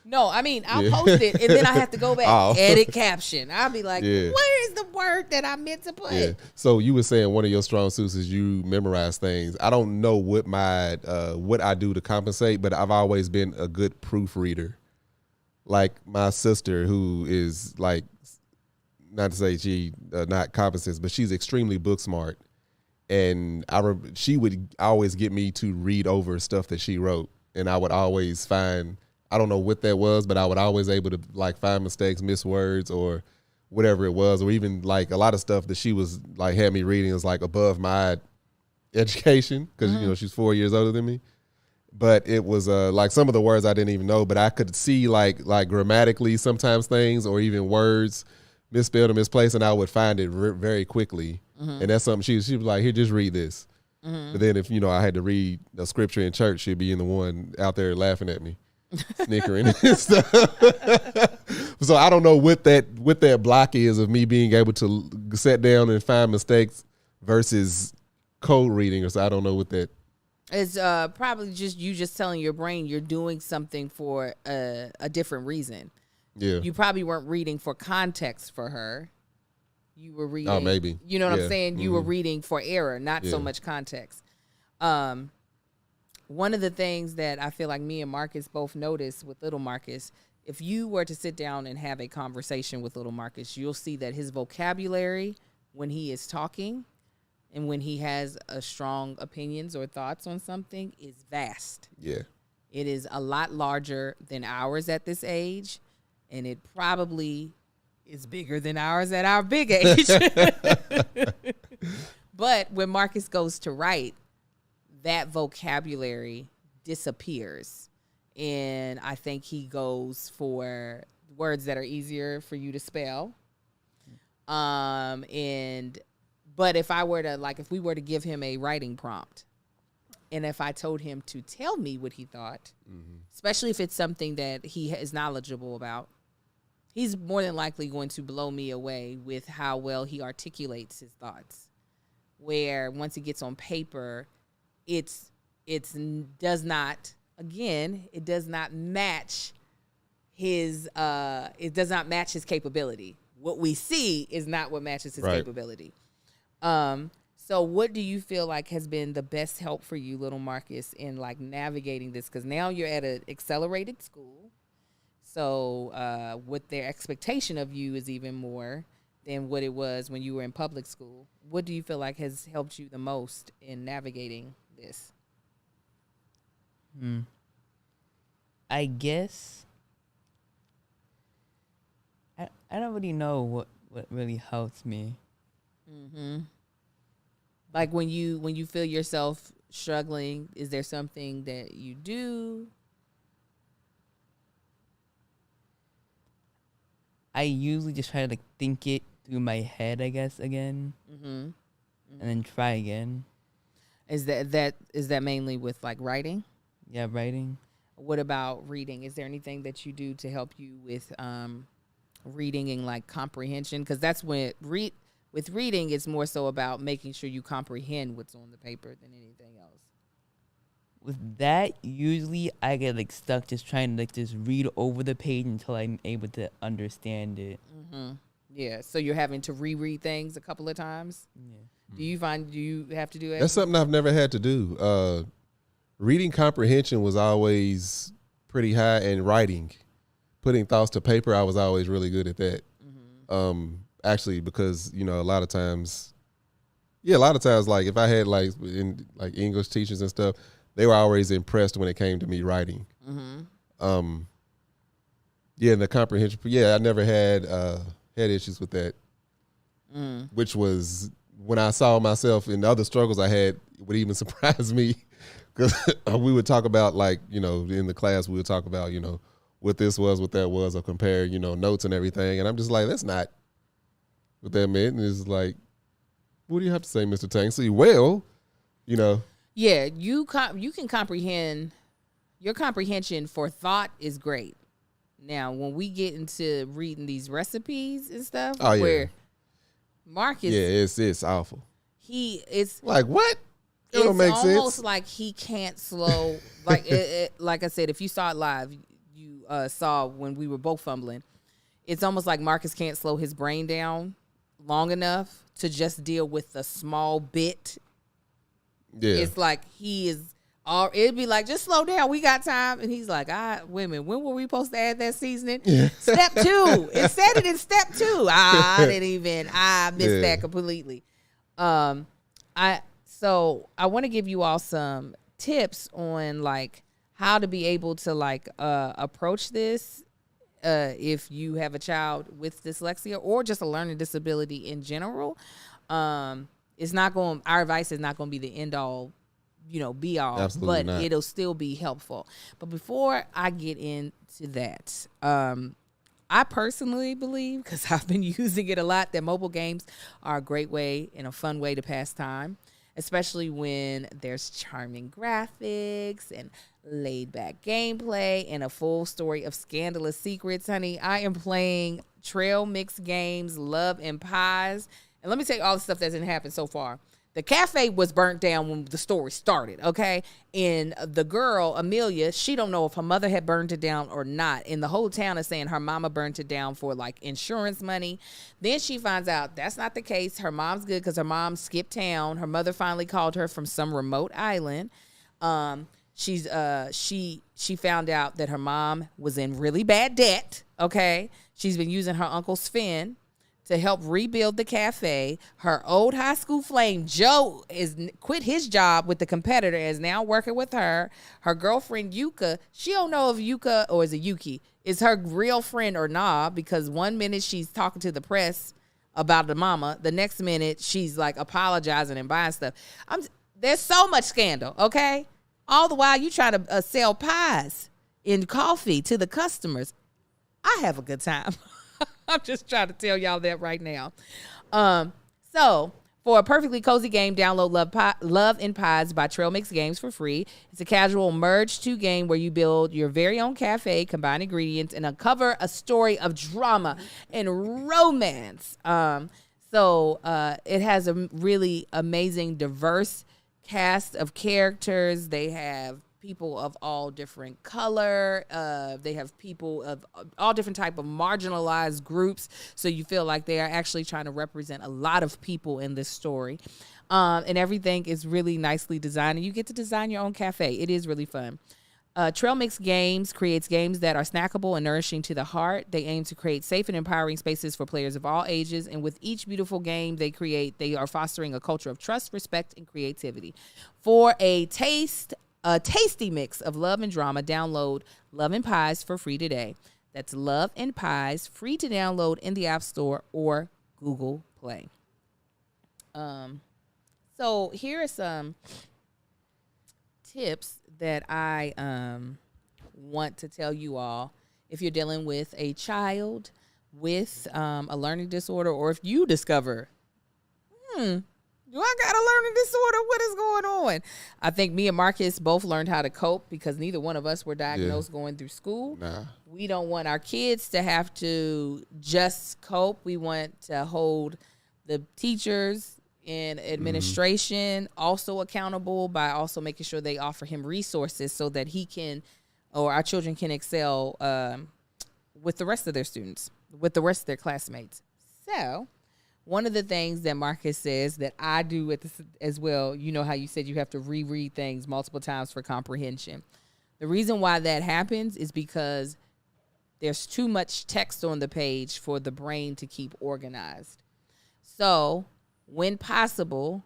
No, I mean, I'll post it, and then I have to go back, edit caption. I'll be like, where is the word that I meant to put? Yeah. So you were saying one of your strong suits is you memorize things. I don't know what what I do to compensate, but I've always been a good proofreader. Like my sister, who is like, not to say she not compensates, but she's extremely book smart. And she would always get me to read over stuff that she wrote. And I would always find, I don't know what that was, but I would always able to like find mistakes, miss words or whatever it was. Or even like a lot of stuff that she was like, had me reading was like above my education because, you know, she's 4 years older than me. But it was like some of the words I didn't even know, but I could see like grammatically sometimes things or even words misspelled or misplaced, and I would find it very quickly. And that's something she was like, here, just read this. But then if, you know, I had to read a scripture in church, she'd be in the one out there laughing at me, snickering and stuff. So I don't know what that block is of me being able to sit down and find mistakes versus code reading, or so I don't know what that. It's probably just you just telling your brain you're doing something for a different reason. Yeah. You probably weren't reading for context for her. You were reading. Oh, maybe. You know what I'm saying? You were reading for error, not so much context. One of the things that I feel like me and Marcus both noticed with little Marcus, if you were to sit down and have a conversation with little Marcus, you'll see that his vocabulary when he is talking and when he has a strong opinions or thoughts on something is vast. Yeah. It is a lot larger than ours at this age, and it probably is bigger than ours at our big age. But when Marcus goes to write, that vocabulary disappears. And I think he goes for words that are easier for you to spell. But if I were to, like, if we were to give him a writing prompt, and if I told him to tell me what he thought, especially if it's something that he is knowledgeable about, he's more than likely going to blow me away with how well he articulates his thoughts. Where once it gets on paper, it does not match his capability. What we see is not what matches his capability. So what do you feel like has been the best help for you, little Marcus, in like navigating this? Because now you're at an accelerated school. So what their expectation of you is even more than what it was when you were in public school. What do you feel like has helped you the most in navigating this? I guess I don't really know what really helps me. Like when you feel yourself struggling, is there something that you do? I usually just try to like think it through my head, I guess, again, and then try again. Is that mainly with like writing? Yeah, writing. What about reading? Is there anything that you do to help you with reading and like comprehension? Because that's when with reading, it's more so about making sure you comprehend what's on the paper than anything else. With that, usually I get like stuck just trying to like just read over the page until I'm able to understand it. Yeah, so you're having to reread things a couple of times. Yeah. Do you have to do that? That's something I've never had to do. Reading comprehension was always pretty high, and writing, putting thoughts to paper, I was always really good at that. Actually, because you know, a lot of times, like if I had like in like English teachers and stuff, they were always impressed when it came to me writing. And the comprehension. Yeah, I never had issues with that, which was when I saw myself in other struggles I had, it would even surprise me. Because we would talk about, like, you know, in the class, we would talk about, you know, what this was, what that was, or compare, you know, notes and everything. And I'm just like, that's not what that meant. And it's like, what do you have to say, Mr. Tanksley? Well, you know. Yeah, you can comprehend your comprehension for thought is great. Now, when we get into reading these recipes and stuff, where Marcus, it's awful. It's like what? It it's don't make almost sense. like he can't slow. Like like I said, if you saw it live, you saw when we were both fumbling. It's almost like Marcus can't slow his brain down long enough to just deal with the small bit. Yeah, it's like he is. It'd be like, just slow down. We got time. And he's like, women, when were we supposed to add that seasoning? Yeah. Step 2. It said it in step 2. I missed that completely. So I want to give you all some tips on like how to be able to like approach this if you have a child with dyslexia or just a learning disability in general. It's not going. Our advice is not going to be the end all, be all. Absolutely but not. It'll still be helpful. But before I get into that, I personally believe, because I've been using it a lot, that mobile games are a great way and a fun way to pass time, especially when there's charming graphics and laid-back gameplay and a full story of scandalous secrets. Honey, I am playing Trail Mix Games, Love and Pies. And let me tell you all the stuff that's happened so far. The cafe was burnt down when the story started, okay? And the girl, Amelia, she don't know if her mother had burned it down or not. And the whole town is saying her mama burnt it down for, like, insurance money. Then she finds out that's not the case. Her mom's good because her mom skipped town. Her mother finally called her from some remote island. She found out that her mom was in really bad debt, okay? She's been using her Uncle Sven to help rebuild the cafe. Her old high school flame, Joe, is quit his job with the competitor and is now working with her. Her girlfriend, Yuka, she don't know if Yuka, or is it Yuki, is her real friend or not, because one minute she's talking to the press about the mama. The next minute, she's like apologizing and buying stuff. There's so much scandal, okay? All the while, you try to sell pies and coffee to the customers. I have a good time. I'm just trying to tell y'all that right now. So for a perfectly cozy game, download Love and Pies by Trail Mix Games for free. It's a casual merge 2 game where you build your very own cafe, combine ingredients, and uncover a story of drama and romance. So it has a really amazing, diverse cast of characters. They have people of all different color. They have people of all different type of marginalized groups. So you feel like they are actually trying to represent a lot of people in this story. And everything is really nicely designed. And you get to design your own cafe. It is really fun. Trail Mix Games creates games that are snackable and nourishing to the heart. They aim to create safe and empowering spaces for players of all ages. And with each beautiful game they create, they are fostering a culture of trust, respect, and creativity. For a tasty mix of love and drama, download Love and Pies for free today. That's Love and Pies, free to download in the App Store or Google Play. So here are some tips that I want to tell you all if you're dealing with a child with a learning disorder, or if you discover, do I got a learning disorder? What is going on? I think me and Marcus both learned how to cope because neither one of us were diagnosed going through school. Nah. We don't want our kids to have to just cope. We want to hold the teachers and administration also accountable by also making sure they offer him resources so that he can, or our children can excel with the rest of their students, with the rest of their classmates. So one of the things that Marcus says that I do with this as well, you know how you said you have to reread things multiple times for comprehension. The reason why that happens is because there's too much text on the page for the brain to keep organized. So when possible,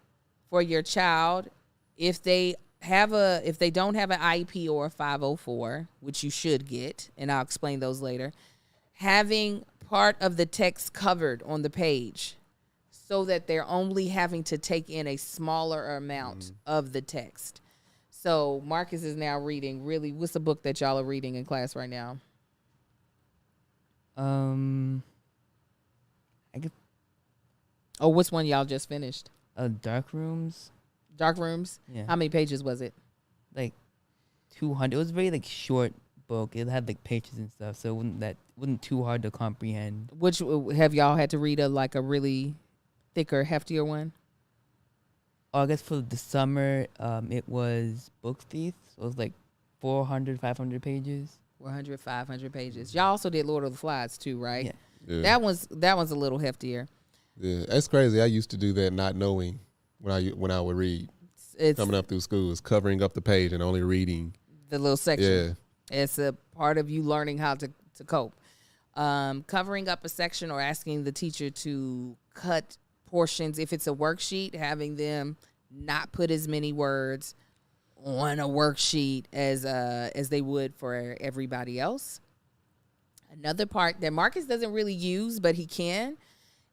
for your child, if they don't have an IEP or a 504, which you should get, and I'll explain those later, having part of the text covered on the page so that they're only having to take in a smaller amount of the text. So Marcus is now reading, really, what's the book that y'all are reading in class right now? Which one y'all just finished? Dark Rooms. Dark Rooms? Yeah. How many pages was it? Like 200. It was very like short book. It had like pages and stuff, so it wasn't too hard to comprehend. Which have y'all had to read a really thicker, heftier one? I guess for the summer, it was Book Thief. So it was like 400, 500 pages. 400, 500 pages. Y'all also did Lord of the Flies too, right? Yeah. Yeah. That one's a little heftier. Yeah, that's crazy. I used to do that, not knowing when I would read. It's Coming up through school is covering up the page and only reading the little section. Yeah, It's a part of you learning how to cope. Covering up a section or asking the teacher to cut portions. If it's a worksheet, having them not put as many words on a worksheet as they would for everybody else. Another part that Marcus doesn't really use, but he can,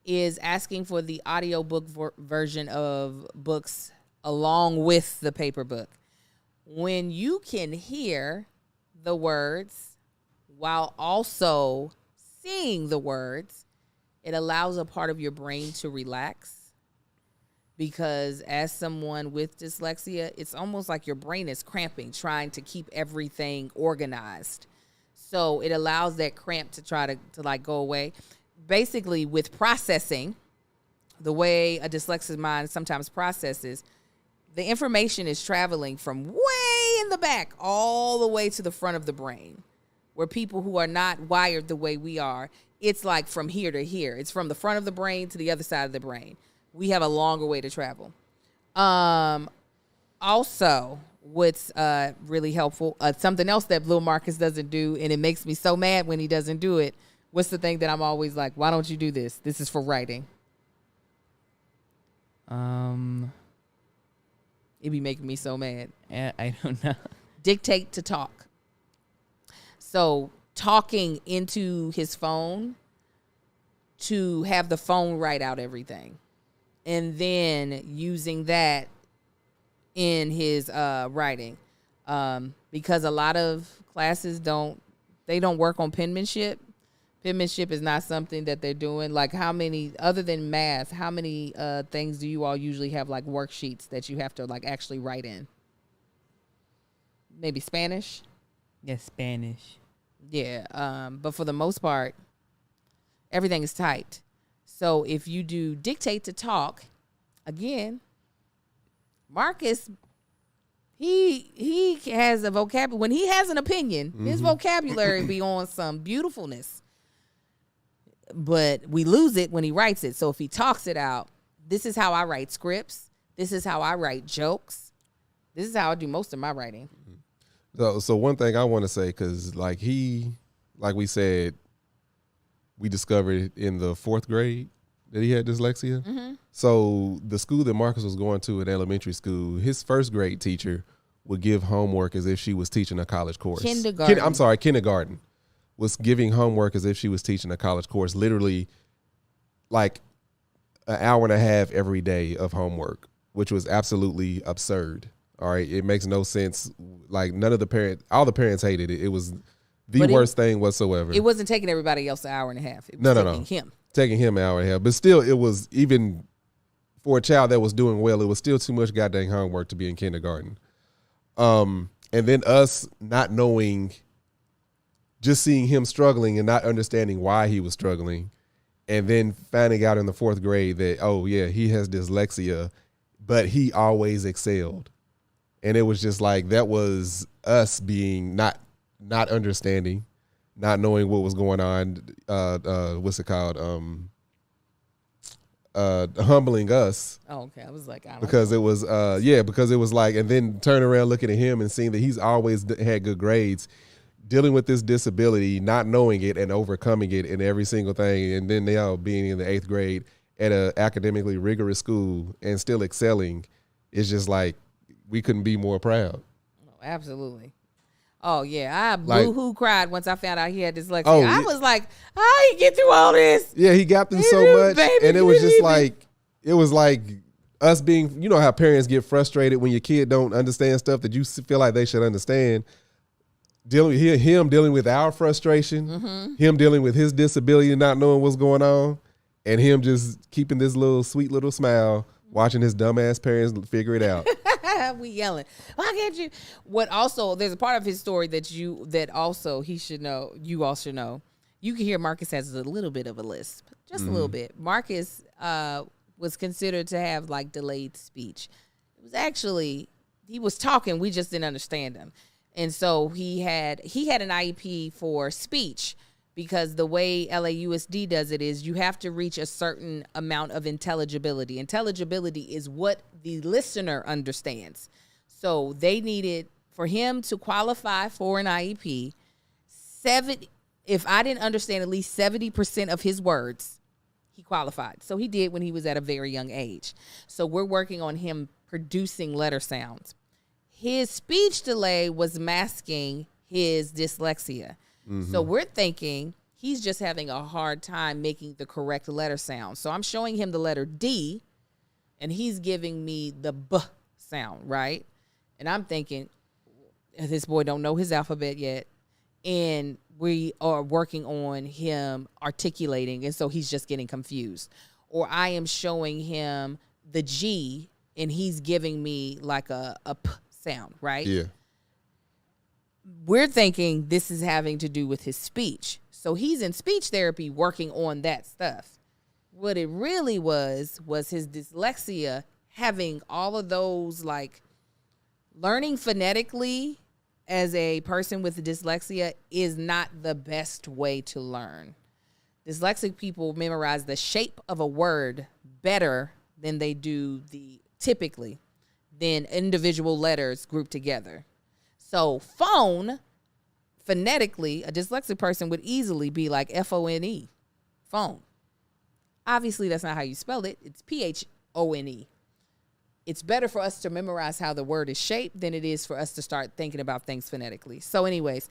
is asking for the audiobook version of books along with the paper book. When you can hear the words while also seeing the words, it allows a part of your brain to relax, because as someone with dyslexia, it's almost like your brain is cramping, trying to keep everything organized. So it allows that cramp to try to like go away. Basically, with processing, the way a dyslexic mind sometimes processes, the information is traveling from way in the back all the way to the front of the brain, where people who are not wired the way we are, it's like from here to here. It's from the front of the brain to the other side of the brain. We have a longer way to travel. Also, what's really helpful, something else that Lil Marcus doesn't do, and it makes me so mad when he doesn't do it. What's the thing that I'm always like, why don't you do this? This is for writing. It be making me so mad. I don't know. Dictate to talk. So talking into his phone to have the phone write out everything, and then using that in his writing, because a lot of classes don't work on penmanship. Penmanship is not something that they're doing. Like, how many, other than math, how many things do you all usually have, like worksheets that you have to like actually write in? Maybe Spanish? Yeah, Spanish. Yeah, but for the most part, everything is typed. So if you do dictate to talk, again, Marcus, he has a vocabulary. When he has an opinion, his vocabulary be on some beautifulness. But we lose it when he writes it. So if he talks it out, this is how I write scripts. This is how I write jokes. This is how I do most of my writing. So one thing I want to say, because like we said, we discovered in the 4th grade that he had dyslexia. Mm-hmm. So the school that Marcus was going to at elementary school, his 1st grade teacher would give homework as if she was teaching a college course. Kindergarten. Was giving homework as if she was teaching a college course, literally like an hour and a half every day of homework, which was absolutely absurd. All right. It makes no sense. Like all the parents hated it. It was the worst thing whatsoever. It wasn't taking everybody else an hour and a half. It was taking him. Taking him an hour and a half. But still, it was, even for a child that was doing well, it was still too much goddamn homework to be in kindergarten. And then us not knowing, just seeing him struggling and not understanding why he was struggling, and then finding out in the 4th grade that, oh yeah, he has dyslexia, but he always excelled. And it was just like, that was us being not understanding, not knowing what was going on. What's it called? Humbling us. Oh, okay. I was like, I don't because know. it was, because it was like, and then turning around looking at him and seeing that he's always had good grades, dealing with this disability, not knowing it and overcoming it in every single thing. And then they all being in the 8th grade at an academically rigorous school and still excelling. It's just like, we couldn't be more proud. Oh, absolutely. Oh yeah, I boo-hoo cried once I found out he had dyslexia. I was like, how he get through all this? Yeah, he got through so much, and it was just like, it was like us being, you know how parents get frustrated when your kid don't understand stuff that you feel like they should understand. Him dealing with our frustration, him dealing with his disability and not knowing what's going on, and him just keeping this little sweet little smile, watching his dumbass parents figure it out. We yelling. Why can't you? What also? There's a part of his story that also he should know. You all should know. You can hear Marcus has a little bit of a lisp, just a little bit. Marcus was considered to have like delayed speech. It was actually he was talking. We just didn't understand him, and so he had an IEP for speech. Because the way LAUSD does it is you have to reach a certain amount of intelligibility. Intelligibility is what the listener understands. So they needed, for him to qualify for an IEP, if I didn't understand at least 70% of his words, he qualified. So he did when he was at a very young age. So we're working on him producing letter sounds. His speech delay was masking his dyslexia. So we're thinking he's just having a hard time making the correct letter sound. So I'm showing him the letter D, and he's giving me the B sound, right? And I'm thinking, this boy don't know his alphabet yet, and we are working on him articulating, and so he's just getting confused. Or I am showing him the G, and he's giving me like a P sound, right? Yeah. We're thinking this is having to do with his speech. So he's in speech therapy working on that stuff. What it really was his dyslexia, having all of those, like, learning phonetically as a person with dyslexia is not the best way to learn. Dyslexic people memorize the shape of a word better than they do typically than individual letters grouped together. So phone, phonetically, a dyslexic person would easily be like Phone, phone. Obviously, that's not how you spell it. It's Phone. It's better for us to memorize how the word is shaped than it is for us to start thinking about things phonetically. So anyways,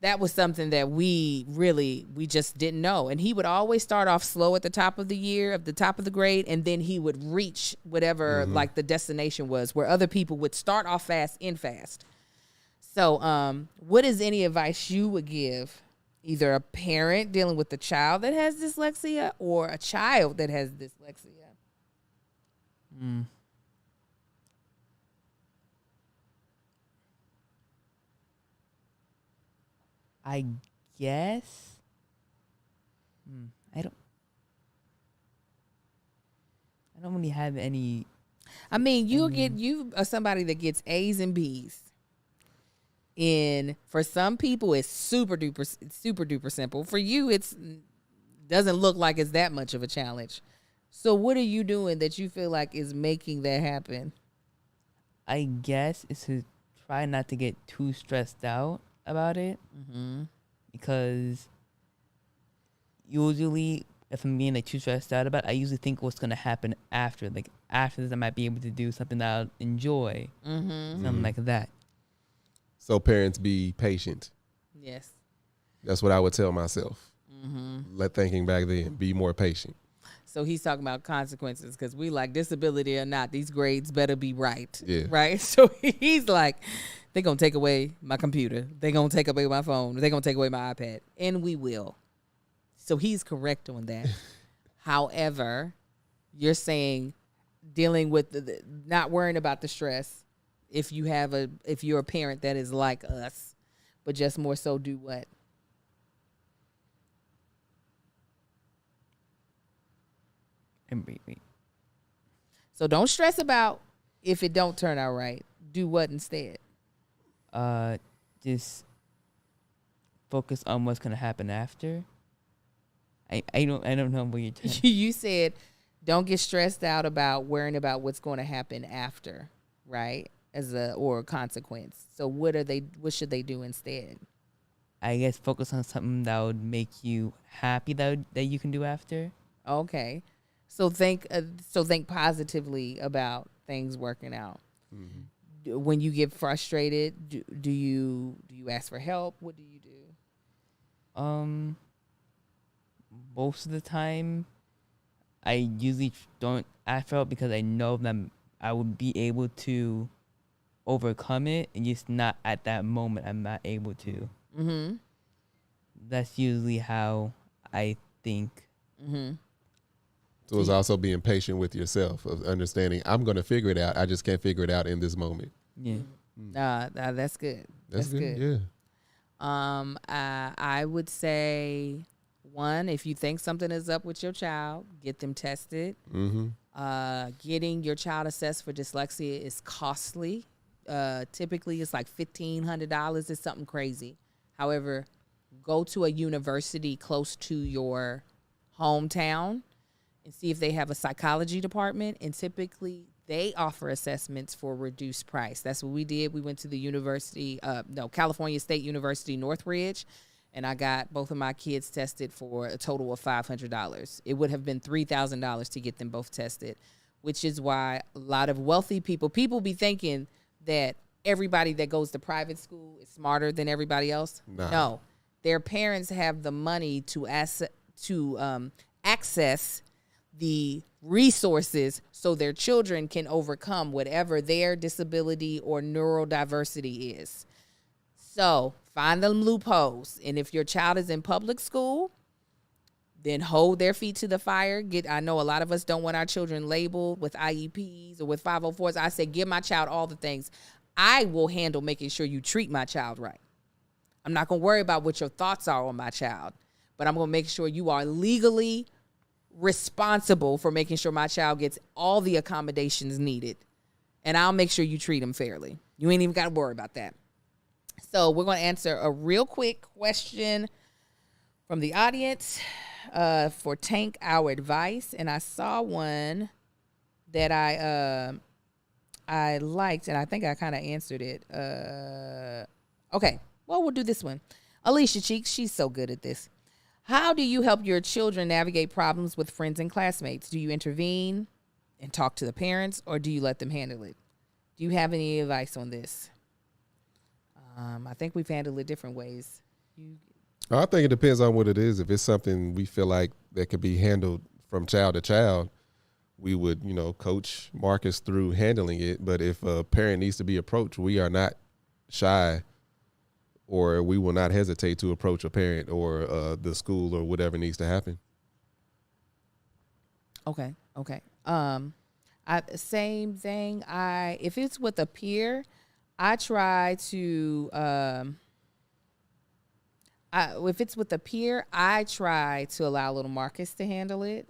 that was something that we just didn't know. And he would always start off slow at the top of the year, at the top of the grade, and then he would reach whatever like the destination was, where other people would start off fast, end fast. So, what is any advice you would give either a parent dealing with a child that has dyslexia or a child that has dyslexia? I guess. I don't really have any. I mean, you are somebody that gets A's and B's. For some people, it's super duper simple. For you, it's doesn't look like it's that much of a challenge. So what are you doing that you feel like is making that happen? I guess it's to try not to get too stressed out about it. Because usually, if I'm being like too stressed out about it, I usually think what's gonna happen after. Like after this, I might be able to do something that I'll enjoy, something like that. So parents, be patient. Yes. That's what I would tell myself. Thinking back then, be more patient. So he's talking about consequences because we like disability or not, these grades better be right. Yeah. Right? So he's like, they're going to take away my computer. They're going to take away my phone. They're going to take away my iPad. And we will. So he's correct on that. However, you're saying dealing with the not worrying about the stress if you're a parent that is like us, but just more so do what? And wait. So don't stress about if it don't turn out right. Do what instead? Just focus on what's gonna happen after. I don't know what you're talking. You said don't get stressed out about worrying about what's going to happen after, right? Or a consequence. So what should they do instead? I guess focus on something that would make you happy that you can do after. Okay. So think positively about things working out. When you get frustrated, do you ask for help? What do you do? Most of the time, I usually don't ask for help because I know that I would be able to overcome it, and just not at that moment I'm not able to. That's usually how I think. So it's also being patient with yourself, of understanding I'm going to figure it out. I just can't figure it out in this moment. Yeah. That's good. That's good. Yeah. I would say, one, if you think something is up with your child, get them tested. Getting your child assessed for dyslexia is costly. Typically, it's like $1,500. It's something crazy. However, go to a university close to your hometown and see if they have a psychology department. And typically, they offer assessments for reduced price. That's what we did. We went to the California State University, Northridge, and I got both of my kids tested for a total of $500. It would have been $3,000 to get them both tested, which is why a lot of wealthy people be thinking that everybody that goes to private school is smarter than everybody else. Nah. No, their parents have the money to access the resources so their children can overcome whatever their disability or neurodiversity is. So find them loopholes. And if your child is in public school, then hold their feet to the fire. I know a lot of us don't want our children labeled with IEPs or with 504s. I say, give my child all the things. I will handle making sure you treat my child right. I'm not going to worry about what your thoughts are on my child, but I'm going to make sure you are legally responsible for making sure my child gets all the accommodations needed. And I'll make sure you treat them fairly. You ain't even got to worry about that. So we're going to answer a real quick question from the audience for Tank Our Advice. And I saw one that I liked, and I think I kind of answered it. Okay, well, we'll do this one. Alicia Cheeks, she's so good at this. How do you help your children navigate problems with friends and classmates? Do you intervene and talk to the parents, or do you let them handle it? Do you have any advice on this? I think we've handled it different ways. I think it depends on what it is. If it's something we feel like that could be handled from child to child, we would, coach Marcus through handling it. But if a parent needs to be approached, we are not shy, or we will not hesitate to approach a parent or the school or whatever needs to happen. Okay. Same thing. If it's with a peer, I try to. If it's with a peer, I try to allow little Marcus to handle it,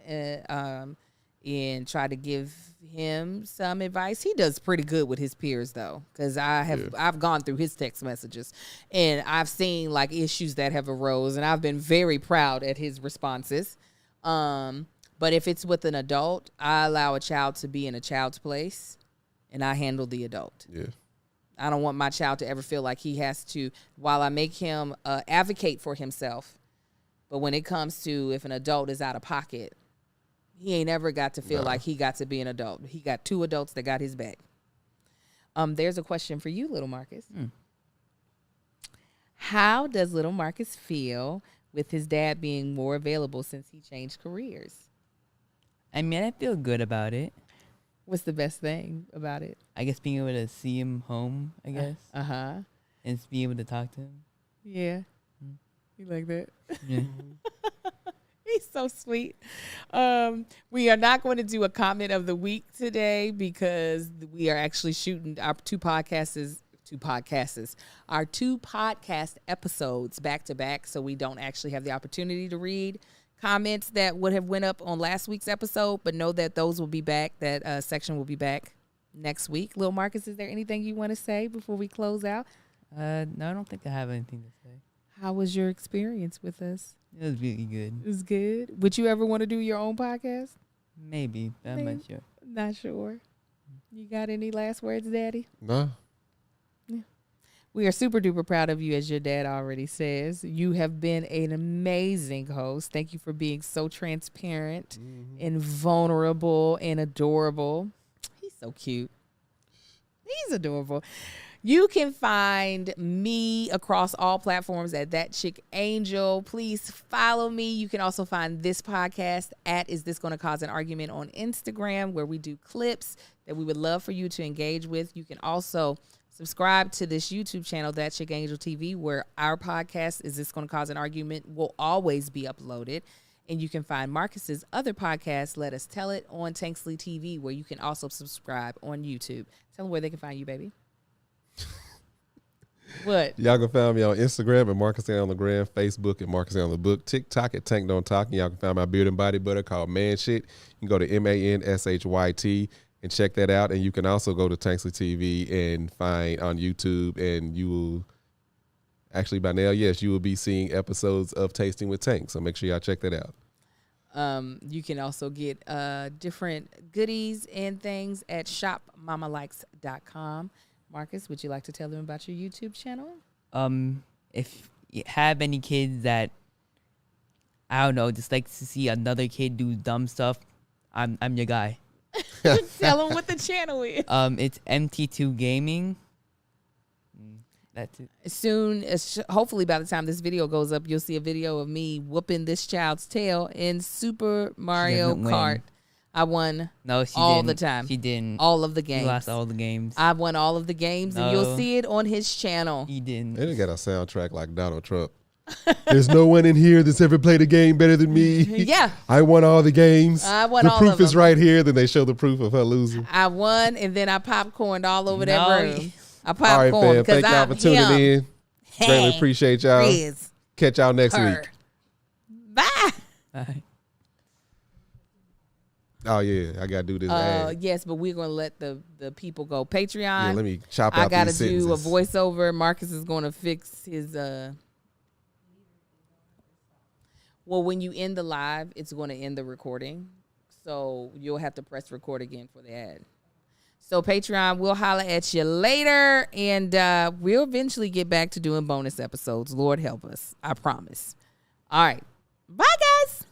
and try to give him some advice. He does pretty good with his peers though, because I've gone through his text messages and I've seen like issues that have arose, and I've been very proud at his responses. But if it's with an adult, I allow a child to be in a child's place, and I handle the adult. Yeah. I don't want my child to ever feel like he has to, while I make him advocate for himself, but when it comes to if an adult is out of pocket, he ain't ever got to feel like he got to be an adult. He got two adults that got his back. There's a question for you, little Marcus. How does little Marcus feel with his dad being more available since he changed careers? I mean, I feel good about it. What's the best thing about it? I guess being able to see him home, I guess. Uh-huh. And being able to talk to him. Yeah. You like that? Yeah. He's so sweet. We are not going to do a comment of the week today because we are actually shooting our two podcast episodes back to back, so we don't actually have the opportunity to read comments that would have went up on last week's episode, but know that those will be back. That section will be back next week. Lil Marcus, is there anything you want to say before we close out? No, I don't think I have anything to say. How was your experience with us? It was really good. It was good. Would you ever want to do your own podcast? Maybe. I'm not sure. Not sure. You got any last words, Daddy? No. Yeah. We are super duper proud of you, as your dad already says. You have been an amazing host. Thank you for being so transparent and vulnerable and adorable. He's so cute. He's adorable. You can find me across all platforms at That Chick Angel. Please follow me. You can also find this podcast at Is This Gonna Cause an Argument on Instagram, where we do clips that we would love for you to engage with. You can also subscribe to this YouTube channel, That Chick Angel TV, where our podcast, Is This Gonna Cause an Argument, will always be uploaded. And you can find Marcus's other podcast, Let Us Tell It, on Tanksley TV, where you can also subscribe on YouTube. Tell them where they can find you, baby. What? Y'all can find me on Instagram at Marcus A on the Gram, Facebook at Marcus A on the Book, TikTok at Tank Don't Talk, and y'all can find my beard and body butter called Man Shit. You can go to MANSHYT and check that out. And you can also go to Tanksley TV and find on YouTube, and you will actually by now, yes, you will be seeing episodes of Tasting with Tank. So make sure y'all check that out. You can also get different goodies and things at shopmamalikes.com. Marcus, would you like to tell them about your YouTube channel? If you have any kids that, I don't know, just like to see another kid do dumb stuff, I'm your guy. Tell them what the channel is. It's MT2 Gaming. That's it. Soon, hopefully by the time this video goes up, you'll see a video of me whooping this child's tail in Super Mario Kart. I won No, she all didn't. the time. She didn't. All of the games. He lost all the games. I've won all of the games, and you'll see it on his channel. He didn't. They done got a soundtrack like Donald Trump. There's no one in here that's ever played a game better than me. Yeah. I won all the games. I won the all proof of is them. right here. Then they show the proof of her losing. I won, and then I popcorned all over that No. room. I All right, popcorned fam. because Thank y'all I'm for tuning him. in. Greatly appreciate y'all. Riz, Catch y'all next her. week. Bye. Bye. Oh yeah, I gotta do this ad. Yes, but we're gonna let the people go. Patreon. Yeah, let me chop I out gotta these do a sentences. voiceover. Marcus is gonna fix his. Well, when you end the live, it's gonna end the recording, so you'll have to press record again for the ad. So Patreon, we'll holler at you later, and we'll eventually get back to doing bonus episodes. Lord help us, I promise. All right, bye guys.